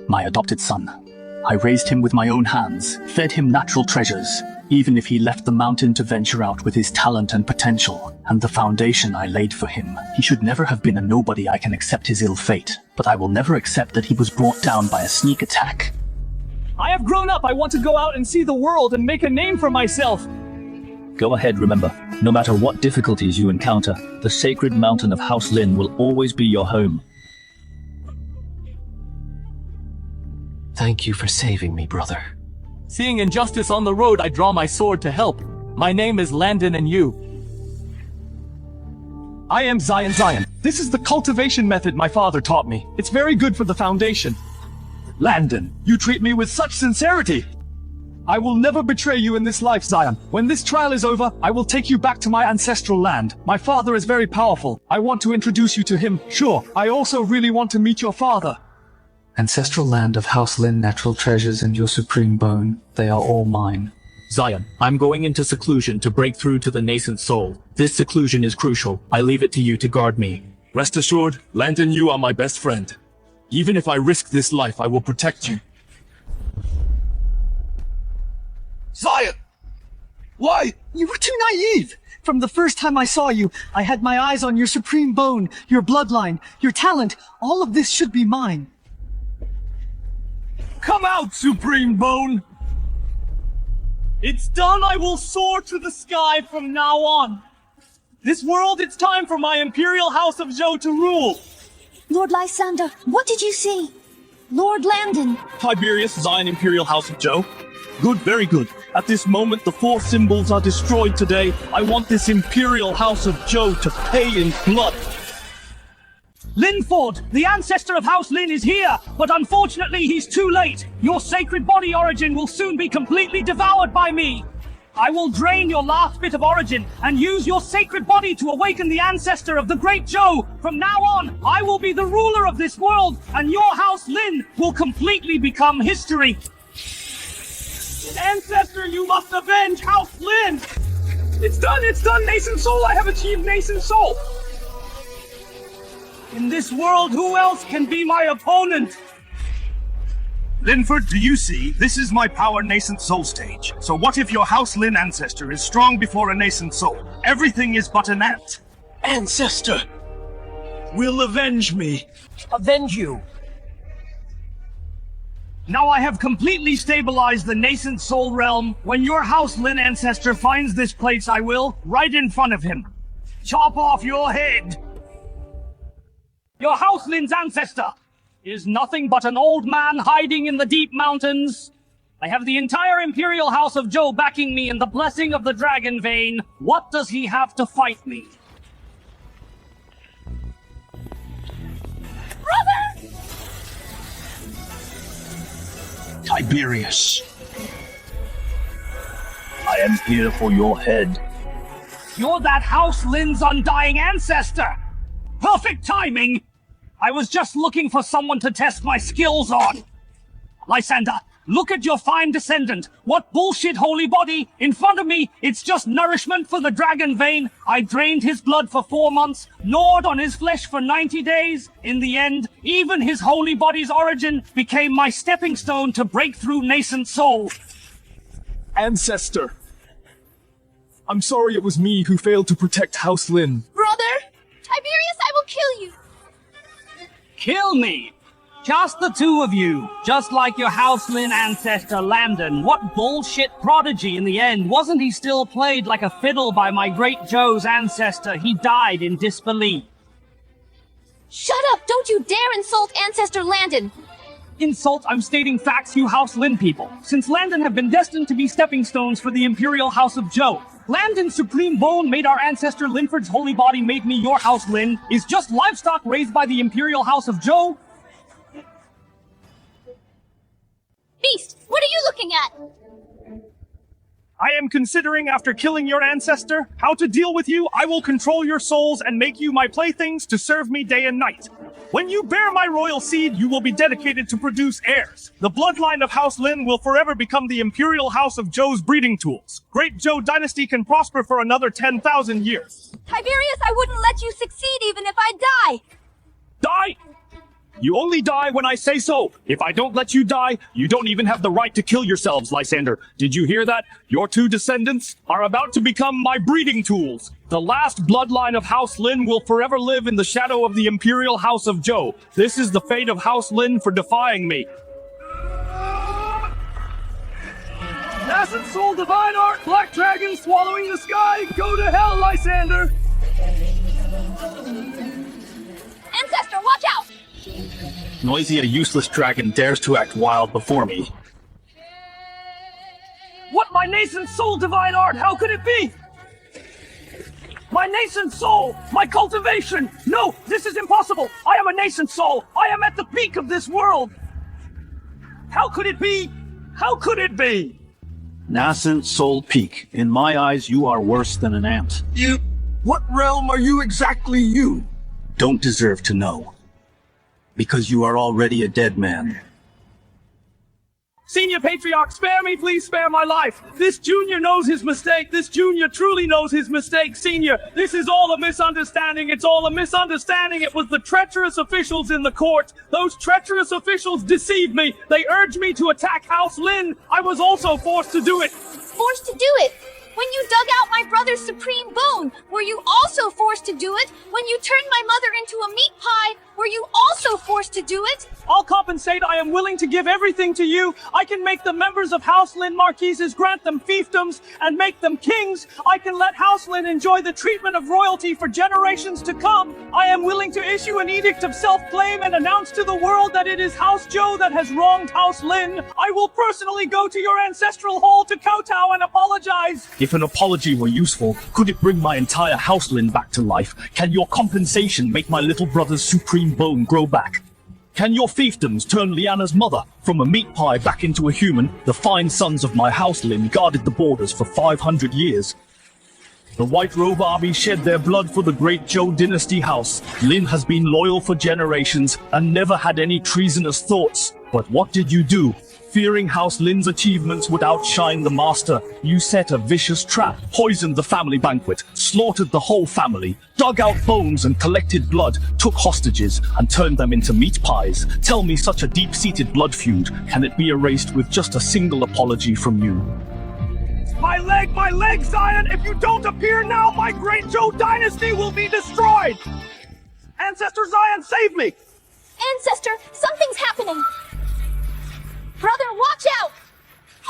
N: my adopted son. I raised him with my own hands, fed him natural treasures, even if he left the mountain to venture out with his talent and potential, and the foundation I laid for him. He should never have been a nobody. I can accept his ill fate, but I will never accept that he was brought down by a sneak attack.
L: I have grown up. I want to go out and see the world and make a name for myself.
G: Go ahead, remember, no matter what difficulties you encounter, the sacred mountain of House Lin will always be your home.
M: Thank you for saving me, brother.
E: Seeing injustice on the road, I draw my sword to help. My name is Landon, and you? I am Zion. This is the cultivation method my father taught me. It's very good for the foundation. Landon, you treat me with such sincerity. I will never betray you in this life, Zion. When this trial is over, I will take you back to my ancestral land. My father is very powerful. I want to introduce you to him. Sure, I also really want to meet your father.
V: Ancestral land of House Lin, natural treasures, and your supreme bone, they are all mine.
A: Zion, I'm going into seclusion to break through to the nascent soul. This seclusion is crucial. I leave it to you to guard me.
J: Rest assured, Landon, you are my best friend. Even if I risk this life, I will protect you.
E: Zion! Why? You were too naive! From the first time I saw you, I had my eyes on your supreme bone, your bloodline, your talent. All of this should be mine. Come out, Supreme Bone! It's done. I will soar to the sky from now on. This world, it's time for my Imperial House of Zhou to rule.
C: Lord Lysander, what did you see? Lord Landon.
A: Tiberius, Zion Imperial House of Zhou. Good, very good. At this moment, the 4 symbols are destroyed today. I want this Imperial House of Zhou to pay in blood.
H: Linford, the ancestor of House Lin is here, but unfortunately he's too late. Your sacred body origin will soon be completely devoured by me. I will drain your last bit of origin and use your sacred body to awaken the ancestor of the great Zhou. From now on, I will be the ruler of this world, and your House Lin will completely become history.
L: Ancestor, you must avenge House Lin! It's done, Nascent Soul! I have achieved Nascent Soul!
H: In this world, who else can be my opponent?
I: Linford, do you see? This is my power nascent soul stage. So what if your House Lin ancestor is strong before a nascent soul? Everything is but an ant.
E: Ancestor will avenge me.
H: Avenge you. Now I have completely stabilized the nascent soul realm. When your House Lin ancestor finds this place, I will, right in front of him, chop off your head. Your House Lin's ancestor is nothing but an old man hiding in the deep mountains. I have the entire Imperial House of Zhou backing me in the blessing of the dragon vein. What does he have to fight me?
F: Brother!
K: Tiberius.
H: I am here for your head. You're that House Lin's undying ancestor! Perfect timing! I was just looking for someone to test my skills on. Lysander, look at your fine descendant. What bullshit holy body? In front of me, it's just nourishment for the dragon vein. I drained his blood for 4 months, gnawed on his flesh for 90 days. In the end, even his holy body's origin became my stepping stone to break through nascent soul.
E: Ancestor. I'm sorry it was me who failed to protect House Lin.
F: Brother! Tiberius, I will kill you!
H: Kill me! Just the two of you, just like your House Lin ancestor Landon. What bullshit prodigy in the end? Wasn't he still played like a fiddle by my great Zhou's ancestor? He died in disbelief.
F: Shut up! Don't you dare insult Ancestor Landon!
H: Insult? I'm stating facts, you House Lin people. Since Landon have been destined to be stepping stones for the Imperial House of Zhou. Landon's supreme bone made our ancestor Linford's holy body made me your House Lin, is just livestock raised by the Imperial House of Zhou.
F: Beast, what are you looking at?
E: I am considering, after killing your ancestor, how to deal with you. I will control your souls and make you my playthings to serve me day and night. When you bear my royal seed, you will be dedicated to produce heirs. The bloodline of House Lin will forever become the Imperial House of Zhou's breeding tools. Great Zhou dynasty can prosper for another 10,000 years.
F: Tiberius, I wouldn't let you succeed even if I die!
Q: Die? You only die when I say so. If I don't let you die, you don't even have the right to kill yourselves, Lysander. Did you hear that? Your two descendants are about to become my breeding tools. The last bloodline of House Lin will forever live in the shadow of the Imperial House of Zhou. This is the fate of House Lin for defying me.
E: Nascent soul, divine art, black dragon swallowing the sky. Go to hell, Lysander.
F: Ancestor, watch out!
N: Noisy, a useless dragon dares to act wild before me.
H: What, my nascent soul, divine art? How could it be? My nascent soul! My cultivation! No, this is impossible! I am a nascent soul! I am at the peak of this world! How could it be? How could it be?
N: Nascent soul peak. In my eyes, you are worse than an ant.
K: What realm are you exactly, you?
N: Don't deserve to know. Because you are already a dead man.
E: Senior Patriarch, spare me, please spare my life. This junior knows his mistake. This junior truly knows his mistake. Senior, this is all a misunderstanding. It's all a misunderstanding. It was the treacherous officials in the court. Those treacherous officials deceived me. They urged me to attack House Lin. I was also forced to do it.
F: Forced to do it? When you dug out my brother's supreme bone, were you also forced to do it? When you turned my mother into a meat pie, were you also forced to do it?
E: I'll compensate. I am willing to give everything to you. I can make the members of House Lin marquises, grant them fiefdoms, and make them kings. I can let House Lin enjoy the treatment of royalty for generations to come. I am willing to issue an edict of self-claim and announce to the world that it is House Zhou that has wronged House Lin. I will personally go to your ancestral hall to kowtow and apologize.
A: If an apology were useful, could it bring my entire House Lin back to life? Can your compensation make my little brother's supreme bone grow back? Can your fiefdoms turn Lyanna's mother from a meat pie back into a human? The fine sons of my House Lin guarded the borders for 500 years. The White Robe Army shed their blood for the great Zhou dynasty house. Lin has been loyal for generations and never had any treasonous thoughts. But what did you do? Fearing House Lin's achievements would outshine the master, you set a vicious trap, poisoned the family banquet, slaughtered the whole family, dug out bones and collected blood, took hostages and turned them into meat pies. Tell me, such a deep-seated blood feud, can it be erased with just a single apology from you?
E: My leg, Zion! If you don't appear now, my great Zhou dynasty will be destroyed! Ancestor Zion, save me!
F: Ancestor, something's happening! Brother, watch out!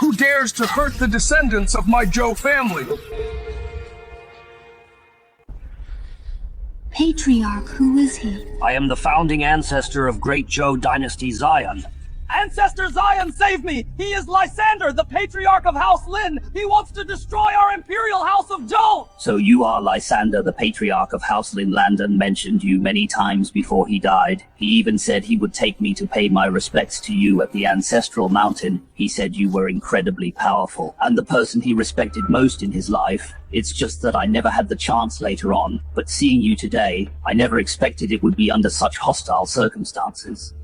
K: Who dares to hurt the descendants of my Zhou family?
C: Patriarch, who is he?
H: I am the founding ancestor of Great Zhou Dynasty Zion.
E: Ancestor Zion, save me! He is Lysander, the patriarch of House Lin! He wants to destroy our Imperial House of Zhou!
H: So you are Lysander, the patriarch of House Lin. Landon mentioned you many times before he died. He even said he would take me to pay my respects to you at the ancestral mountain. He said you were incredibly powerful, and the person he respected most in his life. It's just that I never had the chance later on, but seeing you today, I never expected it would be under such hostile circumstances.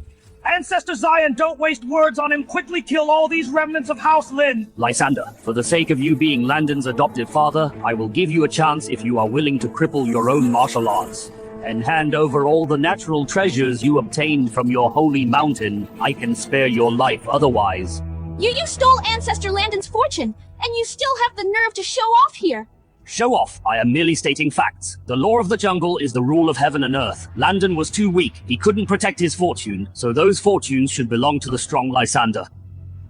E: Ancestor Zion, don't waste words on him. Quickly kill all these remnants of House Lin.
H: Lysander, for the sake of you being Landon's adoptive father, I will give you a chance if you are willing to cripple your own martial arts and hand over all the natural treasures you obtained from your holy mountain. I can spare your life otherwise.
F: You stole Ancestor Landon's fortune, and you still have the nerve to show off here.
H: Show off. I am merely stating facts. The law of the jungle is the rule of heaven and earth. Landon was too weak. He couldn't protect his fortune, so those fortunes should belong to the strong Lysander.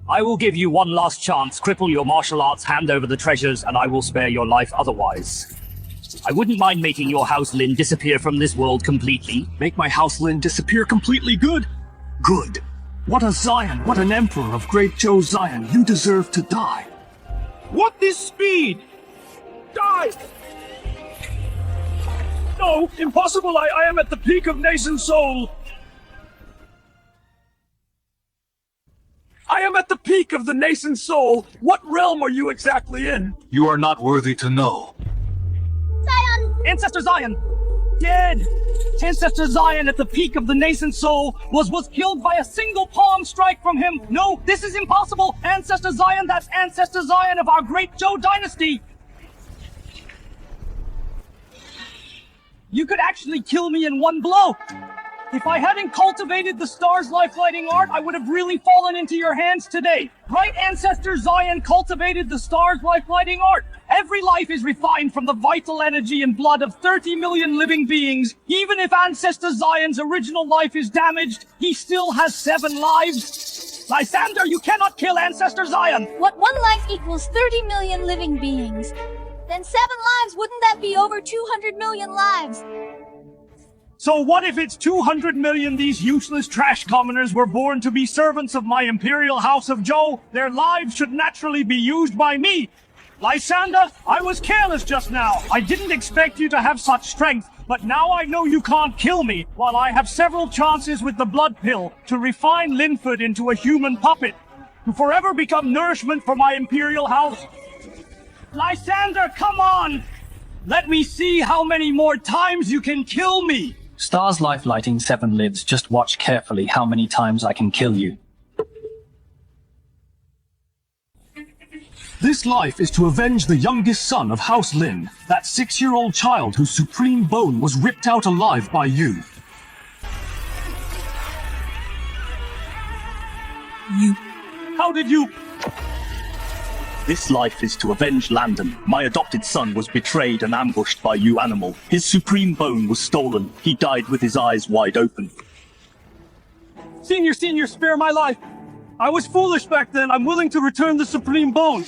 H: I will give you one last chance. Cripple your martial arts, hand over the treasures, and I will spare your life otherwise. I wouldn't mind making your House Lin disappear from this world completely.
K: Make my House Lin disappear completely? Good. Good. What a Zion, what an emperor of Great Zhou Zion. You deserve to die.
E: What this speed? Die! No, impossible! I am at the peak of nascent soul! I am at the peak of the nascent soul! What realm are you exactly in?
K: You are not worthy to know.
U: Zion!
E: Ancestor Zion! Dead! Ancestor Zion at the peak of the nascent soul was killed by a single palm strike from him! No, this is impossible! Ancestor Zion, that's Ancestor Zion of our Great Zhou Dynasty! You could actually kill me in one blow! If I hadn't cultivated the star's life-lighting art, I would have really fallen into your hands today. Right, Ancestor Zion cultivated the star's life-lighting art. Every life is refined from the vital energy and blood of 30 million living beings. Even if Ancestor Zion's original life is damaged, he still has 7 lives. Lysander, you cannot kill Ancestor Zion!
F: What 1 life equals 30 million living beings? Then 7 lives, wouldn't that be over 200 million lives?
E: So what if it's 200 million these useless trash commoners were born to be servants of my Imperial House of Zhou? Their lives should naturally be used by me. Lysander, I was careless just now. I didn't expect you to have such strength, but now I know you can't kill me, while I have several chances with the blood pill to refine Linford into a human puppet, to forever become nourishment for my Imperial House. Lysander, come on! Let me see how many more times you can kill me!
V: Star's life lighting 7 lives. Just watch carefully how many times I can kill you.
K: This life is to avenge the youngest son of House Lin, that 6-year-old child whose supreme bone was ripped out alive by you.
E: How did you...
K: This life is to avenge Landon. My adopted son was betrayed and ambushed by you animal. His supreme bone was stolen. He died with his eyes wide open.
E: Senior, spare my life! I was foolish back then. I'm willing to return the supreme bone.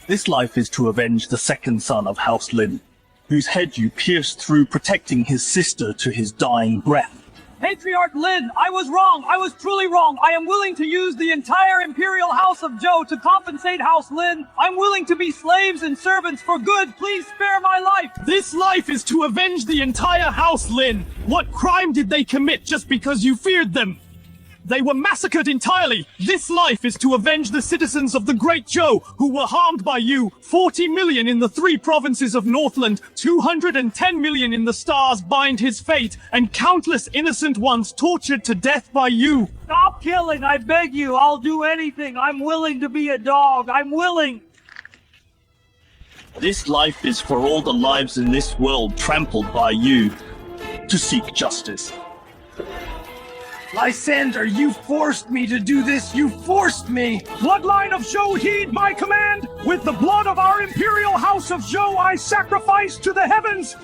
K: This life is to avenge the second son of House Lin, whose head you pierced through protecting his sister to his dying breath.
E: Patriarch Lin, I was wrong. I was truly wrong. I am willing to use the entire Imperial House of Zhou to compensate House Lin. I'm willing to be slaves and servants for good. Please spare my life.
L: This life is to avenge the entire House Lin. What crime did they commit just because you feared them? They were massacred entirely. This life is to avenge the citizens of the Great Zhou who were harmed by you. 40 million in the 3 provinces of Northland, 210 million in the stars bind his fate, and countless innocent ones tortured to death by you.
E: Stop killing, I beg you. I'll do anything. I'm willing to be a dog. I'm willing.
K: This life is for all the lives in this world trampled by you, to seek justice.
E: Lysander, you forced me to do this. You forced me. Bloodline of Zhou, heed my command. With the blood of our Imperial House of Zhou, I sacrifice to the heavens.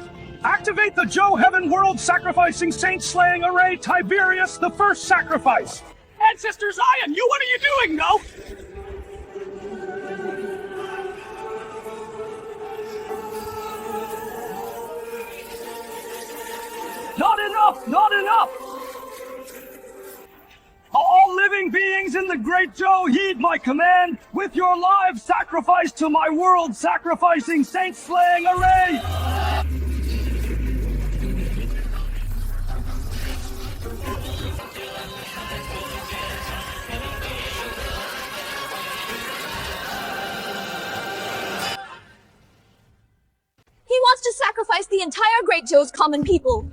E: Activate the Zhou Heaven World Sacrificing Saint Slaying Array Tiberius, the first sacrifice.
L: Ancestor Zion, what are you doing, no?
H: Not enough! Not enough! All living beings in the Great Zhou heed my command! With your lives sacrifice to my world-sacrificing saint-slaying array!
B: He wants to sacrifice the entire Great Zhou's common people.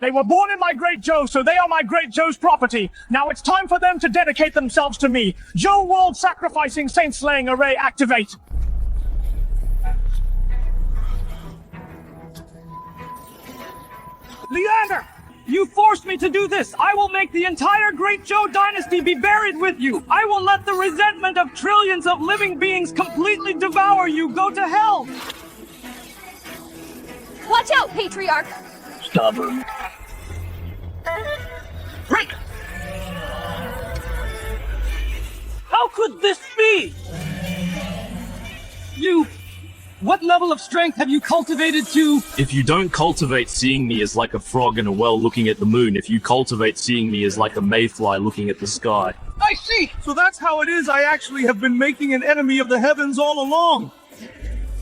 L: They were born in my Great Zhou, so they are my Great Zhou's property. Now it's time for them to dedicate themselves to me. Zhou World Sacrificing Saint-Slaying Array activate.
H: Lysander! You forced me to do this! I will make the entire Great Zhou dynasty be buried with you! I will let the resentment of trillions of living beings completely devour you! Go to hell!
B: Watch out, Patriarch!
R: Stubborn.
H: Break! How could this be? You... What level of strength have you cultivated to...
J: If you don't cultivate seeing me as like a frog in a well looking at the moon, if you cultivate seeing me as like a mayfly looking at the sky.
E: I see! So that's how it is I actually have been making an enemy of the heavens all along!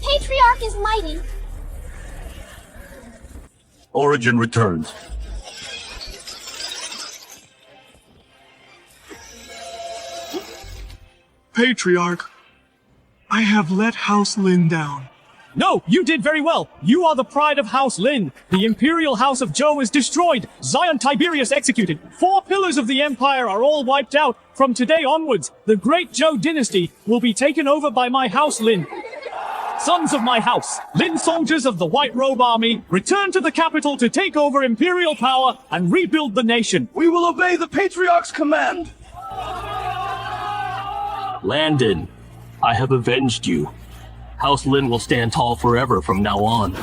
U: Patriarch is mighty.
Q: Origin returns.
E: Patriarch, I have let House Lin down.
L: No, you did very well. You are the pride of House Lin. The Imperial House of Zhou is destroyed. Zion Tiberius executed. 4 pillars of the Empire are all wiped out. From today onwards, the Great Zhou dynasty will be taken over by my House Lin. Sons of my house, Lin soldiers of the White Robe Army, return to the capital to take over imperial power and rebuild the nation.
E: We will obey the Patriarch's command.
R: Landon, I have avenged you. House Lin will stand tall forever from now on.